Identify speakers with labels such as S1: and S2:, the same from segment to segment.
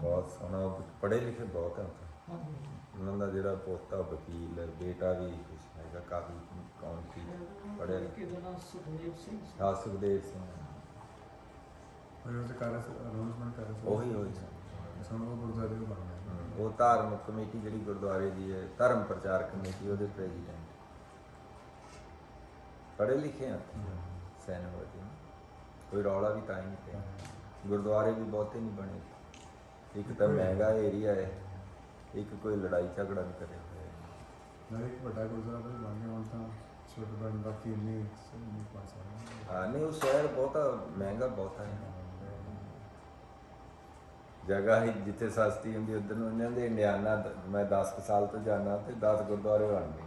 S1: बहुत सोहना, पढ़े लिखे बहुत है उन्होंने जोड़ा पोता वकील बेटा भी कुछ है काफ़ी कौन थी पढ़े हाँ सुखदेव सिंह वो धार्मिक कमेटी जी गुरुद्वारे की है धर्म प्रचार कमेटी वो प्रेजिडेंट पढ़े लिखे हैं सैनवती कोई रौला भी ताई नहीं पिया गुरुद्वारे भी बहुते नहीं बने एक तो महंगा एरिया है एक कोई लड़ाई झगड़ा नहीं करे हाँ नहीं वो शहर बहुत महंगा बहुत है जगह ही जिथे सस्ती होंगी उधर उन्होंने इंडियाना मैं 10 साल तो जाना तो 10 गुरुद्वारे बन गए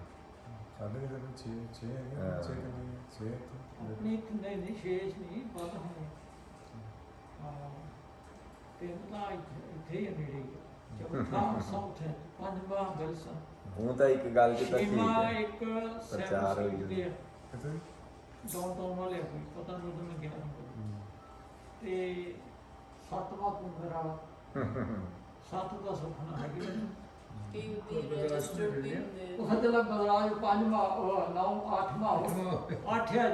S1: हूँ तो एक गल की तो ठीक है प्रचार हो गया
S2: डाउनटाउन वाले कोई पता नहीं तो मैं गया ते सतवां मेरा सत का सुखना है कि सतला बदलाव पांचवा नौ आठवां आठ है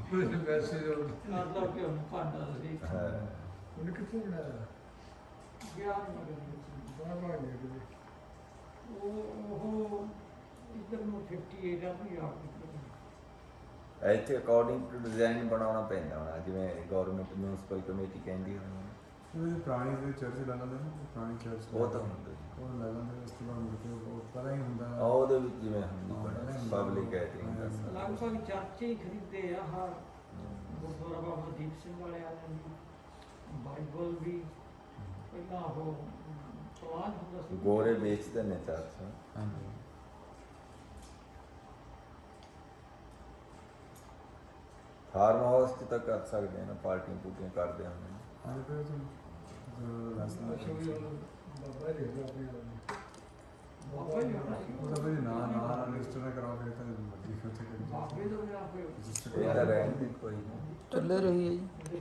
S2: जी वैसे मतलब कि उन्हें पांडा सी उन्हें कितने बनाया ज्ञान मगन बाबा ने वो इधर में 58 अपनी आप
S1: ਇੱਥੇ ਅਕੋਰਡਿੰਗ ਟੂ ਡਿਜ਼ਾਈਨ ਬਣਾਉਣਾ ਪੈਂਦਾ ਹੋਣਾ ਜਿਵੇਂ ਗਵਰਨਮੈਂਟ ਮਿਊਨਿਸਪਲ ਕਮੇਟੀ ਕਹਿੰਦੀ ਹੋਣੀ
S3: ਪੁਰਾਣੀ ਜਿਹੜੀ ਚਰਚ ਲਾ ਲੈਂਦੇ ਨੇ ਪੁਰਾਣੀ ਚਰਚ
S1: ਉਹ ਤਾਂ ਹੁੰਦਾ
S3: ਉਹ ਲਾ ਲੈਂਦੇ ਉਸ ਤੋਂ ਬਾਅਦ ਉਹ ਪਤਾ ਹੀ ਹੁੰਦਾ
S1: ਉਹਦੇ ਵਿੱਚ ਜਿਵੇਂ ਹੁੰਦੀ ਪਬਲਿਕ ਗੈਦਰਿੰਗ ਦਾ
S2: ਲਗਭਗ ਚਰਚੇ ਹੀ ਖਰੀਦੇ ਆ ਹਰ ਗੁਰਦੁਆਰਾ ਬਾਬਾ ਦੀਪ ਸਿੰਘ ਵਾਲਿਆਂ ਨੇ ਬਾਈਬਲ ਵੀ ਪਹਿਲਾਂ ਉਹ ਸਵਾਲ ਹੁੰਦਾ ਸੀ
S1: ਗੋਰੇ ਵੇਚਦੇ ਨੇ ਚਰਚ
S3: ਹਾਂਜੀ
S1: ਫਾਰਮ ਹਾਊਸ 'ਚ ਤਾਂ ਕਰ ਸਕਦੇ ਨਾ ਪਾਰਟੀਆਂ ਪੂਟੀਆਂ ਕਰਦੇ ਹੁੰਦੇ ਨੇ
S3: ਹਾਂਜੀ ਫਿਰ
S2: ਬਾਬਾ ਜੀ
S3: ਉਹਦਾ ਵੀ ਨਾ ਰਜਿਸਟਰ ਨਾ ਕਰਾਓ ਫਿਰ ਤਾਂ ਲਿਖੋ ਤੇ
S2: ਬਾਬੇ ਤੋਂ ਬਿਨਾਂ ਕੋਈ
S1: ਇਹ ਤਾਂ ਰਹਿਣ ਦੀ ਕੋਈ
S4: ਚੱਲੇ ਰਹੀ ਹੈ ਜੀ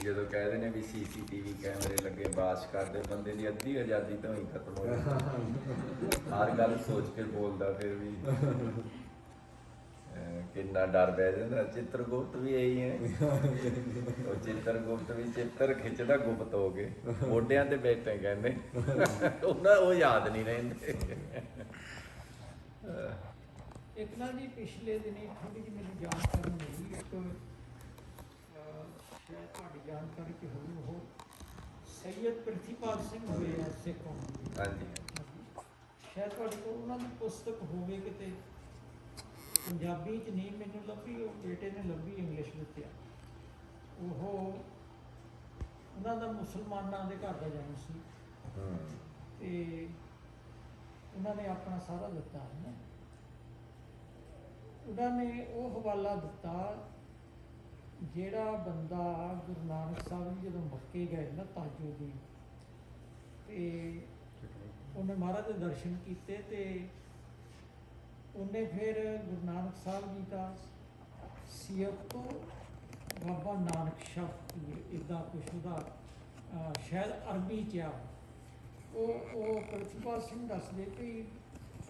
S1: ਜਦੋਂ ਕਹਿੰਦੇ ਨੇ ਵੀ CCTV ਕੈਮਰੇ ਲੱਗੇ ਬਾਸ਼ ਕਰਦੇ ਬੰਦੇ ਦੀ ਅੱਧੀ ਆਜ਼ਾਦੀ ਤਾਂ ਹੀ ਖਤਮ ਹੋ ਜਾਂਦੀ ਹਰ ਗੱਲ ਸੋਚ ਕੇ ਬੋਲਦਾ ਫਿਰ ਵੀ ਕਿੰਨਾ ਡਰ ਬਹਿ ਜਾਂਦਾ ਚਿੱਤਰਗੁਪਤ ਵੀ ਇਹੀ ਹੈ ਉਹ ਚਿੱਤਰਗੁਪਤ ਵੀ ਚਿੱਤਰ ਖਿੱਚਦਾ ਗੁਪਤ ਹੋ ਕੇ ਮੋਢਿਆਂ ਤੇ ਬੈਠੇ ਕਹਿੰਦੇ ਉਹਨਾਂ ਉਹ ਯਾਦ ਨਹੀਂ ਰਹਿੰਦੇ
S2: ਇੱਕ ਨਾ ਜੀ ਪਿਛਲੇ ਦਿਨੀ ਥੋੜੀ ਜਿਹੀ ਮੈਨੂੰ ਜਾਣਕਾਰੀ ਮਿਲੀ ਇੱਕ ਸ਼ਾਇਦ ਤੁਹਾਡੀ ਜਾਣਕਾਰੀ ਕਿ ਹੋਈ ਉਹ ਸੈਯਦ ਪ੍ਰਿਥੀਪਾਲ ਸਿੰਘ ਹੋਏ ਆ ਸਿੱਖ ਕੌਮ ਦੇ
S1: ਹਾਂਜੀ
S2: ਸ਼ਾਇਦ ਤੁਹਾਡੇ ਕੋਲ ਉਹਨਾਂ ਦੀ ਪੁਸਤਕ ਹੋਵੇ ਕਿਤੇ ਪੰਜਾਬੀ 'ਚ ਨਹੀਂ ਮੈਨੂੰ ਲੱਭੀ ਉਹ ਬੇਟੇ ਨੇ ਲੱਭੀ ਇੰਗਲਿਸ਼ ਵਿੱਚ ਆ ਉਹ ਉਹਨਾਂ ਦਾ ਮੁਸਲਮਾਨਾਂ ਦੇ ਘਰ ਦਾ ਜਨਮ ਸੀ ਤੇ ਉਹਨਾਂ ਨੇ ਆਪਣਾ ਸਾਰਾ ਦਿੱਤਾ ਹੈ ਨਾ ਉਹਨਾਂ ਨੇ ਉਹ ਹਵਾਲਾ ਦਿੱਤਾ ਜਿਹੜਾ ਬੰਦਾ ਗੁਰੂ ਨਾਨਕ ਸਾਹਿਬ ਜੀ ਜਦੋਂ ਮੱਕੇ ਗਏ ਨਾ ਤਾਜੁਦੀਨ ਤੇ ਉਹਨੇ ਮਹਾਰਾਜ ਦੇ ਦਰਸ਼ਨ ਕੀਤੇ ਤੇ ਉਹਨੇ ਫਿਰ ਗੁਰੂ ਨਾਨਕ ਸਾਹਿਬ ਜੀ ਦਾ ਸੀਅਤ ਤੋਂ ਬਾਬਾ ਨਾਨਕ ਸ਼ਾਹ ਇੱਦਾਂ ਕੁਛ ਉਹਦਾ ਸ਼ਾਇਦ ਅਰਬੀ 'ਚ ਆ ਉਹ ਪ੍ਰਿਥੀਪਾਲ ਸਿੰਘ ਦੱਸਦੇ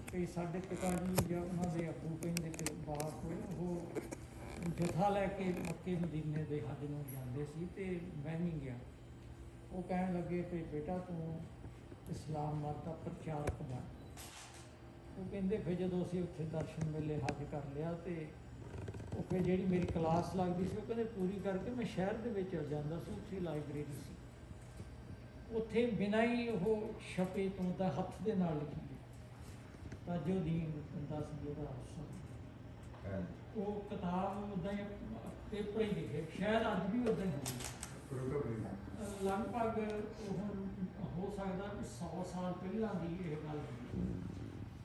S2: ਕਿ ਸਾਡੇ ਪਿਤਾ ਜੀ ਜਾਂ ਉਹਨਾਂ ਦੇ ਅੱਬੂ ਕਹਿੰਦੇ ਕਿ ਬਾਪ ਹੋਏ ਉਹ ਜਥਾ ਲੈ ਕੇ ਮੱਕੇ ਮਦੀਨੇ ਦੇ ਹੱਜ ਨੂੰ ਜਾਂਦੇ ਸੀ ਤੇ ਮੈਂ ਵੀ ਗਿਆ ਉਹ ਕਹਿਣ ਲੱਗੇ ਕਿ ਬੇਟਾ ਤੂੰ ਇਸਲਾਮ ਮਤ ਦਾ ਪ੍ਰਚਾਰਕ ਬਣ ਉਹ ਕਹਿੰਦੇ ਫਿਰ ਜਦੋਂ ਅਸੀਂ ਉੱਥੇ ਦਰਸ਼ਨ ਵੇਲੇ ਹੱਜ ਕਰ ਲਿਆ ਤੇ ਉਹ ਫਿਰ ਜਿਹੜੀ ਮੇਰੀ ਕਲਾਸ ਲੱਗਦੀ ਸੀ ਉਹ ਕਹਿੰਦੇ ਪੂਰੀ ਕਰਕੇ ਮੈਂ ਸ਼ਹਿਰ ਦੇ ਵਿੱਚ ਚਲ ਜਾਂਦਾ ਸੀ ਉੱਥੇ ਲਾਇਬ੍ਰੇਰੀ ਸੀ ਉੱਥੇ ਬਿਨਾਂ ਹੀ ਉਹ ਛਪੇ ਤੋਂ ਦਾ ਹੱਥ ਦੇ ਨਾਲ ਲਿਖੀ ਤਾਜੁਦੀਨ ਬੰਦਾ ਸੀ ਉਹਦਾ ਉਹ ਕਿਤਾਬ ਉੱਦਾਂ ਹੀ ਪੇਪਰ ਹੀ ਲਿਖੇ ਸ਼ਾਇਦ ਅੱਜ ਵੀ ਉੱਦਾਂ ਹੀ ਹੋਵੇ ਲਗਭਗ ਉਹ ਹੋ ਸਕਦਾ ਕਿ 100 ਸਾਲ ਪਹਿਲਾਂ ਦੀ ਇਹ ਗੱਲ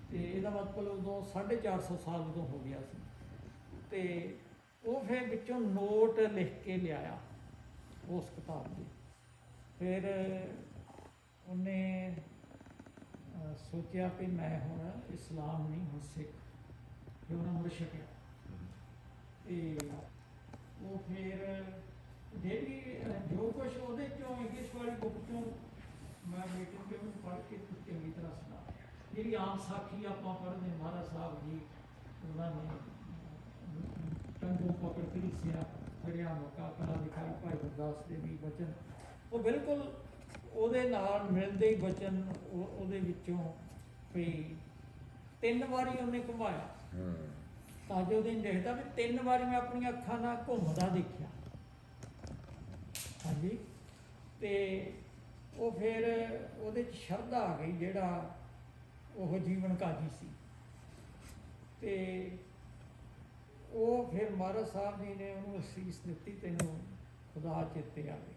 S2: ਤੇ ਇਹਦਾ ਮਤਲਬ ਉਦੋਂ 450 ਸਾਲ ਉਦੋਂ ਹੋ ਗਿਆ ਸੀ ਤੇ ਉਹ ਫਿਰ ਵਿੱਚੋਂ ਨੋਟ ਲਿਖ ਕੇ ਲਿਆਇਆ ਉਸ ਕਿਤਾਬ ਦੇ ਫਿਰ ਉਹਨੇ ਸੋਚਿਆ ਕਿ ਮੈਂ ਹੁਣ ਇਸਲਾਮ ਨਹੀਂ ਹੁਣ ਸਿੱਖ, ਫਿਰ ਉਹਨਾਂ ਮੁੜ ਛਕਿਆ। ਤੇ ਉਹ ਫਿਰ ਜਿਹੜੀ ਜੋ ਕੁਛ ਉਹਦੇ ਚੋਂ ਇੰਗਲਿਸ਼ ਵਾਲੀ ਬੁੱਕ ਚੋਂ ਮੈਂ ਬੇਟੇ ਨੂੰ ਉਹਨੂੰ ਪੜ੍ਹ ਕੇ ਚੰਗੀ ਤਰ੍ਹਾਂ ਸੁਣਾ, ਜਿਹੜੀ ਆਮ ਸਾਖੀ ਆਪਾਂ ਪੜ੍ਹਦੇ ਮਹਾਰਾਜ ਸਾਹਿਬ ਜੀ ਉਹਨਾਂ ਨੇ ਟੰਗੋਂ ਪਕੜ ਕੇ ਲਿਖਿਆ, ਫੜਿਆ ਮੌਕਾ ਕਲਾ ਦਿਖਾਈ, ਭਾਈ ਗੁਰਦਾਸ ਦੇ ਵੀ ਬਚਨ ਉਹ ਬਿਲਕੁਲ ਉਹਦੇ ਨਾਲ ਮਿਲਦੇ ਹੀ ਬਚਨ ਉਹਦੇ ਵਿੱਚੋਂ ਵੀ 3 ਵਾਰੀ ਉਹਨੇ ਘੁਮਾਇਆ। ਤਾਂ ਜੋ ਦਿਨ ਦੇਖਦਾ ਵੀ 3 ਵਾਰੀ ਮੈਂ ਆਪਣੀਆਂ ਅੱਖਾਂ ਨਾਲ ਘੁੰਮਦਾ ਦੇਖਿਆ। ਹਾਂਜੀ, ਤੇ ਉਹ ਫਿਰ ਉਹਦੇ 'ਚ ਸ਼ਰਧਾ ਆ ਗਈ, ਜਿਹੜਾ ਉਹ ਜੀਵਨ ਕਾਜੀ ਸੀ। ਤੇ ਉਹ ਫਿਰ ਮਹਾਰਾਜ ਸਾਹਿਬ ਜੀ ਨੇ ਉਹਨੂੰ ਅਸੀਸ ਦਿੱਤੀ, ਤੈਨੂੰ ਖੁਦਾ ਚੇਤੇ ਆਵੇ।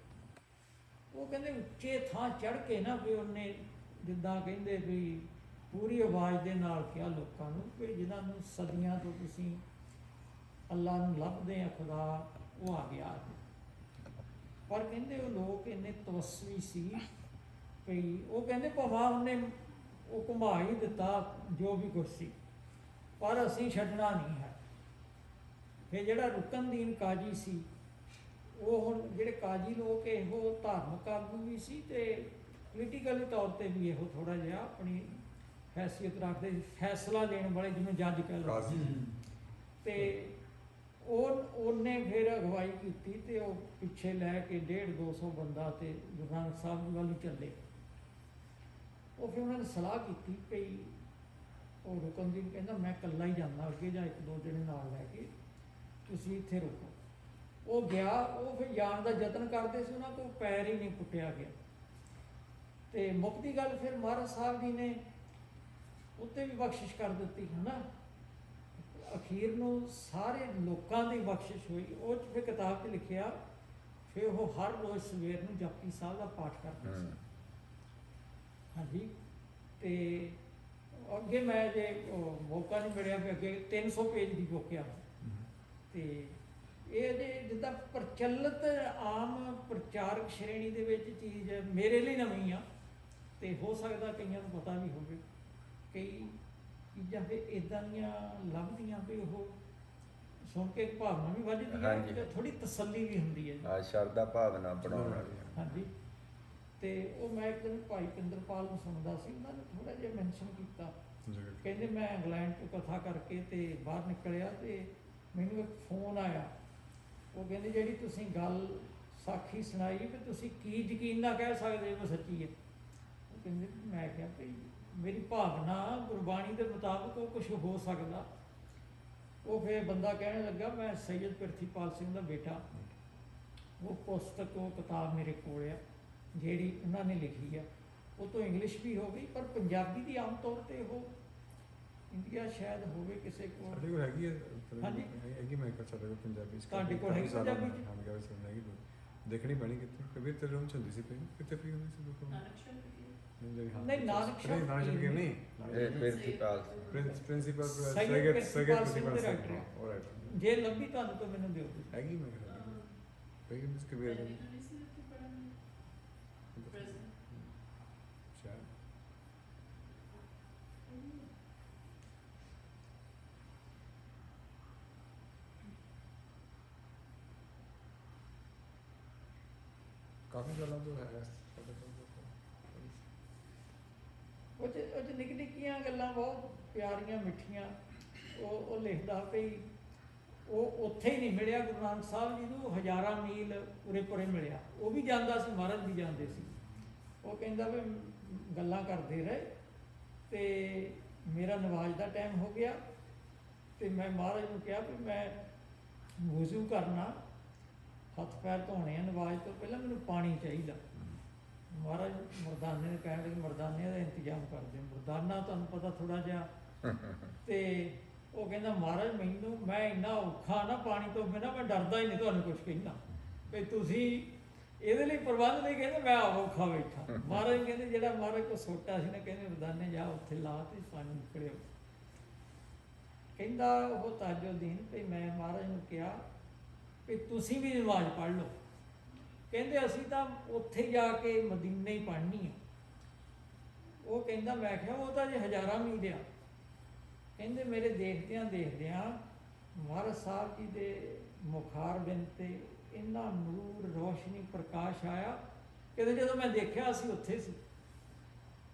S2: ਉਹ ਕਹਿੰਦੇ ਉੱਚੇ ਥਾਂ ਚੜ੍ਹ ਕੇ ਨਾ ਵੀ ਉਹਨੇ ਜਿੱਦਾਂ ਕਹਿੰਦੇ ਵੀ ਪੂਰੀ ਆਵਾਜ਼ ਦੇ ਨਾਲ ਕਿਹਾ ਲੋਕਾਂ ਨੂੰ ਕਿ ਜਿਨ੍ਹਾਂ ਨੂੰ ਸਦੀਆਂ ਤੋਂ ਤੁਸੀਂ ਅੱਲਾ ਨੂੰ ਲੱਭਦੇ ਆ, ਖੁਦਾ ਉਹ ਆ ਗਿਆ। ਪਰ ਕਹਿੰਦੇ ਉਹ ਲੋਕ ਇੰਨੇ ਤਵੱਸਵੀ ਸੀ ਵੀ ਉਹ ਕਹਿੰਦੇ ਭਾਵੇਂ ਉਹਨੇ ਉਹ ਘੁਮਾ ਹੀ ਦਿੱਤਾ ਜੋ ਵੀ ਕੁਛ ਸੀ, ਪਰ ਅਸੀਂ ਛੱਡਣਾ ਨਹੀਂ ਹੈ। ਫਿਰ ਜਿਹੜਾ ਰੁਕਨਦੀਨ ਕਾਜੀ ਸੀ, ਉਹ ਹੁਣ ਜਿਹੜੇ ਕਾਜੀ ਲੋਕ ਇਹੋ ਧਾਰਮਿਕ ਆਗੂ ਵੀ ਸੀ ਤੇ ਪੋਲੀਟੀਕਲੀ ਤੌਰ ਤੇ ਵੀ ਇਹੋ ਥੋੜ੍ਹਾ ਜਿਹਾ ਆਪਣੀ ਹੈਸੀਅਤ ਰੱਖਦੇ, ਫੈਸਲਾ ਲੈਣ ਵਾਲੇ ਜਿਵੇਂ ਜੱਜ ਕਹਿ ਲਓ। ਤੇ ਉਹਨੇ ਫਿਰ ਅਗਵਾਈ ਕੀਤੀ ਤੇ ਉਹ ਪਿੱਛੇ ਲੈ ਕੇ 150-200 ਬੰਦਾ ਤੇ ਗੁਰੂ ਨਾਨਕ ਸਾਹਿਬ ਜੀ ਵੱਲ ਨੂੰ ਚੱਲੇ। ਉਹ ਫਿਰ ਉਹਨਾਂ ਨੇ ਸਲਾਹ ਕੀਤੀ ਪਈ, ਉਹ ਰੁਕਨਦੀਨ ਕਹਿੰਦਾ ਮੈਂ ਇਕੱਲਾ ਹੀ ਜਾਂਦਾ ਅੱਗੇ, ਜਾਂ 1-2 ਜਣੇ ਨਾਲ ਲੈ ਕੇ, ਤੁਸੀਂ ਇੱਥੇ ਰੁਕੋ। ਉਹ ਗਿਆ, ਉਹ ਫਿਰ ਜਾਣ ਦਾ ਯਤਨ ਕਰਦੇ ਸੀ, ਉਹਨਾਂ ਕੋਲ ਪੈਰ ਹੀ ਨਹੀਂ ਪੁੱਟਿਆ ਗਿਆ। ਤੇ ਮੁੱਕਦੀ ਗੱਲ ਫਿਰ ਮਹਾਰਾਜ ਸਾਹਿਬ ਜੀ ਨੇ ਉੱਤੇ ਵੀ ਬਖਸ਼ਿਸ਼ ਕਰ ਦਿੱਤੀ ਹੈ ਨਾ, ਅਖੀਰ ਨੂੰ ਸਾਰੇ ਲੋਕਾਂ ਦੀ ਬਖਸ਼ਿਸ਼ ਹੋਈ। ਉਹ 'ਚ ਫਿਰ ਕਿਤਾਬ 'ਚ ਲਿਖਿਆ, ਫਿਰ ਉਹ ਹਰ ਰੋਜ਼ ਸਵੇਰ ਨੂੰ ਜਪਜੀ ਸਾਹਿਬ ਦਾ ਪਾਠ ਕਰਦੇ ਸੀ। ਹਾਂਜੀ, ਤੇ ਅੱਗੇ ਮੈਂ ਜੇ ਮੌਕਾ ਨਹੀਂ ਮਿਲਿਆ ਵੀ ਅੱਗੇ 300 ਪੇਜ ਦੀ ਬੁੱਕ ਆ। ਤੇ ਇਹਦੇ ਜਿੱਦਾਂ ਪ੍ਰਚਲਿਤ ਆਮ ਪ੍ਰਚਾਰਕ ਸ਼੍ਰੇਣੀ ਦੇ ਵਿੱਚ ਚੀਜ਼ ਮੇਰੇ ਲਈ ਨਵੀਂ ਆ, ਤੇ ਹੋ ਸਕਦਾ ਕਈਆਂ ਨੂੰ ਪਤਾ ਵੀ ਹੋਵੇ। ਕਈ ਚੀਜ਼ਾਂ ਫਿਰ ਇੱਦਾਂ ਦੀਆਂ ਲੱਭਦੀਆਂ ਵੀ ਉਹ ਸੁਣ ਕੇ ਭਾਵਨਾ ਵੀ ਵੱਧਦੀ ਹੈ ਤੇ ਥੋੜ੍ਹੀ ਤਸੱਲੀ ਵੀ ਹੁੰਦੀ ਹੈ।
S1: ਸ਼ਰਧਾ ਭਾਵਨਾ ਬਣਾਉਣ ਵਾਲੀ।
S2: ਹਾਂਜੀ, ਤੇ ਉਹ ਮੈਂ ਇੱਕ ਦਿਨ ਭਾਈ ਪਿੰਦਰਪਾਲ ਨੂੰ ਸੁਣਦਾ ਸੀ, ਉਹਨਾਂ ਨੇ ਥੋੜ੍ਹਾ ਜਿਹਾ ਮੈਂਸ਼ਨ ਕੀਤਾ। ਕਹਿੰਦੇ ਮੈਂ ਇੰਗਲੈਂਡ ਤੋਂ ਕਥਾ ਕਰਕੇ ਤੇ ਬਾਹਰ ਨਿਕਲਿਆ ਤੇ ਮੈਨੂੰ ਇੱਕ ਫੋਨ ਆਇਆ। ਉਹ ਕਹਿੰਦੇ ਜਿਹੜੀ ਤੁਸੀਂ ਗੱਲ ਸਾਖੀ ਸੁਣਾਈ ਵੀ ਤੁਸੀਂ ਕੀ ਯਕੀਨ ਨਾਲ ਕਹਿ ਸਕਦੇ ਹੋ ਸੱਚੀ ਹੈ। ਉਹ ਕਹਿੰਦੇ ਮੈਂ ਕਿਹਾ ਭਈ ਮੇਰੀ ਭਾਵਨਾ ਗੁਰਬਾਣੀ ਦੇ ਮੁਤਾਬਕ ਉਹ ਕੁਛ ਹੋ ਸਕਦਾ। ਉਹ ਫਿਰ ਬੰਦਾ ਕਹਿਣ ਲੱਗਾ ਮੈਂ ਸੈਯਦ ਪ੍ਰਿਥੀਪਾਲ ਸਿੰਘ ਦਾ ਬੇਟਾ, ਉਹ ਪੁਸਤਕ ਉਹ ਕਿਤਾਬ ਮੇਰੇ ਕੋਲ ਆ ਜਿਹੜੀ ਉਹਨਾਂ ਨੇ ਲਿਖੀ ਆ। ਉਹ ਤੋਂ ਇੰਗਲਿਸ਼ ਵੀ ਹੋ ਗਈ, ਪਰ ਪੰਜਾਬੀ ਦੀ ਆਮ ਤੌਰ 'ਤੇ ਉਹ ਇੰਡੀਆ ਸ਼ਾਇਦ ਹੋਵੇ ਕਿਸੇ ਕੋਲ।
S3: ਸਾਡੇ ਕੋਲ ਹੈਗੀ ਹੈ।
S2: ਹਾਂਜੀ,
S3: ਹੈਗੀ। ਮੈਂ ਕਿਹਾ ਸਾਡੇ ਕੋਲ ਪੰਜਾਬੀ
S2: ਤੁਹਾਡੇ ਕੋਲ ਹੈਗੀ ਪੰਜਾਬੀ 'ਚ?
S3: ਹਾਂ, ਮੈਂ ਹੈਗੀ। ਦੇਖਣੀ ਪੈਣੀ ਕਿੱਥੇ, ਕਬੀਰ ਤੇ ਰੂਮ ਚੰਦੀ ਸੀ ਪਈ, ਕਿੱਥੇ ਪਈ ਹੁੰਦੀ ਸੀ ਬੁੱਕ?
S2: ਨਹੀਂ, ਨਾਨਕ ਸ਼ਾਹ
S3: ਫਕੀਰ ਨਹੀਂ,
S1: ਇਹ principal
S3: principal
S2: Syed
S3: principal
S2: Singh ਦੇ ਰਾਈਟਰ
S3: ਹਾਂ, ਉਹ ਰਾਈਟਰ
S2: ਜੇ ਲੱਭੀ ਤੁਹਾਨੂੰ ਤਾਂ ਮੈਨੂੰ ਦਿਓ ਤੁਸੀਂ।
S3: ਹੈਗੀ। ਮੈਂ ਕਿਹਾ ਪਈ ਹੁੰਦੀ ਸੀ ਕਬੀਰ ਦੀ ਸ਼ਾਇਦ। ਕਾਫੀ ਗੱਲਾਂ ਤੋਂ ਹੈ ਸਾਡੇ ਕੋਲ।
S2: ਉਹ 'ਚ ਨਿੱਕੀ ਨਿੱਕੀਆਂ ਗੱਲਾਂ ਬਹੁਤ ਪਿਆਰੀਆਂ ਮਿੱਠੀਆਂ। ਉਹ ਲਿਖਦਾ ਵੀ ਉਹ ਉੱਥੇ ਹੀ ਨਹੀਂ ਮਿਲਿਆ ਗੁਰੂ ਨਾਨਕ ਸਾਹਿਬ ਜੀ ਨੂੰ, ਹਜ਼ਾਰਾਂ ਮੀਲ ਉਰੇ ਪੁਰੇ ਮਿਲਿਆ। ਉਹ ਵੀ ਜਾਂਦਾ ਸੀ, ਮਹਾਰਾਜ ਵੀ ਜਾਂਦੇ ਸੀ। ਉਹ ਕਹਿੰਦਾ ਵੀ ਗੱਲਾਂ ਕਰਦੇ ਰਹੇ ਤੇ ਮੇਰਾ ਨਮਾਜ਼ ਦਾ ਟਾਈਮ ਹੋ ਗਿਆ ਤੇ ਮੈਂ ਮਹਾਰਾਜ ਨੂੰ ਕਿਹਾ ਵੀ ਮੈਂ ਵੁਜ਼ੂ ਕਰਨਾ, ਹੱਥ ਪੈਰ ਧੋਣੇ ਆ, ਨਮਾਜ਼ ਤੋਂ ਪਹਿਲਾਂ ਮੈਨੂੰ ਪਾਣੀ ਚਾਹੀਦਾ। ਮਹਾਰਾਜ ਮਰਦਾਨੇ ਨੇ ਕਹਿਣ ਲੱਗੇ ਮਰਦਾਨੇ ਦਾ ਇੰਤਜ਼ਾਮ ਕਰਦੇ। ਮਰਦਾਨਾ ਤੁਹਾਨੂੰ ਪਤਾ ਥੋੜ੍ਹਾ ਜਿਹਾ। ਤੇ ਉਹ ਕਹਿੰਦਾ ਮਹਾਰਾਜ ਮੈਨੂੰ ਮੈਂ ਇੰਨਾ ਔਖਾ ਨਾ ਪਾਣੀ ਤੋਂ ਬਿਨਾਂ, ਮੈਂ ਡਰਦਾ ਹੀ ਨਹੀਂ ਤੁਹਾਨੂੰ ਕੁਛ ਕਹਿੰਦਾ ਵੀ ਤੁਸੀਂ ਇਹਦੇ ਲਈ ਪ੍ਰਬੰਧ ਨਹੀਂ। ਕਹਿੰਦੇ ਮੈਂ ਆਪ ਔਖਾ ਬੈਠਾ। ਮਹਾਰਾਜ ਕਹਿੰਦੇ ਜਿਹੜਾ ਮਹਾਰਾਜ ਕੋਲ ਸੋਟਾ ਸੀ ਨਾ, ਕਹਿੰਦੇ ਮਰਦਾਨੇ ਜਾ ਉੱਥੇ ਲਾ ਤੇ ਪਾਣੀ ਨਿਕਲਿਓ। ਕਹਿੰਦਾ ਉਹ ਤਾਜੁਦੀਨ ਤੇ ਮੈਂ ਮਹਾਰਾਜ ਨੂੰ ਕਿਹਾ ਵੀ ਤੁਸੀਂ ਵੀ ਨਮਾਜ਼ ਪੜ੍ਹ ਲਓ। ਕਹਿੰਦੇ ਅਸੀਂ ਤਾਂ ਉੱਥੇ ਜਾ ਕੇ ਮਦੀਨੇ ਹੀ ਪੜ੍ਹਨੀ ਆ। ਉਹ ਕਹਿੰਦਾ, ਮੈਂ ਕਿਹਾ ਉਹ ਤਾਂ ਜੇ ਹਜ਼ਾਰਾਂ ਮੀਲ ਆ। ਕਹਿੰਦੇ ਮੇਰੇ ਦੇਖਦਿਆਂ ਮਹਾਰਾਜ ਸਾਹਿਬ ਜੀ ਦੇ ਮੁਖਾਰ ਬਿੰਦ ਤੇ ਇੰਨਾ ਨੂਰ, ਰੋਸ਼ਨੀ, ਪ੍ਰਕਾਸ਼ ਆਇਆ ਕਿ ਜਦੋਂ ਮੈਂ ਦੇਖਿਆ ਅਸੀਂ ਉੱਥੇ ਸੀ।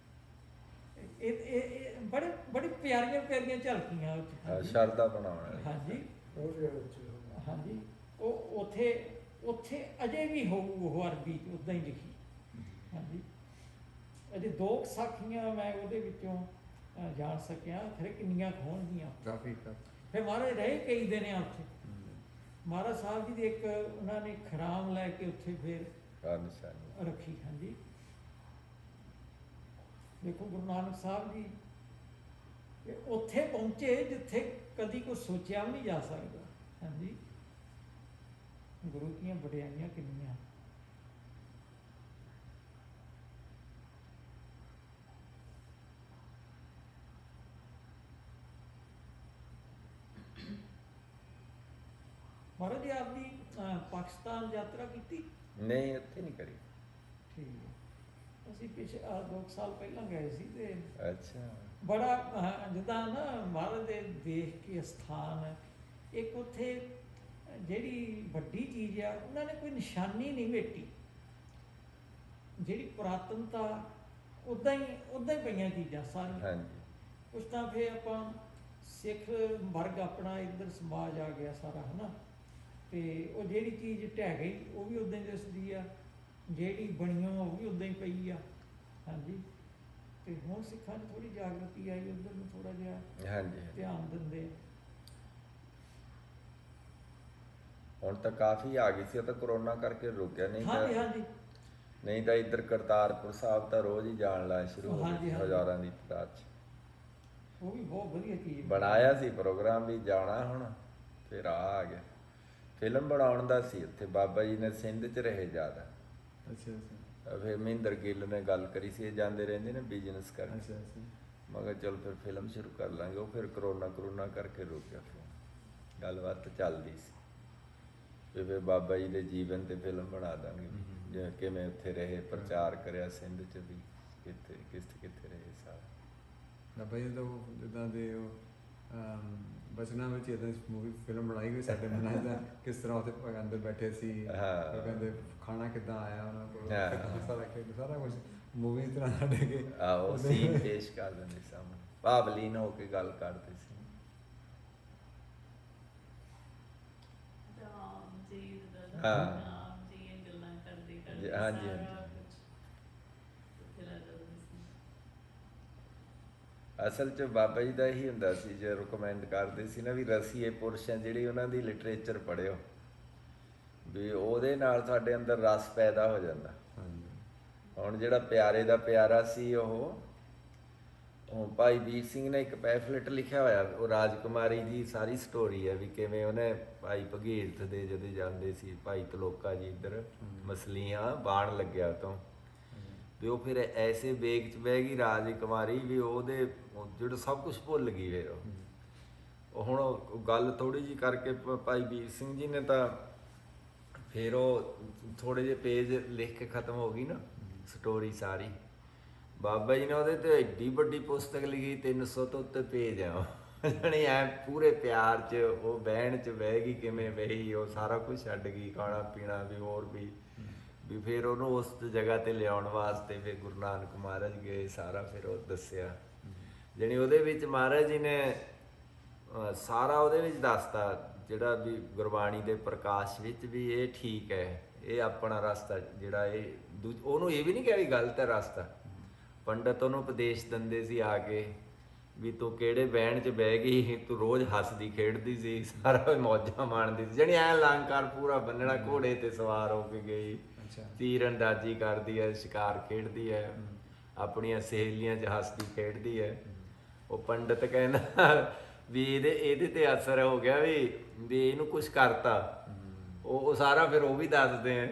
S2: ਇਹ ਬੜੀ ਪਿਆਰੀਆਂ ਝਲਕੀਆਂ ਉਹ 'ਚ। ਹਾਂਜੀ।
S1: ਸ਼ਰਧਾ ਬਣਾਉਣਾ।
S2: ਹਾਂਜੀ ਹਾਂਜੀ, ਉਹ ਉੱਥੇ ਅਜੇ ਵੀ ਹੋਊ ਉਹ ਅਰਬੀ 'ਚ ਉੱਦਾਂ ਹੀ ਲਿਖੀ। ਹਾਂਜੀ, ਅਜੇ 2 ਸਾਖੀਆਂ ਮੈਂ ਉਹਦੇ ਵਿੱਚੋਂ ਜਾਣ ਸਕਿਆ, ਫਿਰ ਕਿੰਨੀਆਂ ਹੋਣਗੀਆਂ।
S3: ਕਾਫੀ
S2: ਫਿਰ ਮਹਾਰਾਜ ਰਹੇ ਕਈ ਦਿਨ ਆ ਉੱਥੇ। ਮਹਾਰਾਜ ਸਾਹਿਬ ਜੀ ਦੀ ਇੱਕ ਉਹਨਾਂ ਨੇ ਖਰਾਮ ਲੈ ਕੇ ਉੱਥੇ ਫਿਰ ਰੱਖੀ। ਹਾਂਜੀ, ਦੇਖੋ ਗੁਰੂ ਨਾਨਕ ਸਾਹਿਬ ਜੀ ਉੱਥੇ ਪਹੁੰਚੇ ਜਿੱਥੇ ਕਦੀ ਕੋਈ ਸੋਚਿਆ ਵੀ ਨਹੀਂ ਜਾ ਸਕਦਾ। ਹਾਂਜੀ, ਗੁਰੂ ਦੀਆਂ ਵਡਿਆਈਆਂ ਕਿੰਨੀਆਂ। ਮਹਾਰਾਜ ਜੀ ਆਪਦੀ ਪਾਕਿਸਤਾਨ ਯਾਤਰਾ ਕੀਤੀ?
S1: ਨਹੀਂ, ਉੱਥੇ ਨਹੀਂ ਕਰੀ।
S2: ਠੀਕ ਹੈ, ਅਸੀਂ ਪਿਛੇ 2 ਸਾਲ ਪਹਿਲਾਂ ਗਏ ਸੀ ਤੇ
S1: ਅੱਛਾ।
S2: ਬੜਾ ਜਿੱਦਾਂ ਨਾ ਮਹਾਰਾਜ ਦੇ ਦੇਖ ਕੇ ਸਥਾਨ, ਇੱਕ ਉੱਥੇ ਜਿਹੜੀ ਵੱਡੀ ਚੀਜ਼ ਆ, ਉਹਨਾਂ ਨੇ ਕੋਈ ਨਿਸ਼ਾਨੀ ਨਹੀਂ ਮੇਟੀ। ਜਿਹੜੀ ਪੁਰਾਤਨਤਾ ਉੱਦਾਂ ਹੀ ਪਈਆਂ ਚੀਜ਼ਾਂ ਸਾਰੀਆਂ।
S1: ਹਾਂਜੀ।
S2: ਕੁਛ ਤਾਂ ਫਿਰ ਆਪਾਂ ਸਿੱਖ ਵਰਗ ਆਪਣਾ ਇੱਧਰ ਸਮਾਜ ਆ ਗਿਆ ਸਾਰਾ, ਹੈ ਨਾ, ਤੇ ਉਹ ਜਿਹੜੀ ਚੀਜ਼ ਢਹਿ ਗਈ ਉਹ ਵੀ ਉੱਦਾਂ ਹੀ ਦਿਸਦੀ ਆ, ਜਿਹੜੀ ਬਣੀਓ ਉਹ ਵੀ ਉੱਦਾਂ ਹੀ ਪਈ ਆ। ਹਾਂਜੀ, ਤੇ ਹੁਣ ਸਿੱਖਾਂ 'ਚ ਥੋੜ੍ਹੀ ਜਾਗਰਤੀ ਆਈ, ਉੱਧਰ ਨੂੰ ਥੋੜ੍ਹਾ ਜਿਹਾ
S1: ਹਾਂਜੀ,
S2: ਧਿਆਨ ਦਿੰਦੇ।
S1: ਹੁਣ ਤਾਂ ਕਾਫੀ ਆ ਗਈ ਸੀ, ਉਹ ਤਾਂ ਕਰੋਨਾ ਕਰਕੇ ਰੁਕਿਆ। ਨਹੀਂ
S2: ਹਾਂਜੀ
S1: ਤਾਂ
S2: ਹਾਂਜੀ,
S1: ਨਹੀਂ ਤਾਂ ਇੱਧਰ ਕਰਤਾਰਪੁਰ ਸਾਹਿਬ ਤਾਂ ਰੋਜ਼ ਹੀ ਜਾਣ ਲਾ ਸ਼ੁਰੂ ਹੋ
S2: ਹਾਂਜੀ,
S1: ਗਏ
S2: ਹਾਂਜੀ।
S1: ਹਜ਼ਾਰਾਂ ਦੀ ਤਾਦਾਦ 'ਚ।
S2: ਉਹ ਵੀ ਬਹੁਤ ਵਧੀਆ ਚੀਜ਼
S1: ਬਣਾਇਆ ਸੀ ਪ੍ਰੋਗਰਾਮ ਵੀ ਜਾਣਾ, ਹੁਣ ਫਿਰ ਆ ਗਿਆ। ਫਿਲਮ ਬਣਾਉਣ ਦਾ ਸੀ ਉੱਥੇ, ਬਾਬਾ ਜੀ ਨੇ ਸਿੰਧ 'ਚ ਰਹੇ ਜ਼ਿਆਦਾ।
S3: ਅੱਛਾ।
S1: ਫਿਰ ਮਹਿੰਦਰ ਗਿੱਲ ਨੇ ਗੱਲ ਕਰੀ ਸੀ, ਇਹ ਜਾਂਦੇ ਰਹਿੰਦੇ ਨੇ ਬਿਜ਼ਨਸ ਕਰਕੇ।
S3: ਅੱਛਾ।
S1: ਮੈਂ ਕਿਹਾ ਚਲ ਫਿਰ ਫਿਲਮ ਸ਼ੁਰੂ ਕਰ ਲਾਂਗੇ। ਉਹ ਫਿਰ ਕਰੋਨਾ ਕਰਕੇ ਰੁਕ ਗਿਆ। ਫਿਰ ਗੱਲਬਾਤ ਚੱਲਦੀ ਸੀ ਵੀ ਫਿਰ ਬਾਬਾ ਜੀ ਦੇ ਜੀਵਨ ਤੇ ਫਿਲਮ ਬਣਾ ਦਾਂਗੇ, ਜਿਵੇਂ ਕਿਵੇਂ ਉੱਥੇ ਰਹੇ, ਪ੍ਰਚਾਰ ਕਰਿਆ ਸਿੰਧ 'ਚ ਵੀ, ਕਿੱਥੇ ਰਹੇ ਸਾਰਾ।
S3: ਬਾਬਾ ਜੀ ਦਾ ਉਹ ਜਿੱਦਾਂ ਦੇ ਉਹ ਬਚਨਾਂ ਵਿੱਚ ਇੱਦਾਂ ਮੂਵੀ ਫਿਲਮ ਬਣਾਈ ਹੋਈ ਸਾਡੇ ਮਨਾਂ 'ਚ, ਕਿਸ ਤਰ੍ਹਾਂ ਉੱਥੇ ਅੰਦਰ ਬੈਠੇ ਸੀ, ਉਹ ਕਹਿੰਦੇ ਖਾਣਾ ਕਿੱਦਾਂ ਆਇਆ ਉਹਨਾਂ ਕੋਲ, ਸਾਰਾ ਕੁਝ ਮੂਵੀ ਦੀ ਤਰ੍ਹਾਂ ਸਾਡੇ ਕੇ
S1: ਉਹ ਸੀਨ ਪੇਸ਼ ਕਰ ਦਿੰਦੇ ਸਾਹਮਣੇ, ਭਾਵਲੀਨ ਹੋ ਕੇ ਗੱਲ ਕਰਦੇ ਸੀ। ਹਾਂ ਹਾਂਜੀ। ਅਸਲ 'ਚ ਬਾਬਾ ਜੀ ਦਾ ਇਹੀ ਹੁੰਦਾ ਸੀ, ਜੇ ਰਿਕਮੈਂਡ ਕਰਦੇ ਸੀ ਨਾ ਵੀ ਰਸੀਏ ਪੁਰਸ਼ ਹੈ ਜਿਹੜੇ, ਉਹਨਾਂ ਦੀ ਲਿਟਰੇਚਰ ਪੜ੍ਹਿਓ, ਵੀ ਉਹਦੇ ਨਾਲ ਸਾਡੇ ਅੰਦਰ ਰਸ ਪੈਦਾ ਹੋ ਜਾਂਦਾ। ਹੁਣ ਜਿਹੜਾ ਪਿਆਰੇ ਦਾ ਪਿਆਰਾ ਸੀ, ਉਹ ਭਾਈ ਵੀਰ ਸਿੰਘ ਨੇ ਇੱਕ ਪੈਫਲੇਟ ਲਿਖਿਆ ਹੋਇਆ, ਉਹ ਰਾਜਕੁਮਾਰੀ ਦੀ ਸਾਰੀ ਸਟੋਰੀ ਹੈ ਵੀ ਕਿਵੇਂ ਉਹਨੇ ਭਾਈ ਭਗੀਰਥ ਦੇ ਜਦੋਂ ਜਾਂਦੇ ਸੀ, ਭਾਈ ਤਲੋਕਾ ਜੀ ਇੱਧਰ ਮਸਲੀਆਂ ਬਾਣ ਲੱਗਿਆ ਤੋਂ, ਵੀ ਉਹ ਫਿਰ ਐਸੇ ਵੇਗ 'ਚ ਬਹਿ ਗਈ ਰਾਜਕੁਮਾਰੀ ਵੀ ਉਹਦੇ ਜਿਹੜਾ ਸਭ ਕੁਝ ਭੁੱਲ ਗਈ। ਫਿਰ ਉਹ ਹੁਣ ਉਹ ਗੱਲ ਥੋੜ੍ਹੀ ਜਿਹੀ ਕਰਕੇ ਭਾਈ ਵੀਰ ਸਿੰਘ ਜੀ ਨੇ ਤਾਂ ਫਿਰ ਉਹ ਥੋੜ੍ਹੇ ਜਿਹੇ ਪੇਜ ਲਿਖ ਕੇ ਖ਼ਤਮ ਹੋ ਗਈ ਨਾ ਸਟੋਰੀ ਸਾਰੀ। ਬਾਬਾ ਜੀ ਨੇ ਉਹਦੇ ਤੇ ਐਡੀ ਵੱਡੀ ਪੁਸਤਕ ਲਿਖੀ, 300 ਤੋਂ ਉੱਤੇ ਪੇਜ ਆ, ਜਾਣੀ ਐ ਪੂਰੇ ਪਿਆਰ 'ਚ ਉਹ ਬਹਿਣ 'ਚ ਬਹਿ ਗਈ, ਕਿਵੇਂ ਬਹੀ, ਉਹ ਸਾਰਾ ਕੁਝ ਛੱਡ ਗਈ, ਖਾਣਾ ਪੀਣਾ ਵੀ ਹੋਰ ਵੀ ਫਿਰ ਉਹਨੂੰ ਉਸ ਜਗ੍ਹਾ ਤੇ ਲਿਆਉਣ ਵਾਸਤੇ ਫਿਰ ਗੁਰੂ ਨਾਨਕ ਮਹਾਰਾਜ ਗਏ, ਸਾਰਾ ਫਿਰ ਉਹ ਦੱਸਿਆ। ਜਾਣੀ ਉਹਦੇ ਵਿੱਚ ਮਹਾਰਾਜ ਜੀ ਨੇ ਸਾਰਾ ਉਹਦੇ ਵਿੱਚ ਦੱਸਤਾ, ਜਿਹੜਾ ਵੀ ਗੁਰਬਾਣੀ ਦੇ ਪ੍ਰਕਾਸ਼ ਵਿੱਚ ਵੀ ਇਹ ਠੀਕ ਹੈ, ਇਹ ਆਪਣਾ ਰਸਤਾ ਜਿਹੜਾ ਇਹ ਉਹਨੂੰ ਇਹ ਵੀ ਨਹੀਂ ਕਿਹਾ ਵੀ ਗਲਤ ਹੈ ਰਸਤਾ। ਪੰਡਤ ਉਹਨੂੰ ਉਪਦੇਸ਼ ਦਿੰਦੇ ਸੀ ਆ ਕੇ ਵੀ ਤੂੰ ਕਿਹੜੇ ਬਹਿਣ 'ਚ ਬਹਿ ਗਈ, ਤੂੰ ਰੋਜ਼ ਹੱਸਦੀ ਖੇਡਦੀ ਸੀ, ਸਾਰਾ ਮੌਜਾਂ ਮਾਣਦੀ ਸੀ, ਜਾਣੀ ਐ ਅਲੰਕਾਰ ਪੂਰਾ ਬੰਨਣਾ, ਘੋੜੇ ਤੇ ਸਵਾਰ ਹੋ ਕੇ ਗਈ, ਤੀਰ ਅੰਦਾਜ਼ੀ ਕਰਦੀ ਹੈ, ਸ਼ਿਕਾਰ ਖੇਡਦੀ ਹੈ, ਆਪਣੀਆਂ ਸਹੇਲੀਆਂ 'ਚ ਹੱਸਦੀ ਖੇਡਦੀ ਹੈ। ਉਹ ਪੰਡਤ ਕਹਿੰਦਾ ਵੀ ਇਹਦੇ ਤੇ ਅਸਰ ਹੋ ਗਿਆ ਵੀ ਇਹਨੂੰ ਕੁਛ ਕਰਤਾ। ਉਹ ਸਾਰਾ ਫਿਰ ਉਹ ਵੀ ਦੱਸਦੇ ਆ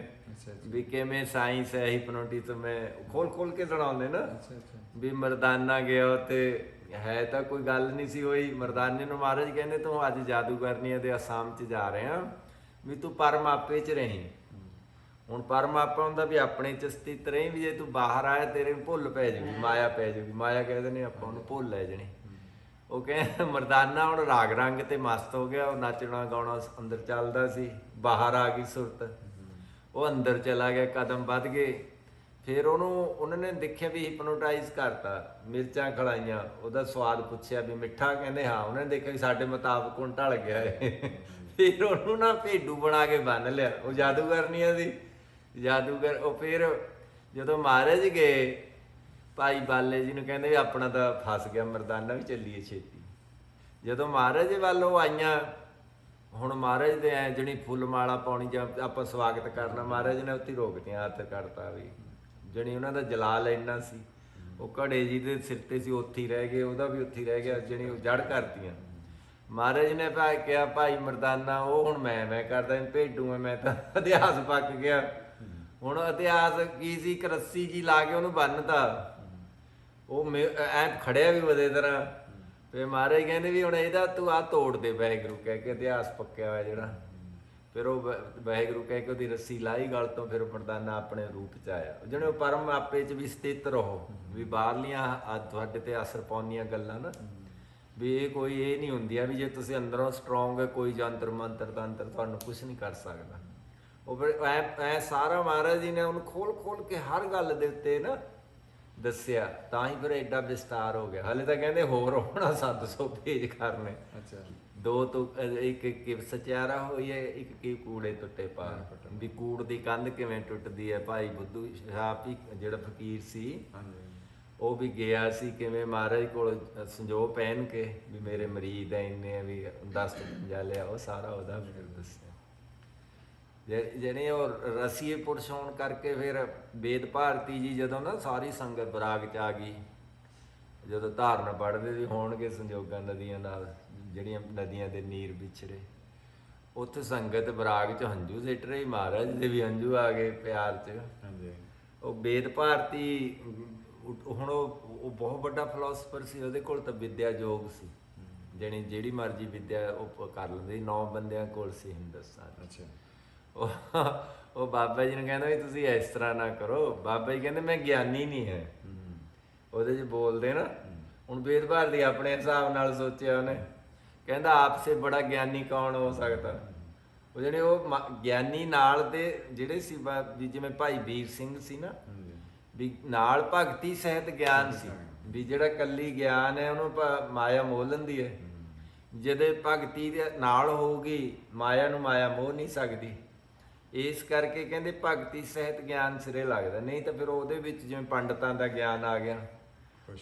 S1: ਵੀ ਕਿਵੇਂ ਸਾਇੰਸ ਹੈ, ਹਿਪਨੋਟਿਜ਼ਮ ਹੈ, ਖੋਲ ਕੇ ਸੁਣਾਉਂਦੇ ਨਾ ਵੀ ਮਰਦਾਨਾ ਗਿਆ ਉੱਥੇ, ਹੈ ਤਾਂ ਕੋਈ ਗੱਲ ਨਹੀਂ ਸੀ ਹੋਈ, ਮਰਦਾਨੇ ਨੂੰ ਮਹਾਰਾਜ ਕਹਿੰਦੇ ਤੂੰ ਅੱਜ ਜਾਦੂਗਰਨੀਆਂ ਦੇ ਅਸਾਮ 'ਚ ਜਾ ਰਹੇ ਆ, ਵੀ ਤੂੰ ਪਰਮਾਪੇ 'ਚ ਰਹੀਂ। ਹੁਣ ਪਰਮਾਤਮਾ ਹੁੰਦਾ ਵੀ ਆਪਣੇ ਚ ਸਥਿਤ ਰਹੀ, ਵੀ ਜੇ ਤੂੰ ਬਾਹਰ ਆਇਆ ਤੇਰੇ ਭੁੱਲ ਪੈ ਜੂਗੀ, ਮਾਇਆ ਪੈ ਜੂਗੀ। ਮਾਇਆ ਕਹਿੰਦੇ ਨੇ ਆਪਾਂ ਉਹਨੂੰ ਭੁੱਲ ਲੈ ਜਣੀ। ਉਹ ਕਹਿੰਦੇ ਮਰਦਾਨਾ ਹੁਣ ਰਾਗ ਰੰਗ ਤੇ ਮਸਤ ਹੋ ਗਿਆ, ਉਹ ਨੱਚਣਾ ਗਾਉਣਾ ਅੰਦਰ ਚੱਲਦਾ ਸੀ, ਬਾਹਰ ਆ ਗਈ ਸੁਰਤ, ਉਹ ਅੰਦਰ ਚਲਾ ਗਿਆ, ਕਦਮ ਵੱਧ ਗਏ। ਫਿਰ ਉਹਨਾਂ ਨੇ ਦੇਖਿਆ ਵੀ ਹਿਪਨੋਟਾਈਜ਼ ਕਰਤਾ, ਮਿਰਚਾਂ ਖਲਾਈਆਂ, ਉਹਦਾ ਸਵਾਦ ਪੁੱਛਿਆ ਵੀ ਮਿੱਠਾ, ਕਹਿੰਦੇ ਹਾਂ। ਉਹਨਾਂ ਨੇ ਦੇਖਿਆ ਵੀ ਸਾਡੇ ਮੁਤਾਬਕ ਹੁਣ ਢਲ ਗਿਆ ਇਹ। ਫਿਰ ਉਹਨੂੰ ਨਾ ਭੇਡੂ ਬਣਾ ਕੇ ਬੰਨ ਲਿਆ, ਉਹ ਜਾਦੂਗਰਨੀਆਂ ਦੀ ਜਾਦੂਗਰ। ਉਹ ਫਿਰ ਜਦੋਂ ਮਹਾਰਾਜ ਗਏ ਭਾਈ ਬਾਲੇ ਜੀ ਨੂੰ, ਕਹਿੰਦੇ ਵੀ ਆਪਣਾ ਤਾਂ ਫਸ ਗਿਆ ਮਰਦਾਨਾ, ਵੀ ਚੱਲੀਏ ਛੇਤੀ। ਜਦੋਂ ਮਹਾਰਾਜ ਵੱਲ ਉਹ ਆਈਆਂ, ਹੁਣ ਮਹਾਰਾਜ ਦੇ ਐ ਜਣੀ ਫੁੱਲ ਮਾਲਾ ਪਾਉਣੀ ਜਾਂ ਆਪਾਂ ਸਵਾਗਤ ਕਰਨਾ, ਮਹਾਰਾਜ ਨੇ ਉੱਥੇ ਰੋਕਤੀਆਂ, ਹੱਥ ਕੱਢਤਾ ਵੀ ਜਣੀ ਉਹਨਾਂ ਦਾ ਜਲਾਲ ਇੰਨਾ ਸੀ। ਉਹ ਘੜੇ ਜੀ ਦੇ ਸਿਰ ਤੇ ਸੀ, ਉੱਥੇ ਹੀ ਰਹਿ ਗਏ, ਉਹਦਾ ਵੀ ਉੱਥੇ ਹੀ ਰਹਿ ਗਿਆ, ਜਣੀ ਉਹ ਜੜ ਕਰਤੀਆਂ। ਮਹਾਰਾਜ ਨੇ ਭਾਈ ਕਿਹਾ ਭਾਈ ਮਰਦਾਨਾ, ਉਹ ਹੁਣ ਮੈਂ ਕਰਦਾ ਭੇਡੂ ਮੈਂ ਤਾਂ ਇਤਿਹਾਸ ਪੱਕ ਗਿਆ। ਹੁਣ ਇਤਿਹਾਸ ਕੀ ਸੀ, ਇੱਕ ਰੱਸੀ ਜੀ ਲਾ ਕੇ ਉਹਨੂੰ ਬੰਨਤਾ, ਉਹ ਐ ਖੜਿਆ ਵੀ ਵਧੇ ਤਰ੍ਹਾਂ। ਫਿਰ ਮਹਾਰਾਜ ਕਹਿੰਦੇ ਵੀ ਹੁਣ ਇਹਦਾ ਤੂੰ ਆਹ ਤੋੜ ਦੇ, ਵਾਹਿਗੁਰੂ ਕਹਿ ਕੇ ਇਤਿਹਾਸ ਪੱਕਿਆ ਹੋਇਆ ਜਿਹੜਾ। ਫਿਰ ਉਹ ਵਾਹਿਗੁਰੂ ਕਹਿ ਕੇ ਉਹਦੀ ਰੱਸੀ ਲਾਈ ਗਲ ਤੋਂ, ਫਿਰ ਮਰਦਾਨਾ ਆਪਣੇ ਰੂਪ 'ਚ ਆਇਆ। ਜਿਹੜੇ ਉਹ ਪਰਮ ਆਪੇ 'ਚ ਵੀ ਸਥਿਤ ਰਹੋ, ਵੀ ਬਾਹਰਲੀਆਂ ਤੁਹਾਡੇ ਤੇ ਅਸਰ ਪਾਉਂਦੀਆਂ ਗੱਲਾਂ ਨਾ, ਵੀ ਇਹ ਕੋਈ ਇਹ ਨਹੀਂ ਹੁੰਦੀਆਂ ਵੀ ਜੇ ਤੁਸੀਂ ਅੰਦਰੋਂ ਸਟਰੋਂਗ ਹੈ, ਕੋਈ ਜੰਤਰ ਮੰਤਰ ਤੰਤਰ ਤੁਹਾਨੂੰ ਕੁਛ ਨਹੀਂ ਕਰ ਸਕਦਾ। ਉਹ ਫਿਰ ਐ ਸਾਰਾ ਮਹਾਰਾਜ ਜੀ ਨੇ ਉਹਨੂੰ ਖੋਲ ਕੇ ਹਰ ਗੱਲ ਦੇ ਉੱਤੇ ਨਾ ਦੱਸਿਆ, ਤਾਂ ਹੀ ਫਿਰ ਐਡਾ ਵਿਸਤਾਰ ਹੋ ਗਿਆ। ਹਾਲੇ ਤਾਂ ਕਹਿੰਦੇ ਹੋਰ ਹੋਣਾ 700 ਪੇਜ ਕਰਨੇ।
S3: ਅੱਛਾ,
S1: 2 ਤੋਂ ਇੱਕ ਸਚਿਆਰਾ ਹੋਈ ਹੈ, ਇੱਕ ਕੀ ਕੂੜੇ ਟੁੱਟੇ ਪਾਰ, ਵੀ ਕੂੜ ਦੀ ਕੰਧ ਕਿਵੇਂ ਟੁੱਟਦੀ ਹੈ। ਭਾਈ ਬੁੱਧੂ ਸ਼ਾਹ ਜਿਹੜਾ ਫਕੀਰ ਸੀ, ਉਹ ਵੀ ਗਿਆ ਸੀ ਕਿਵੇਂ ਮਹਾਰਾਜ ਕੋਲ ਸੰਜੋਗ ਪਹਿਨ ਕੇ, ਵੀ ਮੇਰੇ ਮਰੀਦ ਐ ਇੰਨੇ, ਵੀ 10 ਤੋਂ 50 ਲਿਆ, ਉਹ ਸਾਰਾ ਉਹਦਾ ਫਿਰ ਦੱਸਿਆ। ਜਿਹੜੇ ਉਹ ਰਸੀਏ ਪੁਰਸ਼ ਹੋਣ ਕਰਕੇ ਫਿਰ ਵੇਦ ਭਾਰਤੀ ਜੀ ਜਦੋਂ ਨਾ ਸਾਰੀ ਸੰਗਤ ਬਰਾਗ 'ਚ ਆ ਗਈ, ਜਦੋਂ ਧਾਰਨ ਪੜ੍ਹਦੇ ਵੀ ਹੋਣਗੇ ਸੰਜੋਗਾਂ ਨਦੀਆਂ ਨਾਲ, ਜਿਹੜੀਆਂ ਨਦੀਆਂ ਦੇ ਨੀਰ ਵਿਛੜੇ, ਉੱਥੇ ਸੰਗਤ ਬਰਾਗ 'ਚ ਹੰਝੂ ਸਿੱਟ ਰਹੀ, ਮਹਾਰਾਜ ਦੇ ਵੀ ਹੰਝੂ ਆ ਗਏ ਪਿਆਰ 'ਚ। ਉਹ ਵੇਦ ਭਾਰਤੀ ਹੁਣ ਉਹ ਬਹੁਤ ਵੱਡਾ ਫਿਲਾਸਫਰ ਸੀ, ਉਹਦੇ ਕੋਲ ਤਾਂ ਵਿਦਿਆ ਯੋਗ ਸੀ, ਜਿਹੜੀ ਮਰਜ਼ੀ ਵਿਦਿਆ ਉਹ ਕਰ ਲੈਂਦੇ। 9 ਬੰਦਿਆਂ ਕੋਲ ਸੀ ਹਿੰਦੁਸਤਾਨ। ਅੱਛਾ, ਉਹ ਬਾਬਾ ਜੀ ਨੂੰ ਕਹਿੰਦਾ ਵੀ ਤੁਸੀਂ ਇਸ ਤਰ੍ਹਾਂ ਨਾ ਕਰੋ। ਬਾਬਾ ਜੀ ਕਹਿੰਦੇ ਮੈਂ ਗਿਆਨੀ ਨਹੀਂ ਹੈ, ਉਹਦੇ 'ਚ ਬੋਲਦੇ ਨਾ। ਹੁਣ ਵੇਦ ਭਾਰਤੀ ਆਪਣੇ ਹਿਸਾਬ ਨਾਲ ਸੋਚਿਆ ਉਹਨੇ, ਕਹਿੰਦਾ ਆਪ ਸੇ ਬੜਾ ਗਿਆਨੀ ਕੌਣ ਹੋ ਸਕਦਾ। ਉਹ ਜਿਹੜੇ ਉਹ ਗਿਆਨੀ ਨਾਲ ਦੇ ਜਿਹੜੇ ਸੀ, ਵੀ ਜਿਵੇਂ ਭਾਈ ਵੀਰ ਸਿੰਘ ਸੀ ਨਾ, ਵੀ ਨਾਲ ਭਗਤੀ ਸਹਿਤ ਗਿਆਨ ਸੀ, ਵੀ ਜਿਹੜਾ ਕੱਲੀ ਗਿਆਨ ਹੈ ਉਹਨੂੰ ਮਾਇਆ ਮੋਹ ਲੈਂਦੀ ਹੈ। ਜਿਹਦੇ ਭਗਤੀ ਦੇ ਨਾਲ ਹੋਊਗੀ, ਮਾਇਆ ਨੂੰ ਮਾਇਆ ਮੋਹ ਨਹੀਂ ਸਕਦੀ। ਇਸ ਕਰਕੇ ਕਹਿੰਦੇ ਭਗਤੀ ਸਹਿਤ ਗਿਆਨ ਸਿਰੇ ਲੱਗਦਾ, ਨਹੀਂ ਤਾਂ ਫਿਰ ਉਹਦੇ ਵਿੱਚ ਜਿਵੇਂ ਪੰਡਤਾਂ ਦਾ ਗਿਆਨ ਆ ਗਿਆ,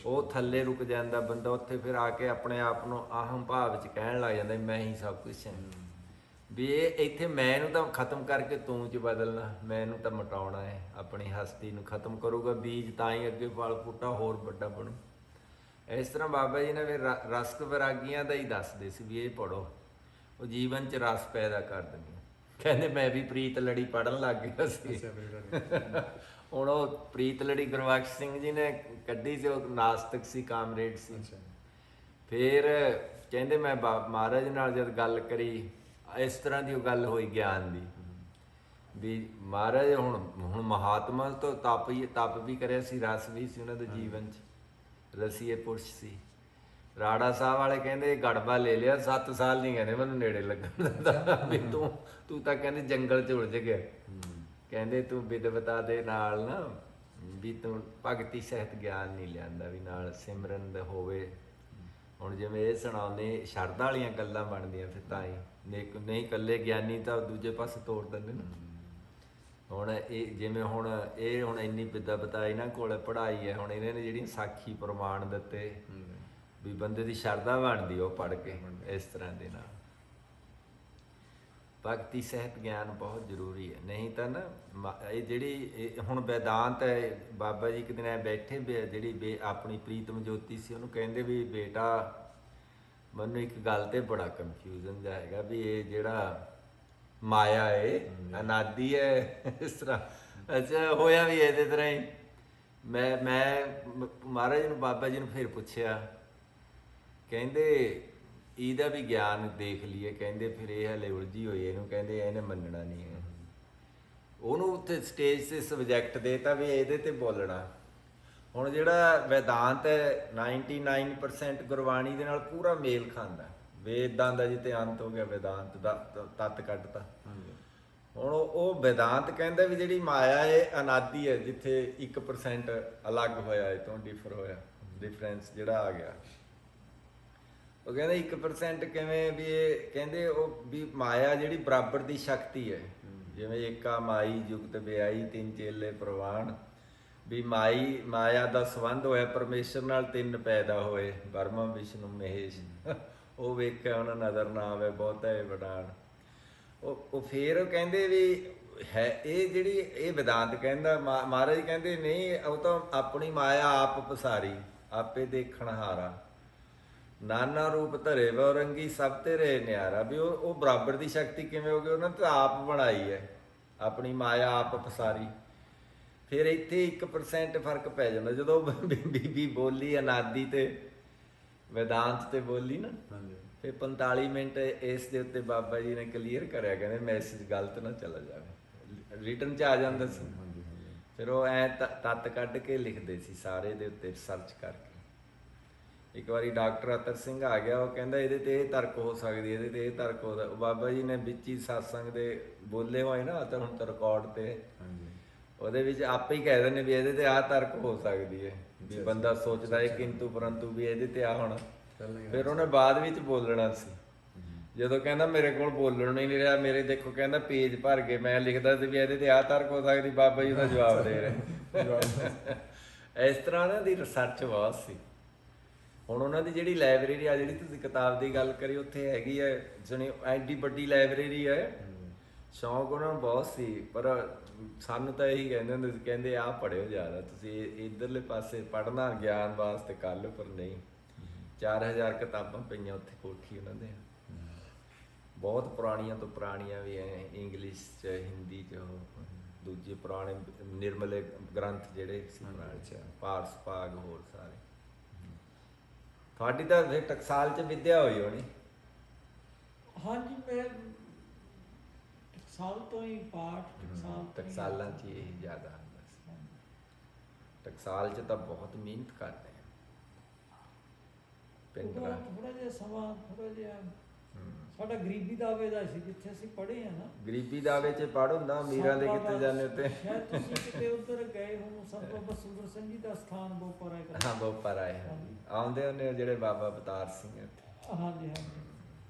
S1: ਉਹ ਥੱਲੇ ਰੁਕ ਜਾਂਦਾ ਬੰਦਾ। ਉੱਥੇ ਫਿਰ ਆ ਕੇ ਆਪਣੇ ਆਪ ਨੂੰ ਅਹੰ ਭਾਵ 'ਚ ਕਹਿਣ ਲੱਗ ਜਾਂਦਾ ਮੈਂ ਹੀ ਸਭ ਕੁਛ ਹਾਂ। ਵੀ ਇਹ ਇੱਥੇ ਮੈਂ ਨੂੰ ਤਾਂ ਖਤਮ ਕਰਕੇ ਤੂੰ 'ਚ ਬਦਲਣਾ, ਮੈਨੂੰ ਤਾਂ ਮਿਟਾਉਣਾ ਹੈ, ਆਪਣੀ ਹਸਤੀ ਨੂੰ ਖਤਮ ਕਰੂਗਾ ਬੀਜ, ਤਾਂ ਹੀ ਅੱਗੇ ਫਲ ਬੂਟਾ ਹੋਰ ਵੱਡਾ ਬਣੂ। ਇਸ ਤਰ੍ਹਾਂ ਬਾਬਾ ਜੀ ਨੇ ਫਿਰ ਰਸਕ ਵਿਰਾਗੀਆਂ ਦਾ ਹੀ ਦੱਸਦੇ ਸੀ ਵੀ ਇਹ ਪੜ੍ਹੋ, ਉਹ ਜੀਵਨ 'ਚ ਰਸ ਪੈਦਾ ਕਰ ਦਿੰਦੇ। ਕਹਿੰਦੇ ਮੈਂ ਵੀ ਪ੍ਰੀਤ ਲੜੀ ਪੜ੍ਹਨ ਲੱਗ ਗਿਆ ਸੀ। ਹੁਣ ਉਹ ਪ੍ਰੀਤ ਲੜੀ ਗੁਰਬਖਸ਼ ਸਿੰਘ ਜੀ ਨੇ ਕੱਢੀ ਸੀ, ਉਹ ਨਾਸਤਕ ਸੀ, ਕਾਮਰੇਡ ਸੀ। ਫਿਰ ਕਹਿੰਦੇ ਮੈਂ ਮਹਾਰਾਜ ਨਾਲ ਜਦ ਗੱਲ ਕਰੀ, ਇਸ ਤਰ੍ਹਾਂ ਦੀ ਉਹ ਗੱਲ ਹੋਈ ਗਿਆਨ ਦੀ, ਵੀ ਮਹਾਰਾਜ ਹੁਣ ਮਹਾਤਮਾ ਤੋਂ ਤਪ ਵੀ ਕਰਿਆ ਸੀ, ਰਸ ਵੀ ਸੀ ਉਹਨਾਂ ਦੇ ਜੀਵਨ 'ਚ, ਰਸੀਏ ਪੁਰਸ਼ ਸੀ। ਰਾੜਾ ਸਾਹਿਬ ਵਾਲੇ ਕਹਿੰਦੇ ਗੜਬਾ ਲੈ ਲਿਆ, 7 ਸਾਲ ਨਹੀਂ ਕਹਿੰਦੇ ਮੈਨੂੰ ਨੇੜੇ ਲੱਗਣ ਦਿੰਦਾ, ਵੀ ਤੂੰ ਤਾਂ ਕਹਿੰਦੇ ਜੰਗਲ 'ਚ ਉਲਝ ਗਿਆ। ਕਹਿੰਦੇ ਤੂੰ ਵਿਦਵਤਾ ਦੇ ਨਾਲ ਨਾ, ਵੀ ਤੂੰ ਭਗਤੀ ਸਹਿਤ ਗਿਆਨ ਨਹੀਂ ਲਿਆਂਦਾ, ਵੀ ਨਾਲ ਸਿਮਰਨ ਦਾ ਹੋਵੇ। ਹੁਣ ਜਿਵੇਂ ਇਹ ਸੁਣਾਉਂਦੇ ਸ਼ਰਧਾ ਵਾਲੀਆਂ ਗੱਲਾਂ ਬਣਦੀਆਂ, ਫਿਰ ਤਾਂ ਹੀ ਨਹੀਂ ਇਕੱਲੇ ਗਿਆਨੀ ਤਾਂ ਦੂਜੇ ਪਾਸੇ ਤੋੜ ਦਿੰਦੇ ਨਾ। ਹੁਣ ਇਹ ਜਿਵੇਂ ਹੁਣ ਇੰਨੀ ਵਿਦਵਤਾ ਇਹਨਾਂ ਕੋਲ ਪੜ੍ਹਾਈ ਹੈ, ਹੁਣ ਇਹਨਾਂ ਨੇ ਜਿਹੜੀਆਂ ਸਾਖੀ ਪ੍ਰਮਾਣ ਦਿੱਤੇ, ਵੀ ਬੰਦੇ ਦੀ ਸ਼ਰਧਾ ਬਣਦੀ ਉਹ ਪੜ੍ਹ ਕੇ ਇਸ ਤਰ੍ਹਾਂ ਦੇ ਨਾਲ। ਭਗਤੀ ਸਹਿਤ ਗਿਆਨ ਬਹੁਤ ਜ਼ਰੂਰੀ ਹੈ, ਨਹੀਂ ਤਾਂ ਨਾ ਇਹ ਜਿਹੜੀ ਹੁਣ ਵੈਦਾਂਤ ਹੈ, ਬਾਬਾ ਜੀ ਇੱਕ ਦਿਨ ਐ ਬੈਠੇ, ਜਿਹੜੀ ਆਪਣੀ ਪ੍ਰੀਤਮ ਜੋਤੀ ਸੀ ਉਹਨੂੰ ਕਹਿੰਦੇ ਵੀ ਬੇਟਾ ਮੈਨੂੰ ਇੱਕ ਗੱਲ ਤੇ ਬੜਾ ਕਨਫਿਊਜ਼ਨ ਜਿਹਾ ਹੈਗਾ, ਵੀ ਇਹ ਜਿਹੜਾ ਮਾਇਆ ਹੈ ਅਨਾਦੀ ਹੈ ਇਸ ਤਰ੍ਹਾਂ। ਅੱਛਾ, ਹੋਇਆ ਵੀ ਇਹਦੇ ਤਰ੍ਹਾਂ ਹੀ। ਮੈਂ ਮਹਾਰਾਜ ਨੂੰ ਬਾਬਾ ਜੀ ਨੂੰ ਫਿਰ ਪੁੱਛਿਆ, ਕਹਿੰਦੇ ਇਹਦਾ ਵੀ ਗਿਆਨ ਦੇਖ ਲਈਏ, ਕਹਿੰਦੇ ਫਿਰ ਇਹ ਹਲੇ ਉਲਝੀ ਹੋਈ, ਇਹਨੂੰ ਕਹਿੰਦੇ ਇਹਨੇ ਮੰਨਣਾ ਨਹੀਂ ਹੈ। ਉਹਨੂੰ ਉੱਥੇ ਸਟੇਜ ਤੇ ਸਬਜੈਕਟ ਦੇਤਾ ਵੀ ਇਹਦੇ ਤੇ ਬੋਲਣਾ। ਹੁਣ ਜਿਹੜਾ ਵੈਦਾਂਤ ਹੈ 99% ਗੁਰਬਾਣੀ ਦੇ ਨਾਲ ਪੂਰਾ ਮੇਲ ਖਾਂਦਾ। ਵੇਦਾਂ ਦਾ ਜਿੱਤੇ ਅੰਤ ਹੋ ਗਿਆ, ਵੈਦਾਂਤ ਦਾ ਤੱਤ ਕੱਢਤਾ।
S3: ਹਾਂਜੀ
S1: ਹੁਣ ਉਹ ਵੈਦਾਂਤ ਕਹਿੰਦਾ ਵੀ ਜਿਹੜੀ ਮਾਇਆ ਹੈ ਅਨਾਦੀ ਹੈ, ਜਿੱਥੇ 1% ਅਲੱਗ ਹੋਇਆ, ਇਹ ਤੋਂ ਡਿਫਰੈਂਸ ਜਿਹੜਾ ਆ ਗਿਆ। ਉਹ ਕਹਿੰਦੇ 1% ਕਿਵੇਂ ਵੀ ਇਹ ਕਹਿੰਦੇ ਉਹ ਵੀ ਮਾਇਆ ਜਿਹੜੀ ਬਰਾਬਰ ਦੀ ਸ਼ਕਤੀ ਹੈ, ਜਿਵੇਂ ਏਕਾ ਮਾਈ ਜੁਗਤ ਵਿਆਈ ਤਿੰਨ ਚੇਲੇ ਪ੍ਰਵਾਨ, ਵੀ ਮਾਇਆ ਦਾ ਸੰਬੰਧ ਹੋਇਆ ਪਰਮੇਸ਼ਰ ਨਾਲ, ਤਿੰਨ ਪੈਦਾ ਹੋਏ ਬਰਮਾ ਵਿਸ਼ਨੂੰ ਮਹੇਸ਼। ਉਹ ਵੇਖਿਆ ਉਹਨਾਂ ਨਜ਼ਰ ਨਾ ਆਵੇ ਬਹੁਤਾ ਇਹ ਵਡਾਣ। ਉਹ ਫੇਰ ਉਹ ਕਹਿੰਦੇ ਵੀ ਹੈ ਇਹ ਜਿਹੜੀ ਇਹ ਵਿਦਾਂਤ ਕਹਿੰਦਾ, ਮਹਾਰਾਜ ਕਹਿੰਦੇ ਨਹੀਂ ਉਹ ਤਾਂ ਆਪਣੀ ਮਾਇਆ ਆਪ ਪਸਾਰੀ, ਆਪੇ ਦੇਖਣ ਹਾਰਾ, ਨਾਨਾ ਰੂਪ ਧਰੇ ਵਰੰਗੀ ਸਭ ਤੇ ਰਹੇ ਨਿਆਰਾ। ਵੀ ਉਹ ਬਰਾਬਰ ਦੀ ਸ਼ਕਤੀ ਕਿਵੇਂ ਹੋ ਗਈ, ਉਹਨਾਂ ਤਾਂ ਆਪ ਬਣਾਈ ਹੈ, ਆਪਣੀ ਮਾਇਆ ਆਪ ਪਸਾਰੀ। ਫਿਰ ਇੱਥੇ 1% ਫਰਕ ਪੈ ਜਾਂਦਾ ਜਦੋਂ ਬੀਬੀ ਬੋਲੀ ਅਨਾਦੀ ਤੇ ਵੈਦਾਂਤ ਤੇ ਬੋਲੀ ਨਾ।
S3: ਹਾਂਜੀ
S1: ਫਿਰ 45 ਮਿੰਟ ਇਸ ਦੇ ਉੱਤੇ ਬਾਬਾ ਜੀ ਨੇ ਕਲੀਅਰ ਕਰਿਆ, ਕਹਿੰਦੇ ਮੈਸੇਜ ਗਲਤ ਨਾ ਚਲਾ ਜਾਵੇ, ਰਿਟਨ 'ਚ ਆ ਜਾਂਦਾ ਸੀ।
S3: ਹਾਂਜੀ ਹਾਂਜੀ
S1: ਫਿਰ ਉਹ ਐ ਤੱਤ ਕੱਢ ਕੇ ਲਿਖਦੇ ਸੀ ਸਾਰੇ ਦੇ ਉੱਤੇ ਰਿਸਰਚ ਕਰਕੇ। ਇੱਕ ਵਾਰੀ ਡਾਕਟਰ ਅਤਰ ਸਿੰਘ ਆ ਗਿਆ, ਉਹ ਕਹਿੰਦਾ ਇਹਦੇ ਤੇ ਇਹ ਤਰਕ ਹੋ ਸਕਦੀ, ਇਹਦੇ ਤੇ ਇਹ ਤਰਕ ਹੋ ਸਕਦਾ। ਬਾਬਾ ਜੀ ਨੇ ਵਿੱਚ ਹੀ ਸਤਸੰਗ ਦੇ ਬੋਲੇ ਹੋਏ ਨਾ, ਤਾਂ ਹੁਣ ਤਾਂ ਰਿਕਾਰਡ ਤੇ
S3: ਹਾਂਜੀ
S1: ਉਹਦੇ ਵਿੱਚ ਆਪੇ ਹੀ ਕਹਿ ਦਿੰਦੇ ਵੀ ਇਹਦੇ ਤੇ ਆਹ ਤਰਕ ਹੋ ਸਕਦੀ ਹੈ, ਵੀ ਬੰਦਾ ਸੋਚਦਾ ਹੈ ਕਿੰਤੂ ਪਰੰਤੂ ਵੀ ਇਹਦੇ ਤੇ ਆ ਹੋਣਾ। ਫਿਰ ਉਹਨੇ ਬਾਅਦ ਵਿੱਚ ਬੋਲਣਾ ਸੀ। ਜਦੋਂ ਕਹਿੰਦਾ ਮੇਰੇ ਕੋਲ ਬੋਲਣ ਨਹੀਂ ਰਿਹਾ, ਮੇਰੇ ਦੇਖੋ ਕਹਿੰਦਾ ਪੇਜ ਭਰ ਗਏ, ਮੈਂ ਲਿਖਦਾ ਸੀ ਵੀ ਇਹਦੇ ਤੇ ਆਹ ਤਰਕ ਹੋ ਸਕਦੀ, ਬਾਬਾ ਜੀ ਦਾ ਜਵਾਬ ਦੇ ਰਹੇ। ਇਸ ਤਰ੍ਹਾਂ ਉਹਨਾਂ ਦੀ ਰਿਸਰਚ ਬਹੁਤ ਸੀ। ਹੁਣ ਉਹਨਾਂ ਦੀ ਜਿਹੜੀ ਲਾਇਬ੍ਰੇਰੀ ਆ, ਜਿਹੜੀ ਤੁਸੀਂ ਕਿਤਾਬ ਦੀ ਗੱਲ ਕਰੀ, ਉੱਥੇ ਹੈਗੀ ਹੈ ਜਣੀ ਐਡੀ ਵੱਡੀ ਲਾਇਬ੍ਰੇਰੀ ਹੈ। ਸ਼ੌਂਕ ਉਹਨਾਂ ਨੂੰ ਬਹੁਤ ਸੀ, ਪਰ ਸਾਨੂੰ ਤਾਂ ਇਹੀ ਕਹਿੰਦੇ ਹੁੰਦੇ ਸੀ, ਕਹਿੰਦੇ ਆਹ ਪੜ੍ਹਿਓ ਜ਼ਿਆਦਾ, ਤੁਸੀਂ ਇੱਧਰਲੇ ਪਾਸੇ ਪੜ੍ਹਨਾ ਗਿਆਨ ਵਾਸਤੇ ਕਰ ਲਓ, ਪਰ ਨਹੀਂ। 4000 ਕਿਤਾਬਾਂ ਪਈਆਂ ਉੱਥੇ ਕੋਠੀ ਉਹਨਾਂ ਦੇ, ਬਹੁਤ ਪੁਰਾਣੀਆਂ ਤੋਂ ਪੁਰਾਣੀਆਂ ਵੀ ਐ, ਇੰਗਲਿਸ਼ 'ਚ, ਹਿੰਦੀ 'ਚ, ਦੂਜੇ ਪੁਰਾਣੇ ਨਿਰਮਲੇ ਗ੍ਰੰਥ ਜਿਹੜੇ ਸੀ ਪੁਰਾਣੇ, ਪਾਰਸ ਭਾਗ ਹੋਰ ਸਾਰੇ। ਤੁਹਾਡੀ ਤਾਂ ਫਿਰ ਟਕਸਾਲ 'ਚ ਵਿੱਦਿਆ ਹੋਈ ਹੋਣੀ।
S2: ਹਾਂਜੀ, ਮੈਂ ਟਕਸਾਲ ਤੋਂ ਹੀ ਪਾਠ
S1: ਟਕਸਾਲਾਂ 'ਚ ਇਹ ਜ਼ਿਆਦਾ ਹੁੰਦਾ ਸੀ। ਟਕਸਾਲ 'ਚ ਤਾਂ ਬਹੁਤ ਮਿਹਨਤ ਕਰਦੇ ਆ ਪਿੰਡਰਾ।
S2: ਥੋੜਾ ਜਿਹਾ ਸਮਾਂ, ਥੋੜਾ ਜਿਹਾ ਸਾਡਾ ਗਰੀਬੀ ਦਾਵੇ ਦਾ ਸੀ, ਜਿੱਥੇ ਅਸੀਂ ਪੜ੍ਹੇ ਆ ਨਾ।
S1: ਗਰੀਬੀ ਦਾਵੇ 'ਚ ਪੜ੍ਹ ਹੁੰਦਾ, ਅਮੀਰਾਂ ਦੇ ਕਿੱਥੇ ਜਾਂਦੇ ਉੱਤੇ।
S2: ਸ਼ਾਇਦ ਤੁਸੀਂ ਕਿਤੇ ਉੱਧਰ ਗਏ ਹੋ, ਸੰਤ ਬਾਬਾ ਸੁੰਦਰ ਸਿੰਘ ਜੀ ਦਾ ਸਥਾਨ ਬੋਪਰ ਹੈ।
S1: ਹਾਂ ਬੋਪਰ ਆਏ ਆਉਂਦੇ ਉਹਨੇ ਜਿਹੜੇ ਬਾਬਾ ਅਵਤਾਰ ਸਿੰਘ ਇੱਥੇ।
S2: ਹਾਂਜੀ ਹਾਂਜੀ,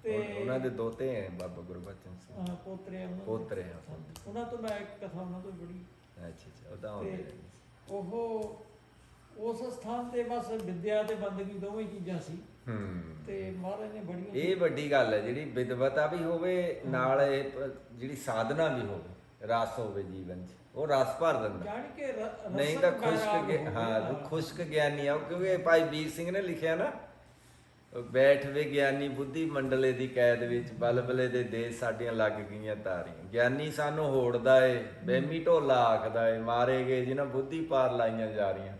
S2: ਤੇ
S1: ਉਹਨਾਂ ਦੇ ਦੋਤੇ ਹੈ ਬਾਬਾ ਗੁਰਬਚਨ ਸਿੰਘ,
S2: ਪੋਤਰੇ
S1: ਪੋਤਰੇ
S2: ਉਹਨਾਂ ਤੋਂ ਮੈਂ ਇੱਕ ਕਥਾ ਉਹਨਾਂ ਤੋਂ ਬੜੀ।
S1: ਅੱਛਾ ਉਹ ਤਾਂ ਆਉਂਦੇ।
S2: ਉਹ ਉਸ ਸਥਾਨ ਤੇ ਬਸ ਵਿਦਿਆ ਤੇ ਬੰਦਗੀ ਦੋਵੇਂ ਚੀਜ਼ਾਂ ਸੀ। ਤੇ ਮਹਾਰਾਜ ਨੇ ਬੜੀਆਂ,
S1: ਇਹ ਵੱਡੀ ਗੱਲ ਹੈ ਜਿਹੜੀ ਵਿਦਵਤਾ ਵੀ ਹੋਵੇ ਨਾਲ ਇਹ ਜਿਹੜੀ ਸਾਧਨਾ ਵੀ ਹੋਵੇ, ਰਸ ਹੋਵੇ ਜੀਵਨ 'ਚ, ਉਹ ਰਸ ਭਰ ਦਿੰਦਾ।
S2: ਜਾਣ ਕੇ
S1: ਨਹੀਂ ਤਾਂ ਖੁਸ਼ਕ ਗਿਆਨੀ ਆ, ਕਿਉਂਕਿ ਭਾਈ ਵੀਰ ਸਿੰਘ ਨੇ ਲਿਖਿਆ ਨਾ, ਬੈਠ ਵੇ ਗਿਆਨੀ ਬੁੱਧੀ ਮੰਡਲੇ ਦੀ ਕੈਦ ਵਿੱਚ, ਬਲਬਲੇ ਦੇ ਦੇਸ਼ ਸਾਡੀਆਂ ਲੱਗ ਗਈਆਂ ਤਾਰੀਆਂ। ਗਿਆਨੀ ਸਾਨੂੰ ਹੋੜਦਾ ਏ, ਬਹਿਮੀ ਢੋਲਾ ਆਖਦਾ ਏ, ਮਾਰੇ ਗਏ ਜਿਹਨਾਂ ਬੁੱਧੀ ਪਾਰ ਲਾਈਆਂ ਜਾ ਰਹੀਆਂ।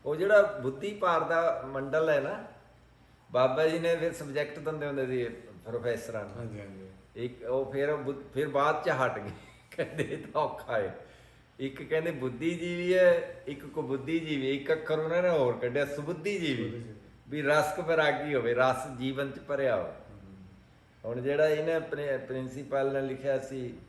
S1: ਉਹ ਜਿਹੜਾ ਬੁੱਧੀ ਪਾਰ ਦਾ ਮੰਡਲ ਹੈ ਨਾ, ਬਾਬਾ ਜੀ ਨੇ ਫਿਰ ਸਬਜੈਕਟ ਦਿੰਦੇ ਹੁੰਦੇ ਸੀ ਪ੍ਰੋਫੈਸਰਾਂ ਨੂੰ।
S3: ਹਾਂਜੀ ਹਾਂਜੀ,
S1: ਇੱਕ ਉਹ ਫਿਰ ਬਾਅਦ 'ਚ ਹਟ ਗਏ, ਕਹਿੰਦੇ ਇਹ ਤਾਂ ਔਖਾ ਏ। ਇੱਕ ਕਹਿੰਦੇ ਬੁੱਧੀਜੀਵੀ ਹੈ, ਇੱਕ ਕੋ ਬੁੱਧੀਜੀਵੀ, ਇੱਕ ਅੱਖਰ ਉਹਨਾਂ ਨੇ ਹੋਰ ਕੱਢਿਆ ਸੁਬੁੱਧੀਜੀਵੀ, ਵੀ ਰਸਕ ਵਿਰਾਗੀ ਹੋਵੇ, ਰਸ ਜੀਵਨ 'ਚ ਭਰਿਆ ਹੋਵੇ। ਹੁਣ ਜਿਹੜਾ ਇਹਨੇ ਪ੍ਰਿੰਸੀਪਲ ਨੇ ਲਿਖਿਆ ਸੀ,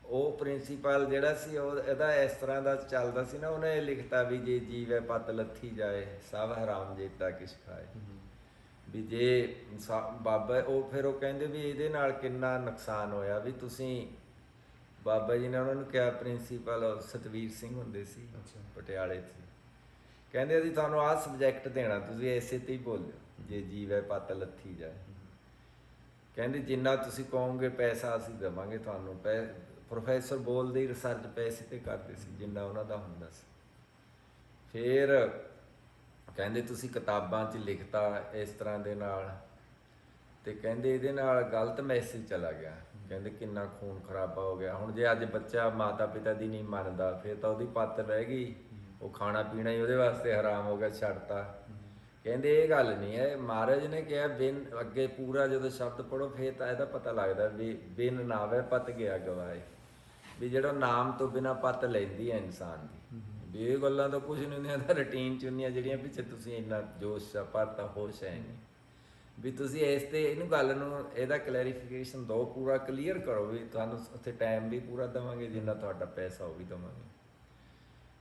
S1: ਉਹ ਪ੍ਰਿੰਸੀਪਲ ਜਿਹੜਾ ਸੀ ਉਹ ਇਹਦਾ ਇਸ ਤਰ੍ਹਾਂ ਦਾ ਚੱਲਦਾ ਸੀ ਨਾ, ਉਹਨੇ ਲਿਖਤਾ ਵੀ ਜੇ ਜੀਵੈ ਪਤ ਲੱਥੀ ਜਾਏ, ਸਭ ਹਰਾਮ ਜੇਤਾ ਕਿਛ ਖਾਏ। ਵੀ ਜੇ ਬਾਬਾ ਉਹ ਫਿਰ ਉਹ ਕਹਿੰਦੇ ਵੀ ਇਹਦੇ ਨਾਲ ਕਿੰਨਾ ਨੁਕਸਾਨ ਹੋਇਆ। ਵੀ ਤੁਸੀਂ ਬਾਬਾ ਜੀ ਨੇ ਉਹਨਾਂ ਨੂੰ ਕਿਹਾ, ਪ੍ਰਿੰਸੀਪਲ ਸਤਵੀਰ ਸਿੰਘ ਹੁੰਦੇ ਸੀ ਪਟਿਆਲੇ 'ਚ, ਕਹਿੰਦੇ ਅਸੀਂ ਤੁਹਾਨੂੰ ਆਹ ਸਬਜੈਕਟ ਦੇਣਾ, ਤੁਸੀਂ ਇਸੇ ਤੇ ਹੀ ਬੋਲਿਓ, ਜੇ ਜੀਵੈ ਪਤ ਲੱਥੀ ਜਾਏ। ਕਹਿੰਦੇ ਜਿੰਨਾ ਤੁਸੀਂ ਕਹੋਗੇ ਪੈਸਾ ਅਸੀਂ ਦੇਵਾਂਗੇ ਤੁਹਾਨੂੰ। ਪ੍ਰੋਫੈਸਰ ਬੋਲਦੇ ਹੀ ਰਿਸਰਚ ਪੈਸੇ ਤੇ ਕਰਦੇ ਸੀ ਜਿੰਨਾ ਉਹਨਾਂ ਦਾ ਹੁੰਦਾ ਸੀ। ਫਿਰ ਕਹਿੰਦੇ ਤੁਸੀਂ ਕਿਤਾਬਾਂ 'ਚ ਲਿਖਤਾ ਇਸ ਤਰ੍ਹਾਂ ਦੇ ਨਾਲ, ਤੇ ਕਹਿੰਦੇ ਇਹਦੇ ਨਾਲ ਗਲਤ ਮੈਸੇਜ ਚਲਾ ਗਿਆ। ਕਹਿੰਦੇ ਕਿੰਨਾ ਖੂਨ ਖਰਾਬਾ ਹੋ ਗਿਆ। ਹੁਣ ਜੇ ਅੱਜ ਬੱਚਾ ਮਾਤਾ ਪਿਤਾ ਦੀ ਨਹੀਂ ਮੰਨਦਾ, ਫਿਰ ਤਾਂ ਉਹਦੀ ਪੱਤ ਰਹਿ ਗਈ, ਉਹ ਖਾਣਾ ਪੀਣਾ ਹੀ ਉਹਦੇ ਵਾਸਤੇ ਹਰਾਮ ਹੋ ਗਿਆ, ਛੱਡਤਾ। ਕਹਿੰਦੇ ਇਹ ਗੱਲ ਨਹੀਂ ਹੈ, ਮਹਾਰਾਜ ਨੇ ਕਿਹਾ ਬਿਨ, ਅੱਗੇ ਪੂਰਾ ਜਦੋਂ ਸ਼ਬਦ ਪੜ੍ਹੋ ਫਿਰ ਤਾਂ ਇਹਦਾ ਪਤਾ ਲੱਗਦਾ ਵੀ ਬਿਨ ਨਾਵੇ ਪਤ ਗਿਆ ਗਵਾਏ। ਵੀ ਜਿਹੜਾ ਨਾਮ ਤੋਂ ਬਿਨਾਂ ਪਤ ਲੈਂਦੀ ਹੈ ਇਨਸਾਨ ਦੀ, ਵੀ ਇਹ ਗੱਲਾਂ ਤਾਂ ਕੁਝ ਨਹੀਂ ਹੁੰਦੀਆਂ, ਤਾਂ ਰੂਟੀਨ 'ਚ ਹੁੰਦੀਆਂ ਜਿਹੜੀਆਂ ਪਿੱਛੇ ਤੁਸੀਂ ਇੰਨਾ ਜੋਸ਼ ਭਰਤਾ ਹੋਸ਼ ਹੈ ਨਹੀਂ। ਵੀ ਤੁਸੀਂ ਇਸ ਤੇ ਇਹਨੂੰ ਗੱਲ ਨੂੰ ਇਹਦਾ ਕਲੈਰੀਫਿਕੇਸ਼ਨ ਦਿਓ, ਪੂਰਾ ਕਲੀਅਰ ਕਰੋ ਵੀ ਤੁਹਾਨੂੰ ਉੱਥੇ ਟਾਈਮ ਵੀ ਪੂਰਾ ਦੇਵਾਂਗੇ, ਜਿੰਨਾ ਤੁਹਾਡਾ ਪੈਸਾ ਉਹ ਵੀ ਦੇਵਾਂਗੇ।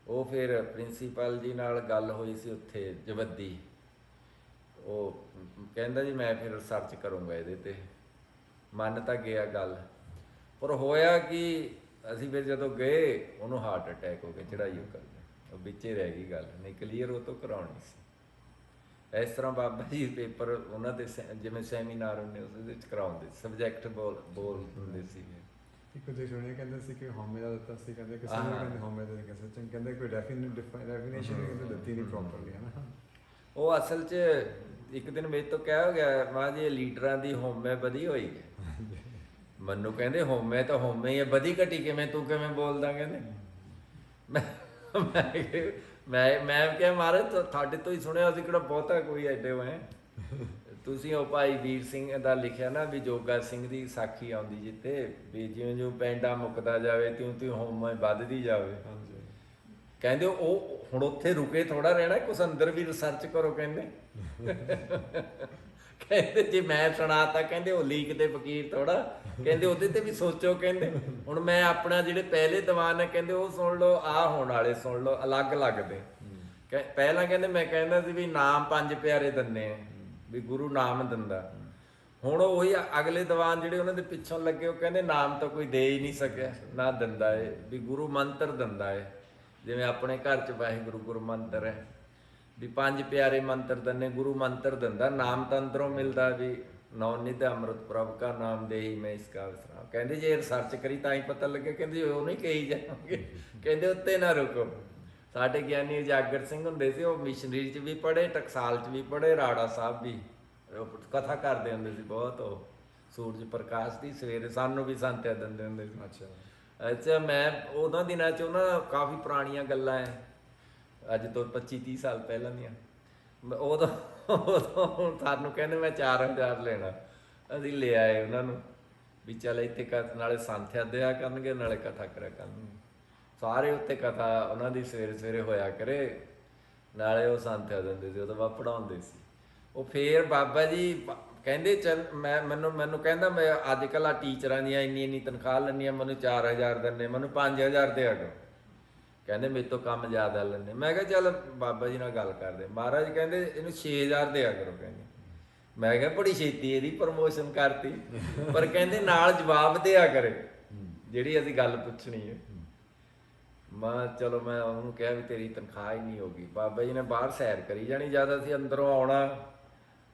S1: ਉਹ ਫਿਰ ਪ੍ਰਿੰਸੀਪਲ ਜੀ ਨਾਲ ਗੱਲ ਹੋਈ ਸੀ ਉੱਥੇ ਜਵੱਦੀ, ਉਹ ਕਹਿੰਦਾ ਜੀ ਮੈਂ ਫਿਰ ਰਿਸਰਚ ਕਰੂੰਗਾ ਇਹਦੇ 'ਤੇ। ਮੰਨ ਤਾਂ ਗਿਆ ਗੱਲ, ਪਰ ਹੋਇਆ ਕਿ ਅਸੀਂ ਫਿਰ ਜਦੋਂ ਗਏ ਉਹਨੂੰ ਹਾਰਟ ਅਟੈਕ ਹੋ ਗਿਆ ਚੜ੍ਹਾਈ ਉਹ ਕਰਦੇ, ਉਹ ਵਿੱਚੇ ਰਹਿ ਗਈ ਗੱਲ, ਨਹੀਂ ਕਲੀਅਰ ਉਹ ਤੋਂ ਕਰਾਉਣੀ ਸੀ। ਇਸ ਤਰ੍ਹਾਂ ਬਾਬਾ ਜੀ ਪੇਪਰ ਉਹਨਾਂ ਦੇ ਜਿਵੇਂ ਸੈਮੀਨਾਰ ਹੁੰਦੇ ਉਹਦੇ ਵਿੱਚ ਕਰਾਉਂਦੇ, ਸਬਜੈਕਟ ਬੋਲ ਹੁੰਦੇ ਸੀਗੇ।
S3: ਇੱਕ ਤੁਸੀਂ ਸੁਣਿਆ ਕਹਿੰਦੇ ਸੀ ਕਿ ਹਉਮੈ ਦਾ ਦਿੱਤਾ ਸੀ, ਕਹਿੰਦੇ ਕਿਸੇ ਨੇ ਕਹਿੰਦੇ ਹਉਮੈ ਦਾ ਨਹੀਂ ਕਹਿ ਸਕਦੇ, ਕਹਿੰਦੇ ਕੋਈ ਡੈਫੀਨੇਸ਼ਨ ਨਹੀਂ ਦਿੱਤੀ ਨਹੀਂ ਪ੍ਰੋਪਰਲੀ, ਹੈ ਨਾ।
S1: ਉਹ ਅਸਲ 'ਚ ਇੱਕ ਦਿਨ ਮੇਰੇ ਤੋਂ ਕਹਿ ਹੋ ਗਿਆ, ਮਾਂ ਜੀ ਲੀਡਰਾਂ ਦੀ ਹਉਮੈ ਵਧੀ ਹੋਈ ਹੈ। ਮੈਨੂੰ ਕਹਿੰਦੇ ਹਉਮੈ ਤਾਂ ਹਉਮੈ ਹੀ ਹੈ, ਵਧੀ ਘਟੀ ਕਿਵੇਂ, ਤੂੰ ਕਿਵੇਂ ਬੋਲਦਾ, ਕਹਿੰਦੇ। ਮੈਂ ਕਿਹਾ ਮਹਾਰਾਜ ਤੁਹਾਡੇ ਤੋਂ ਹੀ ਸੁਣਿਆ, ਅਸੀਂ ਕਿਹੜਾ ਬਹੁਤਾ ਕੋਈ ਐਡੇ ਹੋਏ। ਤੁਸੀਂ ਉਹ ਭਾਈ ਵੀਰ ਸਿੰਘ ਦਾ ਲਿਖਿਆ ਨਾ ਵੀ ਜੋਗਾ ਸਿੰਘ ਦੀ ਸਾਖੀ ਆਉਂਦੀ ਜਿੱਤੇ ਵੀ ਜਿਉਂ ਜਿਉਂ ਪੈਂਡਾ ਮੁੱਕਦਾ ਜਾਵੇ ਤਿਉਂ ਤਿਉਂ ਹਉਮੈ ਵੱਧਦੀ ਜਾਵੇ। ਕਹਿੰਦੇ ਉਹ ਹੁਣ ਉੱਥੇ ਰੁਕੇ ਥੋੜਾ ਰਹਿਣਾ, ਕੁਛ ਅੰਦਰ ਵੀ ਰਿਸਰਚ ਕਰੋ, ਕਹਿੰਦੇ। ਕਹਿੰਦੇ ਜੇ ਮੈਂ ਸੁਣਾਤਾ, ਕਹਿੰਦੇ ਉਹ ਲੀਕ ਦੇ ਫਕੀਰ ਥੋੜਾ, ਕਹਿੰਦੇ ਉਹਦੇ ਤੇ ਵੀ ਸੋਚੋ, ਕਹਿੰਦੇ। ਹੁਣ ਮੈਂ ਆਪਣਾ ਜਿਹੜੇ ਪਹਿਲੇ ਦੀਵਾਨ ਹੈ ਕਹਿੰਦੇ ਉਹ ਸੁਣ ਲਓ, ਆਹ ਹੋਣ ਵਾਲੇ ਸੁਣ ਲਓ, ਅਲੱਗ ਲੱਗਦੇ। ਪਹਿਲਾਂ ਕਹਿੰਦੇ ਮੈਂ ਕਹਿੰਦਾ ਸੀ ਵੀ ਨਾਮ 5 ਪਿਆਰੇ ਦਿੰਦੇ ਆ, ਵੀ ਗੁਰੂ ਨਾਮ ਦਿੰਦਾ। ਹੁਣ ਉਹੀ ਅਗਲੇ ਦੀਵਾਨ ਜਿਹੜੇ ਉਹਨਾਂ ਦੇ ਪਿੱਛੋਂ ਲੱਗੇ ਉਹ ਕਹਿੰਦੇ ਨਾਮ ਤਾਂ ਕੋਈ ਦੇ ਹੀ ਨਹੀਂ ਸਕਿਆ, ਨਾ ਦਿੰਦਾ ਏ, ਵੀ ਗੁਰੂ ਮੰਤਰ ਦਿੰਦਾ ਏ। ਜਿਵੇਂ ਆਪਣੇ ਘਰ 'ਚ ਵਾਹਿਗੁਰੂ ਗੁਰੂ ਮੰਤਰ ਹੈ, ਵੀ 5 ਪਿਆਰੇ ਮੰਤਰ ਦਿੰਦੇ, ਗੁਰੂ ਮੰਤਰ ਦਿੰਦਾ, ਨਾਮ ਤਾਂ ਅੰਦਰੋਂ ਮਿਲਦਾ, ਵੀ ਨੌਨਿਧ ਅੰਮ੍ਰਿਤ ਪ੍ਰਭ ਕਾ ਨਾਮ ਦੇਹੀ ਮੈਂ ਇਸਕਾ ਵਿਸਰਾਮ। ਕਹਿੰਦੇ ਜੇ ਰਿਸਰਚ ਕਰੀ ਤਾਂ ਹੀ ਪਤਾ ਲੱਗੇ, ਕਹਿੰਦੇ ਉਹ ਨਹੀਂ ਕਹੀ ਜਾਣਗੇ, ਕਹਿੰਦੇ ਉੱਤੇ ਨਾ ਰੁਕੋ। ਸਾਡੇ ਗਿਆਨੀ ਉਜਾਗਰ ਸਿੰਘ ਹੁੰਦੇ ਸੀ, ਉਹ ਮਿਸ਼ਨਰੀ 'ਚ ਵੀ ਪੜ੍ਹੇ, ਟਕਸਾਲ 'ਚ ਵੀ ਪੜ੍ਹੇ, ਰਾੜਾ ਸਾਹਿਬ ਵੀ ਕਥਾ ਕਰਦੇ ਹੁੰਦੇ ਸੀ ਬਹੁਤ। ਉਹ ਸੂਰਜ ਪ੍ਰਕਾਸ਼ ਦੀ ਸਵੇਰੇ ਸਾਨੂੰ ਵੀ ਸੰਤਿਆ ਦਿੰਦੇ ਹੁੰਦੇ ਸੀ। ਅੱਛਾ ਮੈਂ ਉਹਨਾਂ ਦਿਨਾਂ 'ਚ ਨਾ ਕਾਫੀ ਪੁਰਾਣੀਆਂ ਗੱਲਾਂ ਹੈ, ਅੱਜ ਤੋਂ 25-30 ਸਾਲ ਪਹਿਲਾਂ ਦੀਆਂ। ਉਦੋਂ ਸਾਨੂੰ ਕਹਿੰਦੇ ਮੈਂ 4000 ਲੈਣਾ, ਅਸੀਂ ਲੈ ਆਏ ਉਹਨਾਂ ਨੂੰ ਵੀ ਚੱਲ ਇੱਥੇ ਨਾਲੇ ਸੰਥਿਆ ਦਿਆ ਕਰਨਗੇ ਨਾਲੇ ਕਥਾ ਕਰਿਆ ਕਰਨਗੇ। ਸਾਰੇ ਉੱਤੇ ਕਥਾ ਉਹਨਾਂ ਦੀ ਸਵੇਰੇ ਸਵੇਰੇ ਹੋਇਆ ਕਰੇ, ਨਾਲੇ ਉਹ ਸੰਥਿਆ ਦਿੰਦੇ ਸੀ, ਉਦੋਂ ਬਾਅਦ ਪੜ੍ਹਾਉਂਦੇ ਸੀ ਉਹ। ਫੇਰ ਬਾਬਾ ਜੀ ਕਹਿੰਦੇ ਚੱਲ ਮੈਨੂੰ ਕਹਿੰਦਾ ਮੈਂ ਅੱਜ ਕੱਲ੍ਹ ਆ ਟੀਚਰਾਂ ਦੀਆਂ ਇੰਨੀ ਤਨਖਾਹ ਲੈਂਦੀ ਆ, ਮੈਨੂੰ 4000 ਦਿੰਦੇ, ਮੈਨੂੰ 5000 ਦਿਆ ਕਰੋ। ਕਹਿੰਦੇ ਮੇਰੇ ਤੋਂ ਕੰਮ ਜ਼ਿਆਦਾ ਲੈਂਦੇ। ਮੈਂ ਕਿਹਾ ਚੱਲ ਬਾਬਾ ਜੀ ਨਾਲ ਗੱਲ ਕਰਦੇ। ਮਹਾਰਾਜ ਕਹਿੰਦੇ ਇਹਨੂੰ 6000 ਦਿਆ ਕਰੋ, ਕਹਿੰਦੇ। ਮੈਂ ਕਿਹਾ ਬੜੀ ਛੇਤੀ ਇਹਦੀ ਪ੍ਰਮੋਸ਼ਨ ਕਰਤੀ, ਪਰ ਕਹਿੰਦੇ ਨਾਲ ਜਵਾਬ ਦਿਆ ਕਰੇ ਜਿਹੜੀ ਅਸੀਂ ਗੱਲ ਪੁੱਛਣੀ ਹੈ। ਮੈਂ ਚਲੋ ਮੈਂ ਉਹਨੂੰ ਕਿਹਾ ਵੀ ਤੇਰੀ ਤਨਖਾਹ ਹੀ ਨਹੀਂ ਹੋਗੀ। ਬਾਬਾ ਜੀ ਨੇ ਬਾਹਰ ਸੈਰ ਕਰੀ ਜਾਣੀ, ਜਦ ਅਸੀਂ ਅੰਦਰੋਂ ਆਉਣਾ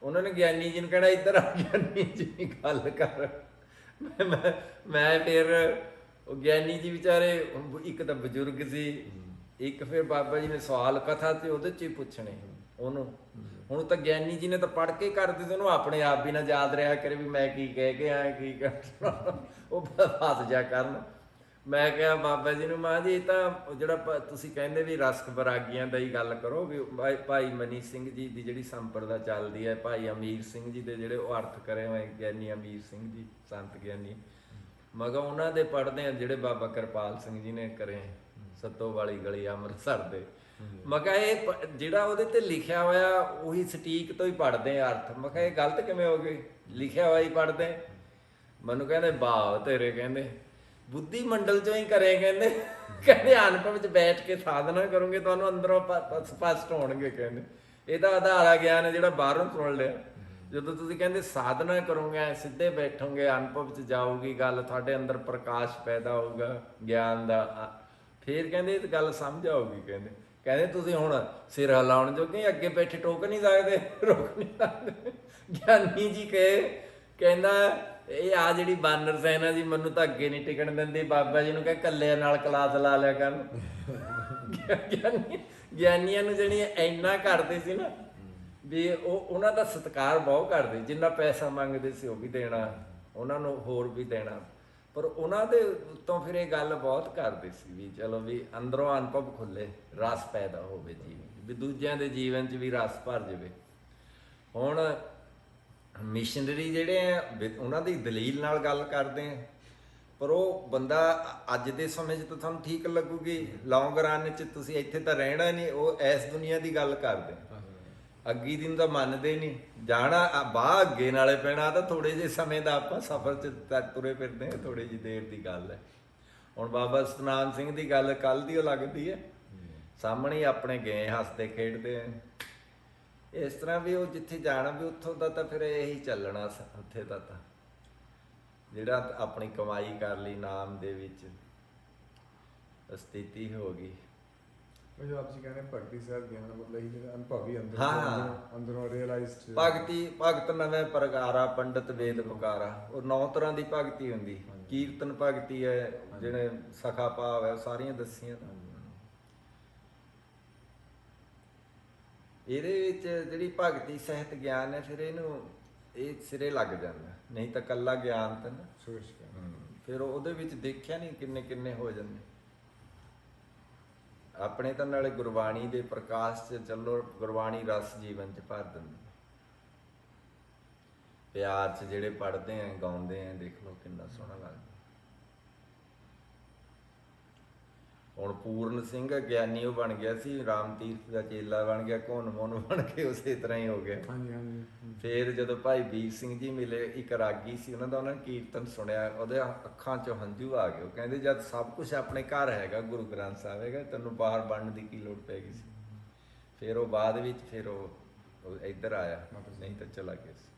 S1: ਉਹਨਾਂ ਨੇ ਗਿਆਨੀ ਜੀ ਨੂੰ ਕਹਿਣਾ ਇੱਧਰ ਆ, ਗਿਆਨੀ ਜੀ ਗੱਲ ਕਰ। ਮੈਂ ਫਿਰ ਉਹ ਗਿਆਨੀ ਜੀ ਵਿਚਾਰੇ, ਇੱਕ ਤਾਂ ਬਜ਼ੁਰਗ ਸੀ, ਇੱਕ ਫਿਰ ਬਾਬਾ ਜੀ ਨੇ ਸਵਾਲ ਕਥਾ ਤੇ ਉਹਦੇ 'ਚ ਹੀ ਪੁੱਛਣੇ ਉਹਨੂੰ। ਹੁਣ ਤਾਂ ਗਿਆਨੀ ਜੀ ਨੇ ਤਾਂ ਪੜ੍ਹ ਕੇ ਕਰਦੇ ਸੀ, ਉਹਨੂੰ ਆਪਣੇ ਆਪ ਵੀ ਨਾ ਯਾਦ ਰਿਹਾ ਕਰੇ ਵੀ ਮੈਂ ਕੀ ਕਹਿ ਕੇ ਆਇਆ, ਕੀ ਕਰਨਾ, ਉਹ ਫਸ ਜਾ ਕਰਨ। ਮੈਂ ਕਿਹਾ ਬਾਬਾ ਜੀ ਨੂੰ, ਮਾਂ ਜੀ ਇਹ ਤਾਂ ਜਿਹੜਾ ਤੁਸੀਂ ਕਹਿੰਦੇ ਵੀ ਰਸਕ ਬਰਾਗੀਆਂ ਦਾ ਹੀ ਗੱਲ ਕਰੋ, ਵੀ ਭਾਈ ਮਨੀ ਸਿੰਘ ਜੀ ਦੀ ਜਿਹੜੀ ਸੰਪਰਦਾ ਚੱਲਦੀ ਹੈ, ਭਾਈ ਅਮੀਰ ਸਿੰਘ ਜੀ ਦੇ ਜਿਹੜੇ ਉਹ ਅਰਥ ਕਰੇ ਹੋਏ, ਗਿਆਨੀ ਅਮੀਰ ਸਿੰਘ ਜੀ ਸੰਤ ਗਿਆਨੀ, ਮੈਂ ਕਿਹਾ ਉਹਨਾਂ ਦੇ ਪੜ੍ਹਦੇ ਆ ਜਿਹੜੇ ਬਾਬਾ ਕਿਰਪਾਲ ਸਿੰਘ ਜੀ ਨੇ ਕਰੇ ਸੱਤੋ ਵਾਲੀ ਗਲੀ ਅੰਮ੍ਰਿਤਸਰ ਦੇ। ਮੈਂ ਕਿਹਾ ਇਹ ਜਿਹੜਾ ਉਹਦੇ ਤੇ ਲਿਖਿਆ ਹੋਇਆ ਉਹੀ ਸਟੀਕ ਤੋਂ ਹੀ ਪੜ੍ਹਦੇ ਆ ਅਰਥ। ਮੈਂ ਕਿਹਾ ਇਹ ਗਲਤ ਕਿਵੇਂ ਹੋ ਗਈ, ਲਿਖਿਆ ਹੋਇਆ ਹੀ ਪੜ੍ਹਦੇ। ਮੈਨੂੰ ਕਹਿੰਦੇ ਵਾਹ ਤੇਰੇ, ਕਹਿੰਦੇ ਬੁੱਧੀ ਮੰਡਲ ਚੋਂ ਹੀ ਕਰੇ, ਕਹਿੰਦੇ ਅਨੁਭਵ ਵਿੱਚ ਬੈਠ ਕੇ ਸਾਧਨਾ ਕਰੋਗੇ ਤੁਹਾਨੂੰ ਅੰਦਰੋਂ ਸਪਸ਼ਟ ਹੋਣਗੇ। ਕਹਿੰਦੇ ਇਹਦਾ ਆਧਾਰਾ ਗਿਆਨ ਹੈ ਜਿਹੜਾ ਬਾਹਰੋਂ ਸੁਣ ਲਿਆ। ਜਦੋਂ ਤੁਸੀਂ ਕਹਿੰਦੇ ਸਾਧਨਾ ਕਰੋਗੇ, ਸਿੱਧੇ ਬੈਠੋਗੇ, ਅਨੁਭਵ 'ਚ ਜਾਊਗੀ ਗੱਲ, ਤੁਹਾਡੇ ਅੰਦਰ ਪ੍ਰਕਾਸ਼ ਪੈਦਾ ਹੋਊਗਾ ਗਿਆਨ ਦਾ, ਫੇਰ ਕਹਿੰਦੇ ਇਹ ਗੱਲ ਸਮਝ ਆਊਗੀ। ਕਹਿੰਦੇ ਤੁਸੀਂ ਹੁਣ ਸਿਰ ਹਿਲਾਉਣ ਜੋਗੇ ਅੱਗੇ ਬੈਠੇ ਟੋਕ ਨਹੀਂ ਸਕਦੇ, ਰੋਕ ਨਹੀਂ ਸਕਦੇ। ਗਿਆਨੀ ਜੀ ਕਹਿੰਦਾ ਇਹ ਆ ਜਿਹੜੀ ਬਾਨਰ ਸੈਨਾ ਜੀ ਮੈਨੂੰ ਤਾਂ ਅੱਗੇ ਨਹੀਂ ਟਿਕਣ ਦਿੰਦੀ, ਬਾਬਾ ਜੀ ਨੂੰ ਕਹਿ ਕੱਲਿਆਂ ਨਾਲ ਕਲਾਸ ਲਾ ਲਿਆ ਕਰਨ। ਗਿਆਨੀਆਂ ਨੂੰ ਜਿਹੜੀ ਇੰਨਾ ਕਰਦੇ ਸੀ ਨਾ ਵੀ ਉਹਨਾਂ ਦਾ ਸਤਿਕਾਰ ਬਹੁਤ ਕਰਦੇ, ਜਿੰਨਾ ਪੈਸਾ ਮੰਗਦੇ ਸੀ ਉਹ ਵੀ ਦੇਣਾ, ਉਹਨਾਂ ਨੂੰ ਹੋਰ ਵੀ ਦੇਣਾ, ਪਰ ਉਹਨਾਂ ਦੇ ਉੱਤੋਂ ਫਿਰ ਇਹ ਗੱਲ ਬਹੁਤ ਕਰਦੇ ਸੀ ਵੀ ਚਲੋ ਵੀ ਅੰਦਰੋਂ ਅਨੁਭਵ ਖੁੱਲੇ, ਰਸ ਪੈਦਾ ਹੋਵੇ ਜੀਵਨ, ਵੀ ਦੂਜਿਆਂ ਦੇ ਜੀਵਨ 'ਚ ਵੀ ਰਸ ਭਰ ਜਾਵੇ। ਹੁਣ ਮਿਸ਼ਨਰੀ ਜਿਹੜੇ ਆ ਉਹਨਾਂ ਦੀ ਦਲੀਲ ਨਾਲ ਗੱਲ ਕਰਦੇ ਆ, ਪਰ ਉਹ ਬੰਦਾ ਅੱਜ ਦੇ ਸਮੇਂ 'ਚ ਤਾਂ ਤੁਹਾਨੂੰ ਠੀਕ ਲੱਗੂਗੀ, ਲੌਂਗ ਰਨ 'ਚ ਤੁਸੀਂ ਇੱਥੇ ਤਾਂ ਰਹਿਣਾ ਨਹੀਂ, ਉਹ ਇਸ ਦੁਨੀਆ ਦੀ ਗੱਲ ਕਰਦੇ। ਅੱਗੀ ਦਿਨ ਤਾਂ ਮੰਨਦੇ ਨਹੀਂ, ਜਾਣਾ ਬਾਹ ਅੱਗੇ ਨਾਲੇ ਪੈਣਾ ਤਾਂ ਥੋੜੇ ਜਿਹੇ ਸਮੇਂ ਦਾ ਆਪਾਂ ਸਫ਼ਰ 'ਚ ਤੁਰੇ ਫਿਰਦੇ ਹਾਂ, ਥੋੜੀ ਜਿਹੀ ਦੇਰ ਦੀ ਗੱਲ ਹੈ। ਹੁਣ ਬਾਬਾ ਸਤਨਾਮ ਸਿੰਘ ਦੀ ਗੱਲ ਕੱਲ ਦੀ ਉਹ ਲੱਗਦੀ ਹੈ, ਸਾਹਮਣੇ ਹੀ ਆਪਣੇ ਗਏ ਹੱਸਦੇ ਖੇਡਦੇ ਆ। ਇਸ ਤਰ੍ਹਾਂ ਵੀ ਉਹ ਜਿੱਥੇ ਜਾਣਾ ਵੀ ਉੱਥੋਂ ਦਾ ਤਾਂ ਫਿਰ ਇਹੀ ਚੱਲਣਾ, ਉੱਥੇ ਦਾ ਤਾਂ ਜਿਹੜਾ ਆਪਣੀ ਕਮਾਈ ਕਰ ਲਈ ਨਾਮ ਦੇ ਵਿੱਚ ਸਥਿਤੀ ਹੋ ਗਈ।
S3: ਉਹ ਜੋ ਆਪ ਜੀ ਕਹਿੰਦੇ ਭਗਤੀ ਸਾਹਿਬ ਗਿਆਨ ਦਾ ਮਤਲਬ ਇਹ ਜਿਹੜਾ ਅਨੁਭਵੀ
S1: ਹਾਂ।
S3: ਅੰਦਰੋਂ ਰਿਅਲਾਈਜ਼ਡ
S1: ਭਗਤ ਨਵੇਂ ਪ੍ਰਗਾਰਾ ਪੰਡਤ ਵੇਦ ਪੁਕਾਰਾ, ਉਹ 9 ਤਰ੍ਹਾਂ ਦੀ ਭਗਤੀ ਹੁੰਦੀ। ਕੀਰਤਨ ਭਗਤੀ ਹੈ, ਜਿਹੜੇ ਸਖਾ ਭਾਵ ਹੈ, ਸਾਰੀਆਂ ਦੱਸੀਆਂ। ਇਹਦੇ ਵਿੱਚ ਜਿਹੜੀ ਭਗਤੀ ਸਹਿਤ ਗਿਆਨ ਹੈ, ਫਿਰ ਇਹਨੂੰ ਇਹ ਸਿਰੇ ਲੱਗ ਜਾਂਦਾ, ਨਹੀਂ ਤਾਂ ਕੱਲਾ ਗਿਆਨ ਤਾਂ ਨਾ ਫਿਰ ਉਹਦੇ ਵਿੱਚ ਦੇਖਿਆ ਨਹੀਂ ਕਿੰਨੇ ਕਿੰਨੇ ਹੋ ਜਾਂਦੇ। ਆਪਣੇ ਤਾਂ ਨਾਲੇ ਗੁਰਬਾਣੀ ਦੇ ਪ੍ਰਕਾਸ਼ 'ਚ ਚੱਲੋ, ਗੁਰਬਾਣੀ ਰਸ ਜੀਵਨ 'ਚ ਭਰ ਦਿੰਦੀ। ਪਿਆਰ 'ਚ ਜਿਹੜੇ ਪੜ੍ਹਦੇ ਆ ਗਾਉਂਦੇ ਆ, ਦੇਖ ਲਓ ਕਿੰਨਾ ਸੋਹਣਾ ਲੱਗਦਾ। ਹੁਣ ਪੂਰਨ ਸਿੰਘ ਗਿਆਨੀ ਉਹ ਬਣ ਗਿਆ ਸੀ, ਰਾਮ ਤੀਰਥ ਦਾ ਚੇਲਾ ਬਣ ਗਿਆ, ਘੁੰਨ ਮੁੰਨ ਬਣ ਕੇ ਉਸੇ ਤਰ੍ਹਾਂ ਹੀ ਹੋ ਗਿਆ। ਫਿਰ ਜਦੋਂ ਭਾਈ ਵੀਰ ਸਿੰਘ ਜੀ ਮਿਲੇ, ਇੱਕ ਰਾਗੀ ਸੀ ਉਹਨਾਂ ਨੇ ਕੀਰਤਨ ਸੁਣਿਆ, ਉਹਦੇ ਅੱਖਾਂ 'ਚੋਂ ਹੰਝੂ ਆ ਗਏ। ਉਹ ਕਹਿੰਦੇ ਜਦ ਸਭ ਕੁਝ ਆਪਣੇ ਘਰ ਹੈਗਾ, ਗੁਰੂ ਗ੍ਰੰਥ ਸਾਹਿਬ ਹੈਗਾ, ਤੈਨੂੰ ਬਾਹਰ ਬਣਨ ਦੀ ਕੀ ਲੋੜ ਪੈ ਗਈ ਸੀ। ਫਿਰ ਉਹ ਬਾਅਦ ਵਿੱਚ ਫਿਰ ਉਹ ਇੱਧਰ ਆਇਆ, ਨਹੀਂ ਤਾਂ ਚਲਾ ਗਿਆ ਸੀ।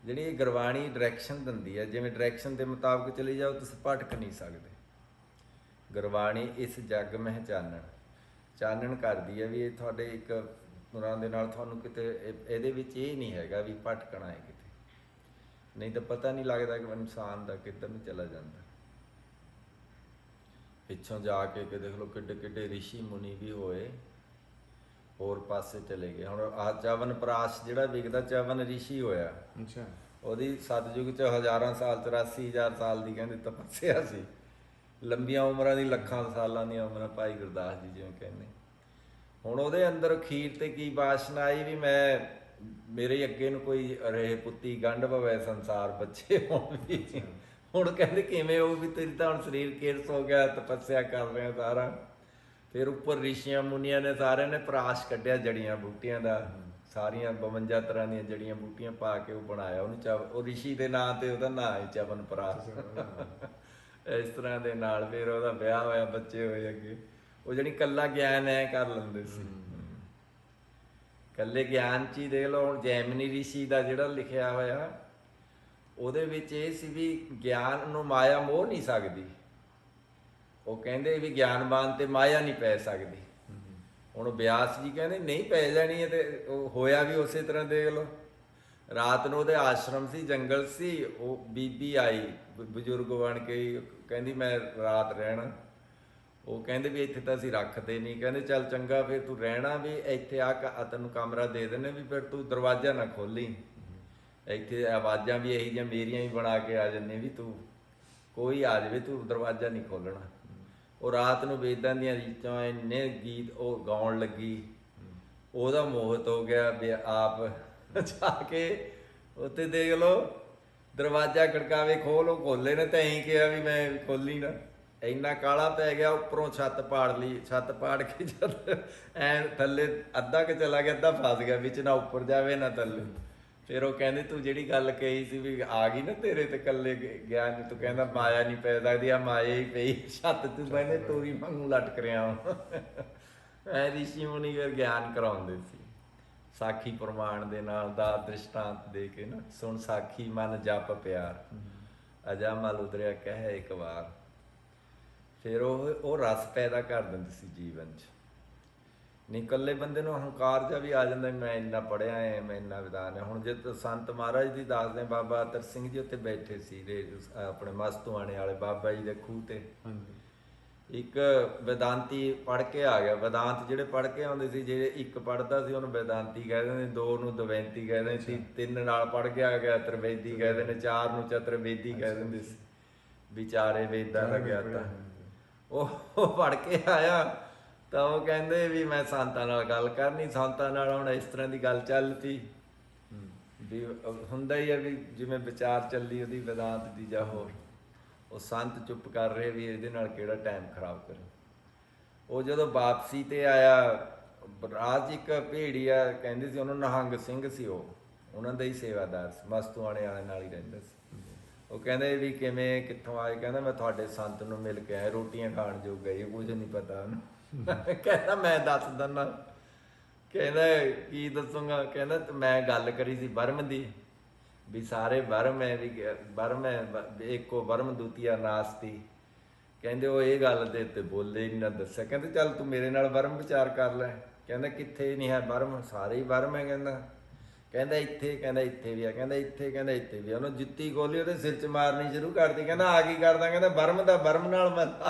S1: ਜਿਹੜੀ ਇਹ ਗੁਰਬਾਣੀ ਡਾਇਰੈਕਸ਼ਨ ਦਿੰਦੀ ਹੈ, ਜਿਵੇਂ ਡਾਇਰੈਕਸ਼ਨ ਦੇ ਮੁਤਾਬਕ ਚਲੀ ਜਾਓ ਤੁਸੀਂ ਭਟਕ ਨਹੀਂ ਸਕਦੇ। ਗੁਰਬਾਣੀ ਇਸ ਜੱਗ ਮਹਿ ਚਾਨਣ ਕਰਦੀ ਹੈ ਵੀ ਇਹ ਤੁਹਾਡੇ ਇੱਕ ਗੁਰਾਂ ਦੇ ਨਾਲ ਤੁਹਾਨੂੰ ਕਿਤੇ ਇਹਦੇ ਵਿੱਚ ਇਹ ਨਹੀਂ ਹੈਗਾ ਵੀ ਭਟਕਣਾ ਹੈ ਕਿਤੇ, ਨਹੀਂ ਤਾਂ ਪਤਾ ਨਹੀਂ ਲੱਗਦਾ ਕਿ ਇਨਸਾਨ ਦਾ ਕਿੱਧਰ ਨੂੰ ਚਲਾ ਜਾਂਦਾ। ਪਿੱਛੋਂ ਜਾ ਕੇ ਦੇਖ ਲਓ ਕਿੱਡੇ ਕਿੱਡੇ ਰਿਸ਼ੀ ਮੁਨੀ ਵੀ ਹੋਏ, ਹੋਰ ਪਾਸੇ ਚਲੇ ਗਏ। ਹੁਣ ਆਹ ਚਵਨ ਪ੍ਰਾਸ਼ ਜਿਹੜਾ ਵਿਕਦਾ, ਚਵਨ ਰਿਸ਼ੀ ਹੋਇਆ।
S3: ਅੱਛਾ।
S1: ਉਹਦੀ ਸਤਯੁਗ 'ਚ ਹਜ਼ਾਰਾਂ ਸਾਲ 84,000 ਸਾਲ ਦੀ ਕਹਿੰਦੇ ਤਪੱਸਿਆ ਸੀ। ਲੰਬੀਆਂ ਉਮਰਾਂ ਦੀ, ਲੱਖਾਂ ਸਾਲਾਂ ਦੀਆਂ ਉਮਰਾਂ, ਭਾਈ ਗੁਰਦਾਸ ਜੀ ਜਿਵੇਂ ਕਹਿੰਦੇ। ਹੁਣ ਉਹਦੇ ਅੰਦਰ ਅਖੀਰ ਤੇ ਕੀ ਵਾਸ਼ਨਾ ਆਈ ਵੀ ਮੈਂ ਮੇਰੇ ਅੱਗੇ ਨੂੰ ਕੋਈ ਰਹੇ ਪੁੱਤੀ ਗੰਢ ਪਵੇ ਸੰਸਾਰ ਬੱਚੇ ਹੋਣ ਵੀ। ਹੁਣ ਕਹਿੰਦੇ ਕਿਵੇਂ ਉਹ ਵੀ ਤੇਰੀ ਤਾਂ ਹੁਣ ਸਰੀਰ ਕਿਰਸ ਹੋ ਗਿਆ, ਤਪੱਸਿਆ ਕਰ ਰਿਹਾ ਸਾਰਾ। ਫਿਰ ਉੱਪਰ ਰਿਸ਼ੀਆਂ ਮੁਨੀਆਂ ਨੇ ਸਾਰਿਆਂ ਨੇ ਪ੍ਰਾਸ਼ ਕੱਢਿਆ ਜੜੀਆਂ ਬੂਟੀਆਂ ਦਾ, ਸਾਰੀਆਂ 52 ਤਰ੍ਹਾਂ ਦੀਆਂ ਜੜੀਆਂ ਬੂਟੀਆਂ ਪਾ ਕੇ ਉਹ ਬਣਾਇਆ ਉਹਨੂੰ ਉਹ ਰਿਸ਼ੀ ਦੇ ਨਾਂ ਤੇ ਉਹਦਾ ਨਾਂ ਹੈ ਚਵਨ ਪ੍ਰਾਸ਼। ਇਸ ਤਰ੍ਹਾਂ ਦੇ ਨਾਲ ਫਿਰ ਉਹਦਾ ਵਿਆਹ ਹੋਇਆ, ਬੱਚੇ ਹੋਏ ਅੱਗੇ। ਉਹ ਜਿਹੜੀ ਕੱਲਾ ਗਿਆਨ ਐ ਕਰ ਲੈਂਦੇ ਸੀ, ਕੱਲੇ ਗਿਆਨ 'ਚ ਹੀ ਦੇਖ ਲਓ। ਹੁਣ ਜੈਮਨੀ ਰਿਸ਼ੀ ਦਾ ਜਿਹੜਾ ਲਿਖਿਆ ਹੋਇਆ ਉਹਦੇ ਵਿੱਚ ਇਹ ਸੀ ਵੀ ਗਿਆਨ ਨੂੰ ਮਾਇਆ ਮੋਹ ਨਹੀਂ ਸਕਦੀ। ਉਹ ਕਹਿੰਦੇ ਵੀ ਗਿਆਨਵਾਨ ਤੇ ਮਾਇਆ ਨਹੀਂ ਪੈ ਸਕਦੀ। ਹੁਣ ਬਿਆਸ ਜੀ ਕਹਿੰਦੇ ਨਹੀਂ ਪੈ ਜਾਣੀ ਹੈ, ਤੇ ਉਹ ਹੋਇਆ ਵੀ ਉਸੇ ਤਰ੍ਹਾਂ। ਦੇਖ ਲਓ ਰਾਤ ਨੂੰ ਉਹਦੇ ਆਸ਼ਰਮ ਸੀ, ਜੰਗਲ ਸੀ, ਉਹ ਬੀਬੀ ਆਈ ਬਜ਼ੁਰਗ ਬਣ ਕੇ, ਕਹਿੰਦੀ ਮੈਂ ਰਾਤ ਰਹਿਣਾ। ਉਹ ਕਹਿੰਦੇ ਵੀ ਇੱਥੇ ਤਾਂ ਅਸੀਂ ਰੱਖਦੇ ਨਹੀਂ। ਕਹਿੰਦੇ ਚੱਲ ਚੰਗਾ ਫਿਰ ਤੂੰ ਰਹਿਣਾ ਵੀ ਇੱਥੇ ਆ, ਤੈਨੂੰ ਕਮਰਾ ਦੇ ਦਿੰਦੇ ਵੀ, ਫਿਰ ਤੂੰ ਦਰਵਾਜ਼ਾ ਨਾ ਖੋਲੀ, ਇੱਥੇ ਆਵਾਜ਼ਾਂ ਵੀ ਇਹੀ ਜਿਹੀਆਂ ਮੇਰੀਆਂ ਹੀ ਬਣਾ ਕੇ ਆ ਜਾਂਦੀਆਂ ਵੀ ਤੂੰ ਕੋਈ ਆ ਜਾਵੇ, ਤੂੰ ਦਰਵਾਜ਼ਾ ਨਹੀਂ ਖੋਲ੍ਹਣਾ। ਉਹ ਰਾਤ ਨੂੰ ਵੇਦਾਂ ਦੀਆਂ ਰੀਤਾਂ ਇੰਨੇ ਗੀਤ ਉਹ ਗਾਉਣ ਲੱਗੀ, ਉਹਦਾ ਮੋਹਿਤ ਹੋ ਗਿਆ ਵੀ ਆਪ ਜਾ ਕੇ ਉੱਥੇ ਦੇਖ ਲਓ ਦਰਵਾਜ਼ਾ ਖੜਕਾਵੇ, ਖੋਲ, ਉਹ ਖੋਲੇ ਨੇ ਤਾਂ ਐਂ ਕਿਹਾ ਵੀ ਮੈਂ ਖੋਲੀ ਨਾ। ਇੰਨਾ ਕਾਲਾ ਪੈ ਗਿਆ, ਉੱਪਰੋਂ ਛੱਤ ਪਾੜ ਲਈ। ਛੱਤ ਪਾੜ ਕੇ ਜਦ ਐਂ ਥੱਲੇ ਅੱਧਾ ਕੁ ਚਲਾ ਗਿਆ, ਅੱਧਾ ਫਸ ਗਿਆ ਵਿੱਚ, ਨਾ ਉੱਪਰ ਜਾਵੇ ਨਾ ਥੱਲੇ। ਫਿਰ ਉਹ ਕਹਿੰਦੇ ਤੂੰ ਜਿਹੜੀ ਗੱਲ ਕਹੀ ਸੀ ਵੀ ਆ ਗਈ ਨਾ ਤੇਰੇ ਤੇ ਇਕੱਲੇ ਗਿਆਨ, ਤੂੰ ਕਹਿੰਦਾ ਮਾਇਆ ਨਹੀਂ ਪੈ ਸਕਦੀ, ਆ ਮਾਇਆ ਹੀ ਪਈ ਛੱਤ ਤੂੰ ਮੈਨੇ ਤੋਰੀ ਵਾਂਗੂ ਲਟਕ ਰਿਹਾ। ਐ ਰਿਸ਼ੀ ਮੁਨੀ ਫਿਰ ਗਿਆਨ ਕਰਾਉਂਦੇ ਸੀ ਸਾਖੀ ਪ੍ਰਮਾਣ ਦੇ ਨਾਲ ਦਾ ਦ੍ਰਿਸ਼ਟਾਂਤ ਦੇ ਕੇ ਨਾ। ਸੁਣ ਸਾਖੀ ਮਨ ਜਪ ਪਿਆਰ, ਅਜਾ ਮਲ ਉਦਰਿਆ ਕਹਿ ਇੱਕ ਵਾਰ। ਫਿਰ ਉਹ ਰਸ ਪੈਦਾ ਕਰ ਦਿੰਦੇ ਸੀ ਜੀਵਨ 'ਚ। ਨਹੀਂ ਇਕੱਲੇ ਬੰਦੇ ਨੂੰ ਹੰਕਾਰ ਜਿਹਾ ਵੀ ਆ ਜਾਂਦਾ, ਮੈਂ ਇੰਨਾ ਪੜ੍ਹਿਆ ਹੈ, ਮੈਂ ਇੰਨਾ ਵਿਦਾਨ ਹੈ। ਹੁਣ ਜੇ ਸੰਤ ਮਹਾਰਾਜ ਦੀ ਦੱਸਦੇ, ਬਾਬਾ ਅਤਰ ਸਿੰਘ ਜੀ ਉੱਥੇ ਬੈਠੇ ਸੀ ਆਪਣੇ ਮਸਤੂਆਣੇ ਵਾਲੇ ਬਾਬਾ ਜੀ ਦੇ ਖੂਹ ਤੇ। ਇੱਕ ਵੇਦਾਂਤੀ ਪੜ੍ਹ ਕੇ ਆ ਗਿਆ। ਵੇਦਾਂਤ ਜਿਹੜੇ ਪੜ੍ਹ ਕੇ ਆਉਂਦੇ ਸੀ, ਜਿਹੜੇ ਇੱਕ ਪੜ੍ਹਦਾ ਸੀ ਉਹਨੂੰ ਵੇਦਾਂਤੀ ਕਹਿ ਦਿੰਦੇ, ਦੋ ਨੂੰ ਦਵੈਂਤੀ ਕਹਿ ਦਿੰਦੇ, ਤਿੰਨ ਨਾਲ ਪੜ੍ਹ ਕੇ ਆ ਗਿਆ ਤ੍ਰਿਵੇਦੀ ਕਹਿ ਦਿੰਦੇ, ਚਾਰ ਨੂੰ ਚਤੁਰਵੇਦੀ ਕਹਿ ਦਿੰਦੇ ਸੀ। ਵਿਚਾਰੇ ਵੇਦਾਂ ਦਾ ਗਿਆਤਾ। ਉਹ ਪੜ੍ਹ ਕੇ ਆਇਆ ਤਾਂ ਉਹ ਕਹਿੰਦੇ ਵੀ ਮੈਂ ਸੰਤਾਂ ਨਾਲ ਗੱਲ ਕਰਨੀ। ਸੰਤਾਂ ਨਾਲ ਹੁਣ ਇਸ ਤਰ੍ਹਾਂ ਦੀ ਗੱਲ ਚੱਲ ਪਈ ਵੀ ਹੁੰਦਾ ਹੀ ਹੈ ਵੀ ਜਿਵੇਂ ਵਿਚਾਰ ਚੱਲੀ ਉਹਦੀ ਵੇਦਾਂਤ ਦੀ ਜਾਂ ਹੋਰ। ਉਹ ਸੰਤ ਚੁੱਪ ਕਰ ਰਹੇ ਵੀ ਇਹਦੇ ਨਾਲ ਕਿਹੜਾ ਟਾਈਮ ਖਰਾਬ ਕਰੇ। ਉਹ ਜਦੋਂ ਵਾਪਸੀ ਤੇ ਆਇਆ, ਰਾਜ ਇੱਕ ਭੇੜੀਆ ਕਹਿੰਦੇ ਸੀ ਉਹਨੂੰ, ਨਿਹੰਗ ਸਿੰਘ ਸੀ ਉਹ, ਉਹਨਾਂ ਦਾ ਹੀ ਸੇਵਾਦਾਰ ਸੀ, ਮਸਤੂਆਣੇ ਵਾਲੇ ਨਾਲ ਹੀ ਰਹਿੰਦਾ ਸੀ। ਉਹ ਕਹਿੰਦੇ ਵੀ ਕਿਵੇਂ ਕਿੱਥੋਂ ਆਏ? ਕਹਿੰਦਾ ਮੈਂ ਤੁਹਾਡੇ ਸੰਤ ਨੂੰ ਮਿਲ ਕੇ ਆਇਆ, ਰੋਟੀਆਂ ਖਾਣ ਜੋਗਾ ਹੀ, ਕੁਝ ਨਹੀਂ ਪਤਾ ਉਹਨੂੰ। ਕਹਿੰਦਾ ਮੈਂ ਦੱਸ ਦਿੰਦਾ। ਕਹਿੰਦਾ ਕੀ ਦੱਸੂਗਾ? ਕਹਿੰਦਾ ਮੈਂ ਗੱਲ ਕਰੀ ਸੀ ਬਰਮ ਦੀ, ਵੀ ਸਾਰੇ ਬਰਮ ਹੈ, ਵੀ ਬਰਮ ਹੈ, ਇੱਕੋ ਬਰਮ ਦੂਤੀਆ ਨਾਸਤੀ। ਕਹਿੰਦੇ ਉਹ ਇਹ ਗੱਲ ਦੇ ਉੱਤੇ ਬੋਲੇ ਹੀ ਨਾ ਦੱਸਿਆ। ਕਹਿੰਦੇ ਚੱਲ ਤੂੰ ਮੇਰੇ ਨਾਲ ਬਰਮ ਵਿਚਾਰ ਕਰ ਲੈ। ਕਹਿੰਦਾ ਕਿੱਥੇ ਨਹੀਂ ਹੈ ਬਰਮ? ਸਾਰੇ ਹੀ ਬਰਮ ਹੈ। ਕਹਿੰਦਾ ਇੱਥੇ, ਕਹਿੰਦਾ ਇੱਥੇ ਵੀ ਆ, ਕਹਿੰਦਾ ਇੱਥੇ, ਕਹਿੰਦਾ ਇੱਥੇ ਵੀ ਆ। ਉਹਨੂੰ ਜੁੱਤੀ ਖੋਲੀ, ਉਹਦੇ ਸਿਰ 'ਚ ਮਾਰਨੀ ਸ਼ੁਰੂ ਕਰਤੀ। ਕਹਿੰਦਾ ਆ ਕੀ ਕਰਦਾ? ਕਹਿੰਦਾ ਬਰਮ ਦਾ ਬਰਮ ਨਾਲ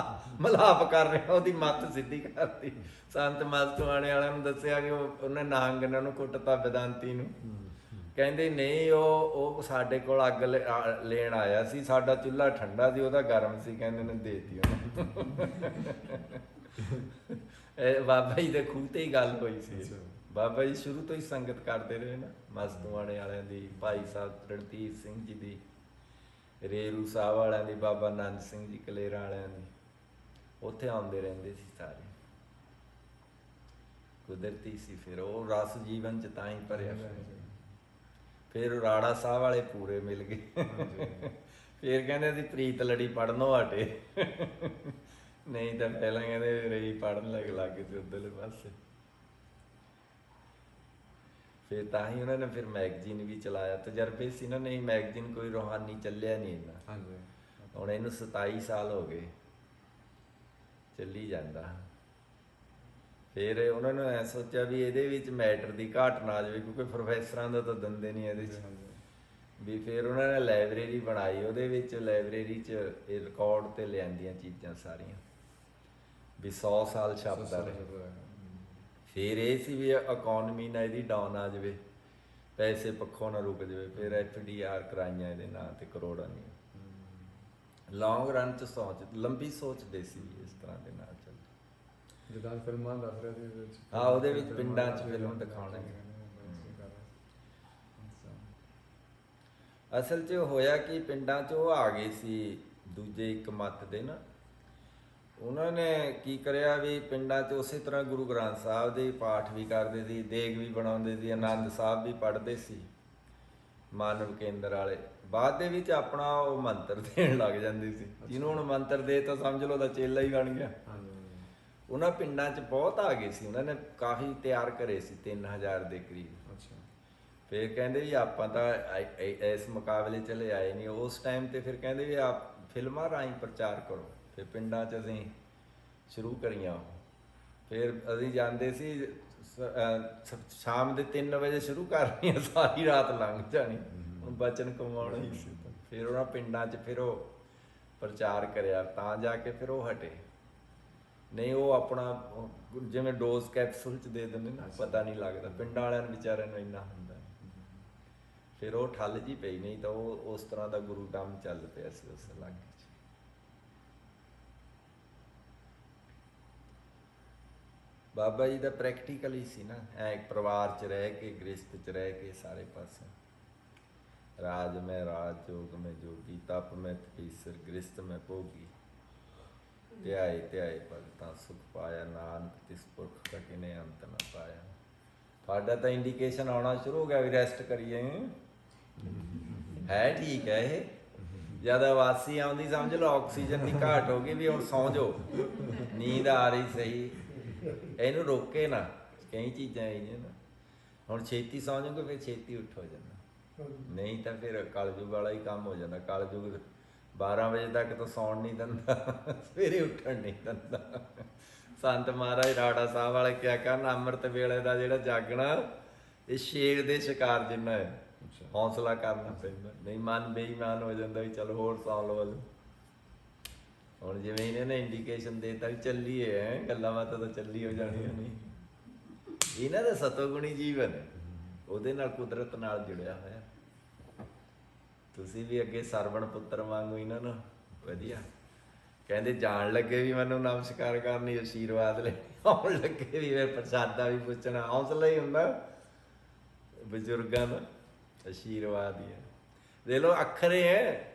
S1: ਮਲਾਪ ਕਰ ਰਿਹਾ, ਉਹਦੀ ਮੱਤ ਸਿੱਧੀ ਕਰਤੀ। ਸੰਤ ਮਸਤੂਆਣੇ ਵਾਲਿਆਂ ਨੂੰ ਦੱਸਿਆ ਕਿ ਉਹਨੇ ਨਿਹੰਗ ਨੇ ਉਹਨੂੰ ਕੁੱਟਤਾ, ਵਿਦਾਂਤੀ ਨੂੰ। ਕਹਿੰਦੇ ਨਹੀਂ, ਉਹ ਸਾਡੇ ਕੋਲ ਅੱਗ ਲੈਣ ਆਇਆ ਸੀ, ਸਾਡਾ ਚੁੱਲ੍ਹਾ ਠੰਡਾ ਸੀ, ਉਹਦਾ ਗਰਮ ਸੀ, ਕਹਿੰਦੇ ਨੇ ਦੇਤੀ ਉਹਨੂੰ। ਇਹ ਬਾਬਾ ਜੀ ਦੇ ਖੂਹ ਤੇ ਹੀ ਗੱਲ ਹੋਈ ਸੀ। ਬਾਬਾ ਜੀ ਸ਼ੁਰੂ ਤੋਂ ਹੀ ਸੰਗਤ ਕਰਦੇ ਰਹੇ ਨਾ, ਮਸਤੂਆਣੇ ਵਾਲਿਆਂ ਦੀ, ਭਾਈ ਸਾਹਿਬ ਰਣਧੀਰ ਸਿੰਘ ਜੀ ਦੀ, ਰੇਰੂ ਸਾਹਿਬ ਵਾਲਿਆਂ ਦੀ, ਬਾਬਾ ਆਨੰਦ ਸਿੰਘ ਜੀ ਕਲੇਰਾਂ ਵਾਲਿਆਂ ਦੀ, ਉੱਥੇ ਆਉਂਦੇ ਰਹਿੰਦੇ ਸੀ ਸਾਰੇ। ਕੁਦਰਤੀ ਸੀ। ਫਿਰ ਉਹ ਰਸ ਜੀਵਨ 'ਚ ਤਾਂ ਹੀ ਭਰਿਆ। ਫਿਰ ਰਾੜਾ ਸਾਹਿਬ ਵਾਲੇ ਪੂਰੇ ਮਿਲ ਗਏ। ਫਿਰ ਕਹਿੰਦੇ ਅਸੀਂ ਪ੍ਰੀਤ ਲੜੀ ਪੜ੍ਹਨੋਂ ਹਟੇ, ਨਹੀਂ ਤਾਂ ਪਹਿਲਾਂ ਕਹਿੰਦੇ ਰਹੀ ਪੜ੍ਹਨ ਲੱਗ ਗਏ ਸੀ ਉੱਧਰਲੇ ਪਾਸੇ। ਫਿਰ ਤਾਂ ਹੀ ਉਹਨਾਂ ਨੇ ਫਿਰ ਮੈਗਜ਼ੀਨ ਵੀ ਚਲਾਇਆ। ਤਜਰਬੇ ਸੀ ਨਾ, ਨਹੀਂ ਮੈਗਜ਼ੀਨ ਕੋਈ ਰੂਹਾਨੀ ਚੱਲਿਆ ਨਹੀਂ ਇੰਨਾ। ਹੁਣ ਇਹਨੂੰ 27 ਸਾਲ ਹੋ ਗਏ, ਚੱਲੀ ਜਾਂਦਾ। ਫਿਰ ਉਹਨਾਂ ਨੇ ਐ ਸੋਚਿਆ ਵੀ ਇਹਦੇ ਵਿੱਚ ਮੈਟਰ ਦੀ ਘਾਟ ਨਾ ਆ ਜਾਵੇ, ਕਿਉਂਕਿ ਪ੍ਰੋਫੈਸਰਾਂ ਦਾ ਤਾਂ ਦਿੰਦੇ ਨਹੀਂ ਇਹਦੇ 'ਚ ਵੀ। ਫਿਰ ਉਹਨਾਂ ਨੇ ਲਾਇਬ੍ਰੇਰੀ ਬਣਾਈ, ਉਹਦੇ ਵਿੱਚ ਲਾਇਬ੍ਰੇਰੀ 'ਚ ਇਹ ਰਿਕਾਰਡ 'ਤੇ ਲਿਆਂਦੀਆਂ ਚੀਜ਼ਾਂ ਸਾਰੀਆਂ, ਵੀ 100 ਸਾਲ ਛਾਪਦਾ ਰਹੇ। ਫਿਰ ਇਹ ਸੀ ਵੀ ਇਕੋਨਮੀ ਨਾਲ ਇਹਦੀ ਡਾਊਨ ਆ ਜਾਵੇ, ਪੈਸੇ ਪੱਖੋਂ ਨਾ ਰੁਕ ਜਾਵੇ। ਫਿਰ FDR ਕਰਾਈਆਂ ਇਹਦੇ ਨਾਂ 'ਤੇ ਕਰੋੜਾਂ ਦੀਆਂ। ਲੌਂਗ ਰਨ 'ਚ ਲੰਬੀ ਸੋਚਦੇ ਸੀ ਇਸ ਤਰ੍ਹਾਂ ਦੇ ਨਾਲ ਚੱਲ।
S3: ਜਿੱਦਾਂ ਫਿਲਮਾਂ ਦੱਸ ਰਹੇ ਸੀ ਵਿੱਚ,
S1: ਹਾਂ ਉਹਦੇ ਵਿੱਚ ਪਿੰਡਾਂ 'ਚ ਫਿਲਮ ਦਿਖਾਉਣਾ। ਅਸਲ 'ਚ ਹੋਇਆ ਕਿ ਪਿੰਡਾਂ 'ਚ ਉਹ ਆ ਗਏ ਸੀ ਦੂਜੇ ਇੱਕ ਮੱਤ ਦੇ ਨਾ। ਉਹਨਾਂ ਨੇ ਕੀ ਕਰਿਆ ਵੀ ਪਿੰਡਾਂ 'ਚ ਉਸੇ ਤਰ੍ਹਾਂ ਗੁਰੂ ਗ੍ਰੰਥ ਸਾਹਿਬ ਦੇ ਪਾਠ ਵੀ ਕਰਦੇ ਸੀ, ਦੇਗ ਵੀ ਬਣਾਉਂਦੇ ਸੀ, ਆਨੰਦ ਸਾਹਿਬ ਵੀ ਪੜ੍ਹਦੇ ਸੀ, ਮਾਨਵ ਕੇਂਦਰ ਵਾਲੇ। ਬਾਅਦ ਦੇ ਵਿੱਚ ਆਪਣਾ ਉਹ ਮੰਤਰ ਦੇਣ ਲੱਗ ਜਾਂਦੇ ਸੀ। ਜਿਹਨੂੰ ਹੁਣ ਮੰਤਰ ਦੇ ਤਾਂ ਸਮਝ ਲਓ ਉਹਦਾ ਚੇਲਾ ਹੀ ਬਣ ਗਿਆ। ਉਹਨਾਂ ਪਿੰਡਾਂ 'ਚ ਬਹੁਤ ਆ ਗਏ ਸੀ, ਉਹਨਾਂ ਨੇ ਕਾਫੀ ਤਿਆਰ ਕਰੇ ਸੀ, 3000 ਦੇ ਕਰੀਬ। ਫਿਰ ਕਹਿੰਦੇ ਵੀ ਆਪਾਂ ਤਾਂ ਇਸ ਮੁਕਾਬਲੇ 'ਚ ਲੈ ਆਏ ਨਹੀਂ ਉਸ ਟਾਈਮ 'ਤੇ। ਫਿਰ ਕਹਿੰਦੇ ਵੀ ਆਪ ਫਿਲਮਾਂ ਰਾਹੀਂ ਪ੍ਰਚਾਰ ਕਰੋ। ਫਿਰ ਪਿੰਡਾਂ 'ਚ ਅਸੀਂ ਸ਼ੁਰੂ ਕਰੀਆਂ। ਫਿਰ ਅਸੀਂ ਜਾਂਦੇ ਸੀ, ਸ਼ਾਮ ਦੇ 3 ਵਜੇ ਸ਼ੁਰੂ ਕਰਨੀਆਂ, ਸਾਰੀ ਰਾਤ ਲੰਘ ਜਾਣੀ, ਹੁਣ ਬਚਨ ਕਮਾਉਣਾ ਹੀ ਸੀ। ਫਿਰ ਉਹਨਾਂ ਪਿੰਡਾਂ 'ਚ ਫਿਰ ਉਹ ਪ੍ਰਚਾਰ ਕਰਿਆ, ਤਾਂ ਜਾ ਕੇ ਫਿਰ ਉਹ ਹਟੇ। ਨਹੀਂ ਉਹ ਆਪਣਾ ਜਿਵੇਂ ਡੋਜ਼ ਕੈਪਸੂਲ 'ਚ ਦੇ ਦਿੰਦੇ ਨਾ, ਪਤਾ ਨਹੀਂ ਲੱਗਦਾ। ਪਿੰਡਾਂ ਵਾਲਿਆਂ ਨੂੰ ਵਿਚਾਰਿਆਂ ਨੂੰ ਇੰਨਾ ਹੁੰਦਾ। ਫਿਰ ਉਹ ਠੱਲ ਜੀ ਪਈ, ਨਹੀਂ ਤਾਂ ਉਹ ਉਸ ਤਰ੍ਹਾਂ ਦਾ ਗੁਰੂ ਕੰਮ ਚੱਲ ਪਿਆ ਸੀ ਉਸ ਇਲਾਕੇ 'ਚ। ਬਾਬਾ ਜੀ ਦਾ ਪ੍ਰੈਕਟੀਕਲ ਹੀ ਸੀ ਨਾ, ਐ ਪਰਿਵਾਰ 'ਚ ਰਹਿ ਕੇ, ਗ੍ਰਸਤ 'ਚ ਰਹਿ ਕੇ, ਸਾਰੇ ਪਾਸੇ ਰਾਜ ਮੈਂ ਰਾਜ, ਜੋਗ ਮੈਂ ਜੋਗੀ, ਤਪ ਮੈਂ ਤਪੀਸਰ, ਗ੍ਰਸਤ ਮੈਂ ਭੋਗੀ, ਧਿਆਏ ਧਿਆਏ ਭਗਤਾਂ ਸੁਖ ਪਾਇਆ, ਨਾਨਕ ਤਿਸ ਪੁਰਖ ਕਟਿਨੇ ਅੰਤ ਨਾ ਪਾਇਆ। ਤੁਹਾਡਾ ਤਾਂ ਇੰਡੀਕੇਸ਼ਨ ਆਉਣਾ ਸ਼ੁਰੂ ਹੋ ਗਿਆ ਵੀ ਰੈਸਟ ਕਰੀਏ। ਹੈ ਠੀਕ ਹੈ ਇਹ। ਜਦ ਆਵਾਸੀ ਆਉਂਦੀ ਸਮਝ ਲਓ ਆਕਸੀਜਨ ਦੀ ਘਾਟ ਹੋ ਗਈ, ਵੀ ਹੁਣ ਸੌਂ ਜਾਓ, ਨੀਂਦ ਆ ਰਹੀ ਸਹੀ, ਇਹਨੂੰ ਰੋਕੇ ਨਾ। ਕਈ ਚੀਜ਼ਾਂ ਇਹ ਨੇ ਨਾ, ਹੁਣ ਛੇਤੀ ਸੌਂ ਜਾਓਗੇ ਫਿਰ ਛੇਤੀ ਉੱਠ ਹੋ ਜਾਂਦਾ, ਨਹੀਂ ਤਾਂ ਫਿਰ ਕਲਯੁਗ ਵਾਲਾ ਹੀ ਕੰਮ ਹੋ ਜਾਂਦਾ। ਕਲਯੁਗ 12 ਵਜੇ ਤੱਕ ਤਾਂ ਸੌਣ ਨਹੀਂ ਦਿੰਦਾ, ਸਵੇਰੇ ਉੱਠਣ ਨਹੀਂ ਦਿੰਦਾ। ਸੰਤ ਮਹਾਰਾਜ ਰਾੜਾ ਸਾਹਿਬ ਵਾਲੇ ਕਿਆ ਕਰਨ, ਅੰਮ੍ਰਿਤ ਵੇਲੇ ਦਾ ਜਿਹੜਾ ਜਾਗਣਾ ਇਹ ਸ਼ੇਰ ਦੇ ਸ਼ਿਕਾਰ ਜਿੰਨਾ ਹੈ, ਹੌਸਲਾ ਕਰਨਾ ਪੈਂਦਾ, ਨਹੀਂ ਮਨ ਬੇਈਮਾਨ ਹੋ ਜਾਂਦਾ ਵੀ ਚਲੋ ਹੋਰ ਸੌਂ ਲਓ। ਹੁਣ ਜਿਵੇਂ ਇਹਨਾਂ ਨੇ ਇੰਡੀਕੇਸ਼ਨ ਦੇਤਾ ਵੀ ਚੱਲੀਏ, ਗੱਲਾਂ ਬਾਤਾਂ ਤਾਂ ਚੱਲੀ ਹੋ ਜਾਣੀਆਂ ਨਹੀਂ। ਇਹਨਾਂ ਦਾ ਸਤੋਗੁਣੀ ਜੀਵਨ ਹੈ, ਉਹਦੇ ਨਾਲ ਕੁਦਰਤ ਨਾਲ ਜੁੜਿਆ ਹੋਇਆ। ਤੁਸੀਂ ਵੀ ਅੱਗੇ ਸਰਵਣ ਪੁੱਤਰ ਵਾਂਗੂ ਇਹਨਾਂ ਨੂੰ ਵਧੀਆ ਕਹਿੰਦੇ, ਜਾਣ ਲੱਗੇ ਵੀ ਮੈਨੂੰ ਨਮਸਕਾਰ ਕਰਨੀ, ਆਸ਼ੀਰਵਾਦ ਲੈ, ਆਉਣ ਲੱਗੇ ਵੀ ਫਿਰ ਪ੍ਰਸ਼ਾਦਾ ਵੀ ਪੁੱਛਣਾ। ਹੌਸਲਾ ਹੀ ਹੁੰਦਾ ਬਜ਼ੁਰਗਾਂ ਦਾ, ਆਸ਼ੀਰਵਾਦ ਹੀ ਹੈ। ਦੇਖ ਲਓ ਅੱਖਰੇ ਹੈ,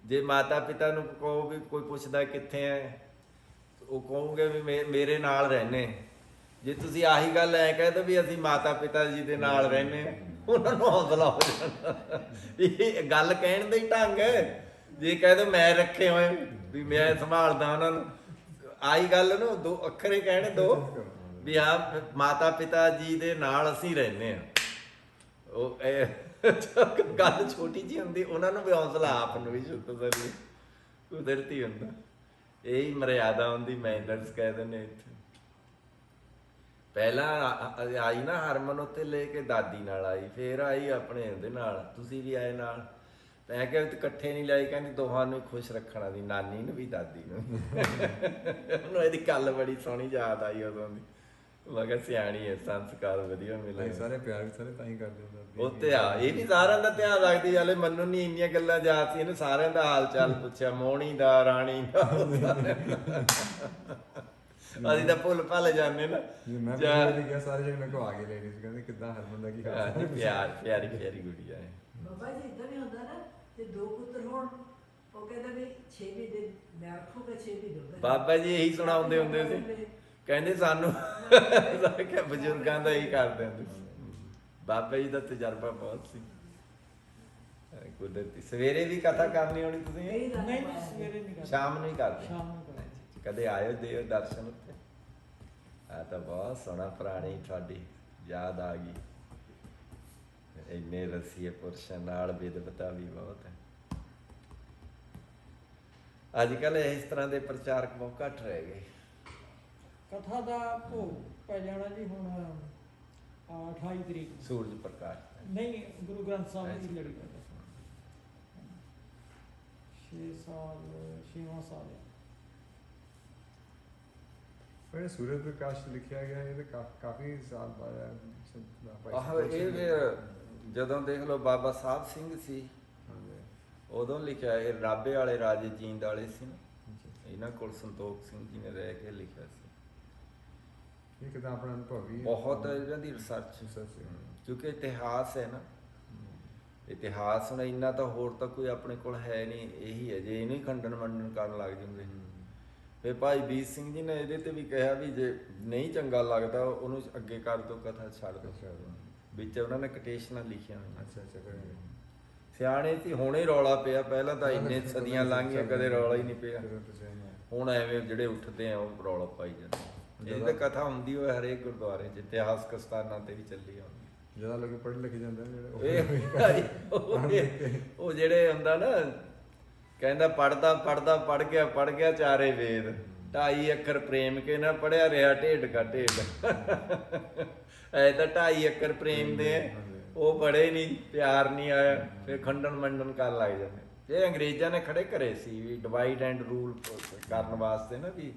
S1: ਜੇ ਮਾਤਾ ਪਿਤਾ ਨੂੰ ਕਹੋ ਵੀ ਕੋਈ ਪੁੱਛਦਾ ਕਿੱਥੇ ਹੈ, ਉਹ ਕਹੋਗੇ ਵੀ ਮੇਰੇ ਨਾਲ ਰਹਿੰਦੇ। ਜੇ ਤੁਸੀਂ ਆਹੀ ਗੱਲ ਐ ਕਹਿ ਦੋ ਵੀ ਅਸੀਂ ਮਾਤਾ ਪਿਤਾ ਜੀ ਦੇ ਨਾਲ ਰਹਿੰਦੇ ਹਾਂ, ਉਹਨਾਂ ਨੂੰ ਹੌਸਲਾ ਹੋ ਜਾਂਦਾ। ਇਹ ਗੱਲ ਕਹਿਣ ਦਾ ਹੀ ਢੰਗ ਹੈ। ਜੇ ਕਹਿ ਦੋ ਮੈਂ ਰੱਖੇ ਹੋਏ ਵੀ ਮੈਂ ਸੰਭਾਲਦਾ ਉਹਨਾਂ ਨੂੰ, ਆਹੀ ਗੱਲ ਨੂੰ ਦੋ ਅੱਖਰੇ ਕਹਿਣੇ ਦੋ ਵੀ ਹਾਂ ਮਾਤਾ ਪਿਤਾ ਜੀ ਦੇ ਨਾਲ ਅਸੀਂ ਰਹਿੰਦੇ ਹਾਂ। ਉਹ ਗੱਲ ਛੋਟੀ ਜਿਹੀ ਹੁੰਦੀ, ਉਹਨਾਂ ਨੂੰ ਵੀ ਹੌਸਲਾ ਆਪ ਨੂੰ ਵੀ ਤਸੱਲੀ ਕੁਦਰਤੀ ਹੁੰਦਾ। ਇਹੀ ਮਰਿਆਦਾ ਹੁੰਦੀ, ਮੈਨਰਸ ਕਹਿ ਦਿੰਦੇ ਇੱਥੇ। ਪਹਿਲਾਂ ਆਈ ਨਾ ਹਰਮਨ ਉੱਥੇ ਲੈ ਕੇ ਦਾਦੀ ਨਾਲ ਆਈ, ਫੇਰ ਆਈ ਆਪਣੇ ਉਹਦੇ ਨਾਲ, ਤੁਸੀਂ ਵੀ ਆਏ ਨਾਲ। ਮੈਂ ਕਿਹਾ ਇਕੱਠੇ ਨਹੀਂ ਲਾਈ, ਕਹਿੰਦੀ ਦੋਹਾਂ ਨੂੰ ਖੁਸ਼ ਰੱਖਣਾ ਦੀ, ਨਾਨੀ ਨੂੰ ਵੀ ਦਾਦੀ ਨੂੰ। ਉਹਨੂੰ ਇਹਦੀ ਗੱਲ ਬੜੀ ਸੋਹਣੀ ਯਾਦ ਆਈ ਉਦੋਂ ਦੀ। ਮੈਂ ਕਿਹਾ ਸਿਆਣੀ ਹੈ, ਸੰਸਕਾਰ ਵਧੀਆ ਮਿਲੇ।
S3: ਸਾਰੇ ਪਿਆਰ ਵੀ ਸਾਰੇ ਤਾਂ ਹੀ ਕਰਦੇ ਹੁੰਦੇ।
S1: ਉੱਤੇ ਆ ਇਹ ਵੀ ਸਾਰਿਆਂ ਦਾ ਧਿਆਨ ਰੱਖਦੀ। ਹਾਲੇ ਮੈਨੂੰ ਨਹੀਂ ਇੰਨੀਆਂ ਗੱਲਾਂ ਯਾਦ ਸੀ, ਇਹਨੇ ਸਾਰਿਆਂ ਦਾ ਹਾਲ ਚਾਲ ਪੁੱਛਿਆ, ਮੋਹਣੀ ਦਾ, ਰਾਣੀ ਦਾ। ਅਸੀਂ ਤਾਂ ਭੁੱਲ ਭੱਲ ਜਾਂਦੇ ਨਾ।
S3: ਮੈਂ ਵੀ ਗਿਆ, ਸਾਰੇ ਜਣੇ ਮੇਰੇ ਕੋਲ ਆ ਗਏ ਲੇਡੀਜ਼, ਕਹਿੰਦੇ ਕਿੱਦਾਂ ਹਰਮਨ ਦਾ ਕੀ ਹਾਲ?
S1: ਪਿਆਰੀ ਪਿਆਰੀ ਗੁੜੀਆ ਹੈ।
S5: ਬਾਬਾ ਜੀ ਇਦਾਂ ਵੀ ਹੁੰਦਾ ਨਾ, ਤੇ 2 ਪੁੱਤਰ ਹੋਣ, ਉਹ ਕਹਿੰਦਾ ਵੀ 6 ਮਹੀਨੇ ਮੈਂ ਰੱਖੂਗਾ, 6 ਮਹੀਨੇ
S1: ਬਾਬਾ ਜੀ ਇਹੀ ਸੁਣਾਉਂਦੇ ਹੁੰਦੇ ਸੀ, ਕਹਿੰਦੇ ਸਾਨੂੰ ਕਿ ਬਜ਼ੁਰਗਾਂ ਦਾ ਇਹੀ ਕਰਦੇ ਹੁੰਦੇ ਸੀ। ਬਾਬਾ ਜੀ ਦਾ ਤਜਰਬਾ ਬਹੁਤ ਸੀ ਕੁਦਰਤੀ। ਸਵੇਰੇ ਵੀ ਕਥਾ ਕਰਨੀ ਹੋਣੀ ਤੁਸੀਂ?
S2: ਨਹੀਂ ਸਵੇਰੇ ਨਹੀਂ ਕਰਦੇ,
S1: ਸ਼ਾਮ ਨੂੰ ਹੀ ਕਰਦੇ?
S2: ਸ਼ਾਮ ਨੂੰ ਕਰਦੇ।
S1: ਕਦੇ ਆਇਓ ਦਿਓ ਦਰਸ਼ਨ ਉੱਤੇ? ਆ ਤਾਂ ਬਹੁਤ ਸੋਹਣਾ ਪੁਰਾਣੀ ਤੁਹਾਡੀ ਯਾਦ ਆ ਗਈ। ਇੰਨੇ ਰਸੀਏ ਪੁਰਸ਼ਾਂ ਨਾਲ ਵਿਦਵਤਾ ਵੀ ਬਹੁਤ ਹੈ। ਅੱਜ ਕੱਲ੍ਹ ਇਸ ਤਰ੍ਹਾਂ ਦੇ ਪ੍ਰਚਾਰਕ ਬਹੁਤ ਘੱਟ ਰਹਿ ਗਏ।
S2: ਕਥਾ ਦਾ ਭੋਗ ਪੈ ਜਾਣਾ ਜੀ ਹੁਣ 28 ਤਰੀਕ ਨੂੰ।
S1: ਸੂਰਜ ਪ੍ਰਕਾਸ਼
S2: ਨਹੀਂ, ਗੁਰੂ ਗ੍ਰੰਥ ਸਾਹਿਬ ਦੀ ਲੜੀ ਕਰਦਾ 6 ਸਾਲ 6ਵਾਂ ਸਾਲ ਹੈ।
S3: ਪਰ ਸੂਰਜ ਪ੍ਰਕਾਸ਼ ਲਿਖਿਆ ਗਿਆ, ਇਹ ਤਾਂ ਕਾਫੀ ਸਾਲ ਬਾਅਦ
S1: ਆਹ ਇਹ ਜਦੋਂ ਦੇਖ ਲਓ ਬਾਬਾ ਸਾਹਿਬ ਸਿੰਘ ਸੀ ਉਦੋਂ ਲਿਖਿਆ। ਇਹ ਰਾਬੇ ਵਾਲੇ ਰਾਜੇ ਜੀਂਦ ਵਾਲੇ ਸੀ ਨਾ, ਇਹਨਾਂ ਕੋਲ ਸੰਤੋਖ ਸਿੰਘ ਜੀ ਨੇ ਰਹਿ ਕੇ ਲਿਖਿਆ ਸੀ।
S3: ਇਹ ਕਿਤਾਬ ਆਪਣਾ ਅਨੁਭਵ ਵੀ
S1: ਬਹੁਤ ਇਹਨਾਂ ਦੀ ਰਿਸਰਚ, ਕਿਉਂਕਿ ਇਤਿਹਾਸ ਹੈ ਨਾ। ਇਤਿਹਾਸ ਹੁਣ ਇੰਨਾ ਤਾਂ ਹੋਰ ਤਾਂ ਕੋਈ ਆਪਣੇ ਕੋਲ ਹੈ ਨਹੀਂ, ਇਹੀ ਹੈ। ਜੇ ਇਹਨੂੰ ਹੀ ਖੰਡਨ ਮੰਡਨ ਕਰਨ ਲੱਗ ਜਾਂਦੇ ਫਿਰ ਭਾਈ ਵੀਰ ਸਿੰਘ ਜੀ ਨੇ ਇਹਦੇ ਤੇ ਵੀ ਕਿਹਾ ਵੀ ਜੇ ਨਹੀਂ ਚੰਗਾ ਲੱਗਦਾ ਉਹਨੂੰ ਅੱਗੇ ਕਰ ਦਿਓ, ਕਥਾ ਛੱਡ ਦਿਓ। ਵਿੱਚ ਉਹਨਾਂ ਨੇ ਕੋਟੇਸ਼ਨਾਂ ਲਿਖੀਆਂ ਹੋਈਆਂ।
S3: ਅੱਛਾ
S1: ਸਿਆਣੇ ਸੀ। ਹੁਣੇ ਰੌਲਾ ਪਿਆ, ਪਹਿਲਾਂ ਤਾਂ ਇੰਨੇ ਸਦੀਆਂ ਲੰਘੀਆਂ ਕਦੇ ਰੌਲਾ ਹੀ ਨਹੀਂ ਪਿਆ। ਹੁਣ ਐਵੇਂ ਜਿਹੜੇ ਉੱਠਦੇ ਆ ਉਹ ਰੌਲਾ ਪਾਈ ਜਾਂਦੇ। ਇਹ ਤਾਂ ਕਥਾ ਹੁੰਦੀ ਹੋਏ ਹਰੇਕ ਗੁਰਦੁਆਰੇ 'ਚ, ਇਤਿਹਾਸਕ ਸਥਾਨਾਂ ਤੇ ਵੀ ਚੱਲੀ ਆਉਂਦੀ।
S3: ਜਿਆਦਾ ਲੋਕ ਪੜ੍ਹ ਲਿਖ ਜਾਂਦੇ ਨੇ
S1: ਉਹ ਜਿਹੜੇ ਹੁੰਦਾ ਨਾ, ਕਹਿੰਦਾ ਪੜ ਗਿਆ ਚਾਰੇ ਵੇਦ, 2.5 ਅੱਖਰ ਪ੍ਰੇਮ ਕੇ ਨਾ ਪੜਿਆ ਰਿਹਾ ਢੇਡ ਕਾ ਢੇਡ। ਐ ਤਾਂ 2.5 ਅੱਖਰ ਪ੍ਰੇਮ ਦੇ, ਉਹ ਪੜੇ ਨਹੀਂ, ਪਿਆਰ ਨਹੀਂ ਆਇਆ, ਫਿਰ ਖੰਡਨ ਮੰਡਨ ਕਰਨ ਲੱਗ ਜਾਂਦੇ। ਇਹ ਅੰਗਰੇਜ਼ਾਂ ਨੇ ਖੜੇ ਕਰੇ ਸੀ ਵੀ ਡਿਵਾਈਡ ਐਂਡ ਰੂਲ ਕਰਨ ਵਾਸਤੇ ਨਾ, ਵੀ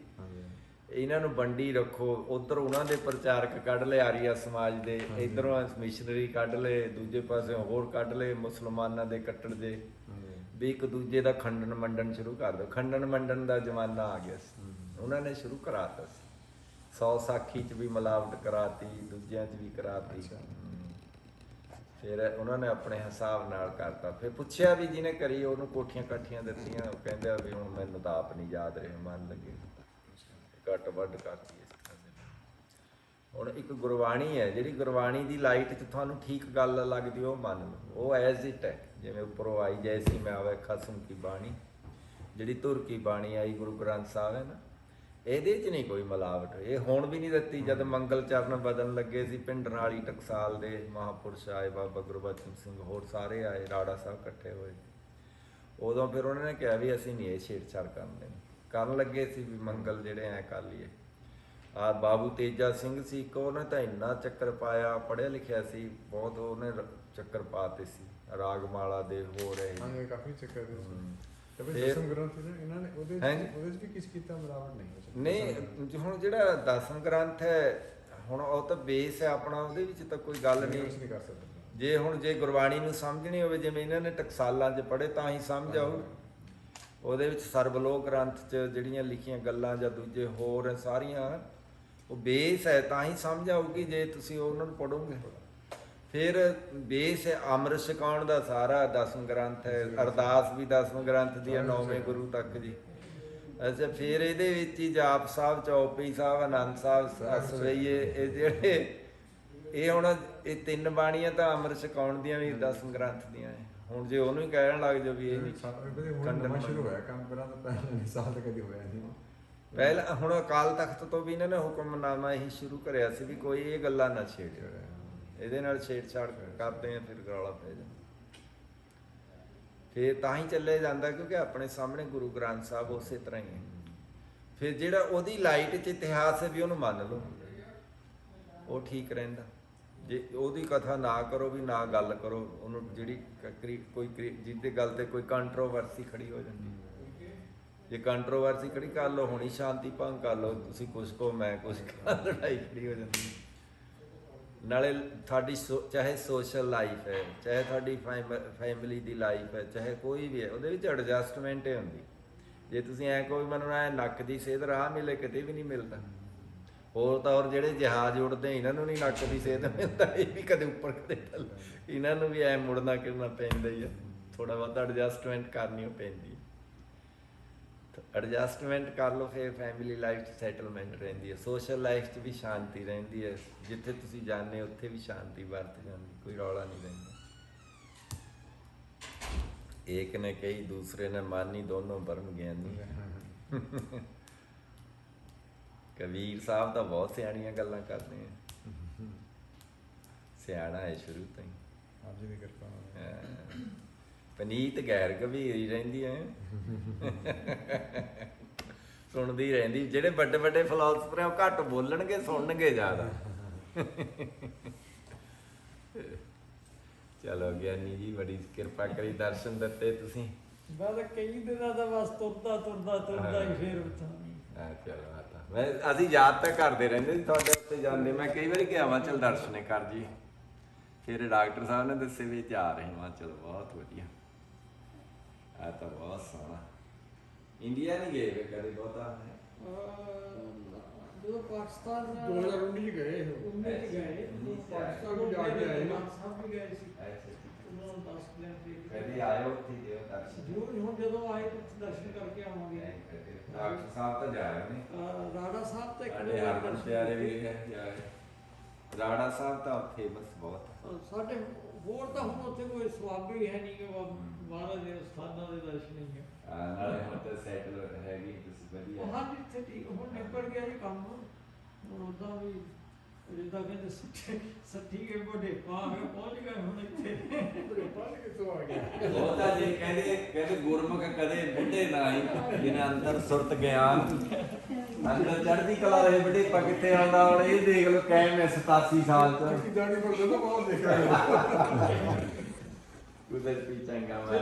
S1: ਇਹਨਾਂ ਨੂੰ ਵੰਡੀ ਰੱਖੋ। ਉਧਰ ਉਹਨਾਂ ਦੇ ਪ੍ਰਚਾਰਕ ਕੱਢ ਲਏ ਆਰੀਆ ਸਮਾਜ ਦੇ, ਇਧਰੋਂ ਮਿਸ਼ਨਰੀ ਕੱਢ ਲਏ, ਦੂਜੇ ਪਾਸੇ ਹੋਰ ਕੱਢ ਲਏ ਮੁਸਲਮਾਨਾਂ ਦੇ ਕੱਟੜ ਦੇ, ਵੀ ਇੱਕ ਦੂਜੇ ਦਾ ਖੰਡਨ ਮੰਡਨ ਸ਼ੁਰੂ ਕਰ ਦਿਓ। ਖੰਡਨ ਮੰਡਨ ਦਾ ਜ਼ਮਾਨਾ ਆ ਗਿਆ ਸੀ, ਉਹਨਾਂ ਨੇ ਸ਼ੁਰੂ ਕਰਾਤਾ ਸੀ। 100 ਸਾਖੀ 'ਚ ਵੀ ਮਿਲਾਵਟ ਕਰਾਤੀ, ਦੂਜਿਆਂ 'ਚ ਵੀ ਕਰਾਤੀ। ਫਿਰ ਉਹਨਾਂ ਨੇ ਆਪਣੇ ਹਿਸਾਬ ਨਾਲ ਕਰਤਾ। ਫਿਰ ਪੁੱਛਿਆ ਵੀ ਜਿਹਨੇ ਕਰੀ ਉਹਨੂੰ ਕੋਠੀਆਂ ਕਾਠੀਆਂ ਦਿੱਤੀਆਂ, ਉਹ ਕਹਿੰਦਾ ਵੀ ਹੁਣ ਮੈਨੂੰ ਤਾਂ ਆਪ ਨਹੀਂ ਯਾਦ ਰਹੇ, ਮਨ ਲੱਗੇ ਘੱਟ ਵੱਢ ਕਰਤੀ ਇਸ ਤਰ੍ਹਾਂ ਦੇ। ਹੁਣ ਇੱਕ ਗੁਰਬਾਣੀ ਹੈ, ਜਿਹੜੀ ਗੁਰਬਾਣੀ ਦੀ ਲਾਈਟ 'ਚ ਤੁਹਾਨੂੰ ਠੀਕ ਗੱਲ ਲੱਗਦੀ ਉਹ ਮੰਨ ਲਓ, ਉਹ ਐਜ਼ ਇਟ ਹੈ। ਜਿਵੇਂ ਉੱਪਰੋਂ ਆਈ ਜੈਸੀ ਮੈਂ ਆਵੇ ਖਸਮ ਕੀ ਬਾਣੀ, ਜਿਹੜੀ ਧੁਰ ਕੀ ਬਾਣੀ ਆਈ ਗੁਰੂ ਗ੍ਰੰਥ ਸਾਹਿਬ ਹੈ ਨਾ, ਇਹਦੇ 'ਚ ਨਹੀਂ ਕੋਈ ਮਿਲਾਵਟ। ਇਹ ਹੁਣ ਵੀ ਨਹੀਂ ਦਿੱਤੀ। ਜਦ ਮੰਗਲ ਚਰਨ ਬਦਲਣ ਲੱਗੇ ਸੀ, ਪਿੰਡਰਾਂ ਵਾਲੀ ਟਕਸਾਲ ਦੇ ਮਹਾਂਪੁਰਸ਼ ਆਏ, ਬਾਬਾ ਗੁਰਬਚਨ ਸਿੰਘ ਹੋਰ ਸਾਰੇ ਆਏ, ਰਾੜਾ ਸਾਹਿਬ ਇਕੱਠੇ ਹੋਏ, ਉਦੋਂ ਫਿਰ ਉਹਨਾਂ ਨੇ ਕਿਹਾ ਵੀ ਅਸੀਂ ਨਹੀਂ ਇਹ ਛੇੜਛਾੜ ਕਰਨ ਲੱਗੇ ਸੀ ਵੀ ਮੰਗਲ ਜਿਹੜੇ ਐਂ ਕਰ ਲਈਏ। ਆ ਬਾਬੂ ਤੇਜਾ ਸਿੰਘ ਸੀ ਇੱਕ, ਉਹਨੇ ਤਾਂ ਇੰਨਾ ਚੱਕਰ ਪਾਇਆ, ਪੜ੍ਹਿਆ ਲਿਖਿਆ ਸੀ ਬਹੁਤ, ਉਹਨੇ ਚੱਕਰ ਪਾਤੇ ਸੀ ਰਾਗਮਾਲਾ ਦੇ ਹੋ ਰਹੇ
S3: ਕਾਫੀ ਚੱਕਰ ਦਸਮ ਗ੍ਰੰਥ ਇਹਨਾਂ ਨੇ ਉਹਦੇ ਵਿੱਚ ਵੀ ਕਿਸ ਕੀਤਾ ਮਿਲਾਵਟ
S1: ਨਹੀਂ। ਹੁਣ ਜਿਹੜਾ ਦਸਮ ਗ੍ਰੰਥ ਹੈ ਹੁਣ ਉਹ ਤਾਂ ਬੇਸ ਹੈ ਆਪਣਾ, ਉਹਦੇ ਵਿੱਚ ਤਾਂ ਕੋਈ ਗੱਲ ਨਹੀਂ
S3: ਕਰ ਸਕਦੇ।
S1: ਜੇ ਗੁਰਬਾਣੀ ਨੂੰ ਸਮਝਣੀ ਹੋਵੇ, ਜਿਵੇਂ ਇਹਨਾਂ ਨੇ ਟਕਸਾਲਾਂ 'ਚ ਪੜ੍ਹੇ ਤਾਂ ਹੀ ਸਮਝ ਆਊ। ਉਹਦੇ ਵਿੱਚ ਸਰਬਲੋਕ ਗ੍ਰੰਥ 'ਚ ਜਿਹੜੀਆਂ ਲਿਖੀਆਂ ਗੱਲਾਂ ਜਾਂ ਦੂਜੇ ਹੋਰ ਸਾਰੀਆਂ ਉਹ ਬੇਸ ਹੈ, ਤਾਂ ਹੀ ਸਮਝ ਆਊਗੀ ਜੇ ਤੁਸੀਂ ਉਹਨਾਂ ਨੂੰ ਪੜ੍ਹੋਗੇ। ਫਿਰ ਬੇਸ ਅੰਮ੍ਰਿਤ ਛਕਾਉਣ ਦਾ ਸਾਰਾ ਦਸਮ ਗ੍ਰੰਥ ਹੈ, ਅਰਦਾਸ ਵੀ ਦਸਮ ਗ੍ਰੰਥ ਦੀ ਹੈ, 9ਵੇਂ ਗੁਰੂ ਤੱਕ ਜੀ। ਅੱਛਾ, ਫਿਰ ਇਹਦੇ ਵਿੱਚ ਹੀ ਜਾਪ ਸਾਹਿਬ, ਚੌਪਈ ਸਾਹਿਬ, ਆਨੰਦ ਸਾਹਿਬ, ਸਵਈਏ, ਇਹ ਜਿਹੜੇ ਇਹ ਹੁਣ ਇਹ 3 ਬਾਣੀਆਂ ਤਾਂ ਅੰਮ੍ਰਿਤ ਛਕਾਉਣ ਦੀਆਂ ਵੀ ਦਸਮ ਗ੍ਰੰਥ ਦੀਆਂ ਹੈ। ਹੁਣ ਜੇ ਉਹਨੂੰ ਹੀ ਕਹਿਣ ਲੱਗ ਜਾਓ ਵੀ ਇਹ
S3: ਹੁਣ ਨਵਾਂ ਸ਼ੁਰੂ ਹੋਇਆ ਕੰਮ, ਪਹਿਲਾਂ ਤਾਂ ਪਹਿਲਾਂ ਸਾਲ ਤਾਂ ਕਦੀ ਹੋਇਆ ਨਹੀਂ।
S1: ਪਹਿਲਾਂ ਹੁਣ ਅਕਾਲ ਤਖਤ ਤੋਂ ਵੀ ਇਹਨਾਂ ਨੇ ਹੁਕਮਨਾਮਾ ਇਹੀ ਸ਼ੁਰੂ ਕਰਿਆ ਸੀ ਵੀ ਕੋਈ ਇਹ ਗੱਲਾਂ ਨਾ ਛੇੜਿਓ, ਇਹਦੇ ਨਾਲ ਛੇੜਛਾੜ ਕਰਦੇ ਆ ਫਿਰ ਰੌਲਾ ਪੈ ਜਾਂਦਾ। ਫਿਰ ਤਾਂ ਹੀ ਚੱਲੇ ਜਾਂਦਾ ਕਿਉਂਕਿ ਆਪਣੇ ਸਾਹਮਣੇ ਗੁਰੂ ਗ੍ਰੰਥ ਸਾਹਿਬ ਉਸੇ ਤਰ੍ਹਾਂ ਹੀ ਹੈ। ਫਿਰ ਜਿਹੜਾ ਉਹਦੀ ਲਾਈਟ 'ਚ ਇਤਿਹਾਸ ਹੈ ਵੀ ਉਹਨੂੰ ਮੰਨ ਲਓ, ਉਹ ਠੀਕ ਰਹਿੰਦਾ। ਜੇ ਉਹਦੀ ਕਥਾ ਨਾ ਕਰੋ ਵੀ ਨਾ ਗੱਲ ਕਰੋ, ਉਹਨੂੰ ਜਿਹੜੀ ਕੋਈ ਜਿਹਦੇ ਗੱਲ ਤੇ ਕੋਈ ਕੰਟਰੋਵਰਸੀ ਖੜੀ ਹੋ ਜਾਂਦੀ, ਜੇ ਕੰਟਰੋਵਰਸੀ ਖੜੀ ਕਰ ਲਓ, ਹੁਣੀ ਸ਼ਾਂਤੀ ਭੰਗ ਕਰ ਲਓ, ਤੁਸੀਂ ਕੁਛ ਕਹੋ ਮੈਂ ਕੁਛ ਕਹਾਂ, ਲੜਾਈ ਖੜੀ ਹੋ ਜਾਂਦੀ। ਨਾਲੇ ਤੁਹਾਡੀ ਚਾਹੇ ਸੋਸ਼ਲ ਲਾਈਫ ਹੈ, ਚਾਹੇ ਤੁਹਾਡੀ ਫੈਮਿਲੀ ਦੀ ਲਾਈਫ ਹੈ, ਚਾਹੇ ਕੋਈ ਵੀ ਹੈ, ਉਹਦੇ ਵਿੱਚ ਐਡਜਸਟਮੈਂਟ ਹੀ ਹੁੰਦੀ। ਜੇ ਤੁਸੀਂ ਐਂ ਕੋਈ ਮੈਨੂੰ ਐ ਨੱਕ ਦੀ ਸੇਧ ਰਾਹ ਮਿਲੇ, ਕਿਤੇ ਵੀ ਨਹੀਂ ਮਿਲਦਾ। ਹੋਰ ਤਾਂ ਹੋਰ ਜਿਹੜੇ ਜਹਾਜ਼ ਉੜਦੇ ਇਹਨਾਂ ਨੂੰ ਨਹੀਂ ਨੱਕ ਦੀ ਸੇਧ ਮਿਲਦਾ, ਇਹ ਵੀ ਕਦੇ ਉੱਪਰ ਕਦੇ ਥੱਲੇ, ਇਹਨਾਂ ਨੂੰ ਵੀ ਐ ਮੁੜਨਾ ਕਿਰਨਾ ਪੈਂਦਾ ਹੀ ਆ। ਥੋੜਾ ਬਹੁਤ ਐਡਜਸਟਮੈਂਟ ਕਰਨੀ ਪੈਂਦੀ ਹੈ। ਐਡਜਸਟਮੈਂਟ ਕਰ ਲਓ, ਫਿਰ ਫੈਮਿਲੀ ਲਾਈਫ 'ਚ ਸੈਟਲਮੈਂਟ ਰਹਿੰਦੀ ਹੈ, ਸੋਸ਼ਲ ਲਾਈਫ 'ਚ ਵੀ ਸ਼ਾਂਤੀ ਰਹਿੰਦੀ ਹੈ। ਜਿੱਥੇ ਤੁਸੀਂ ਜਾਂਦੇ ਉੱਥੇ ਵੀ ਸ਼ਾਂਤੀ ਵਰਤ ਜਾਂਦੀ, ਕੋਈ ਰੌਲਾ ਨਹੀਂ ਰਹਿੰਦਾ। ਇੱਕ ਨੇ ਕਹੀ ਦੂਸਰੇ ਨੇ ਮਾਨੀ, ਦੋਨੋਂ ਬਰਮ ਗਿਆਨੀ। ਕਬੀਰ ਸਾਹਿਬ ਤਾਂ ਬਹੁਤ ਸਿਆਣੀਆਂ ਗੱਲਾਂ ਕਰਦੇ ਆ, ਸਿਆਣਾ ਹੈ ਸ਼ੁਰੂ ਤੋਂ ਹੀ।
S3: ਆਪ ਜੀ ਦੀ ਕਿਰਪਾ ਨਾਲ
S1: ਪਨੀਤ ਗੈਰ ਕਬੀਰ ਹੀ ਰਹਿੰਦੀ ਹੈ, ਸੁਣਦੀ ਰਹਿੰਦੀ। ਜਿਹੜੇ ਵੱਡੇ ਵੱਡੇ ਫਿਲਾਸਫਰ ਆ ਉਹ ਘੱਟ ਬੋਲਣਗੇ, ਸੁਣਨਗੇ ਜ਼ਿਆਦਾ। ਚਲੋ ਗਿਆਨੀ ਜੀ, ਬੜੀ ਕਿਰਪਾ ਕਰੀ, ਦਰਸ਼ਨ ਦਿੱਤੇ ਤੁਸੀਂ।
S2: ਬਸ ਕਈ ਦਿਨਾਂ ਦਾ ਬਸ ਤੁਰਦਾ ਹੀ ਫੇਰ ਉੱਥੋਂ
S1: ਚਲੋ ਮੈਂ ਅਸੀਂ ਯਾਦ ਤਾਂ ਕਰਦੇ ਰਹਿੰਦੇ ਸੀ ਤੁਹਾਡੇ ਉੱਤੇ ਜਾਂਦੇ। ਮੈਂ ਕਈ ਵਾਰੀ ਕਿਹਾ ਵਾ ਚਲ ਦਰਸ਼ਨੇ ਕਰ ਜੀ, ਫਿਰ ਡਾਕਟਰ ਸਾਹਿਬ ਨੇ ਦੱਸੇ ਵੀ ਜਾ ਰਹੇ ਹਾਂ। ਚਲੋ ਬਹੁਤ ਵਧੀਆ, ਆ ਤਾਂ ਬਹੁਤ ਸੋਹਣਾ। ਇੰਡੀਆ ਨਹੀਂ ਗਏ ਕਦੇ ਬਹੁਤਾ?
S2: ਜਦੋਂ ਪਾਕਿਸਤਾਨ
S3: 2019 ਚ ਗਏ ਉਹ।
S2: 19 ਚ ਗਏ,
S3: ਪਾਕਿਸਤਾਨ ਨੂੰ ਜਾ ਕੇ ਆਏ ਨਾ।
S2: ਸਾਹਿਬ ਵੀ ਗਏ ਸੀ। ਉਹਨਾਂ ਨੂੰ 10 ਦਿਨ ਦੇ
S1: ਕਦੇ ਆਇਓ ਉੱਥੇ ਦਿਓ ਦਰਸ਼ਨ।
S2: ਜੋ ਹੁਣ ਜਦੋਂ ਆਏ ਤਾਂ ਦਰਸ਼ਨ ਕਰਕੇ ਆਵਾਂਗੇ।
S1: ਡਾਕਟਰ ਸਾਹਿਬ ਤਾਂ ਜਾ ਰਹੇ ਨੇ,
S2: ਰਾੜਾ ਸਾਹਿਬ ਤੇ
S1: ਸਾਡੇ ਹਰਮਨ ਪਿਆਰੇ ਵੀ ਜਾ ਰਹੇ। ਰਾੜਾ ਸਾਹਿਬ ਤਾਂ ਫੇਮਸ ਬਹੁਤ।
S2: ਸਾਡੇ ਹੋਰ ਤਾਂ ਹੁਣ ਉੱਥੇ ਕੋਈ ਸਵਾਗ ਹੀ ਹੈ ਨਹੀਂ ਕਿ ਮਹਾਰਾਜ ਦੇ ਸਥਾਨਾਂ ਦੇ ਦਰਸ਼ਨ ਹੀ ਹੈ।
S1: ਨਾਲੇ ਹੁਣ ਤਾਂ ਸੈਟਲ ਹੈਗੀ ਤੁਸੀਂ ਵਧੀਆ।
S2: ਹਾਂਜੀ ਇੱਥੇ ਠੀਕ ਹੁਣ ਨਿਕਲ ਗਿਆ ਜੀ ਕੰਮ। ਹੁਣ ਉਦਾਂ ਵੀ ਜਿੱਦਾਂ ਕਹਿੰਦੇ ਸੱਠੀ ਕੇ ਬੋਡੇ ਪਾ ਕੇ ਪਹੁੰਚ ਗਏ ਹੁਣ ਇੱਥੇ।
S3: ਪੜ੍ਹ ਕਿੱਥੋਂ ਆ ਗਿਆ?
S1: ਉਹ ਤਾਂ ਜੀ ਕਹਿੰਦੇ ਗੁਰਮੁਖ ਕਦੇ ਬੁੱਢੇ ਨਾ ਹੀ, ਜਿਨ੍ਹਾਂ ਅੰਦਰ ਸੁਰਤ ਗਿਆਨ, ਅੰਦਰ ਚੜ੍ਹਦੀ ਕਲਾ ਰਹੇ ਬੁਢੇਪਾ ਕਿੱਥੇ ਆਉਂਦਾ। ਹੁਣ ਇਹ ਦੇਖ ਲਓ ਕਾਇਮ ਹੈ 87 ਸਾਲ ਚ।
S3: ਤੁਸੀਂ ਜਾਣੀ ਪਰ ਜਦੋਂ ਬਹੁਤ ਦੇਖਿਆ
S1: ਕੁਦਰਤੀ ਚੰਗਾ ਮੈਂ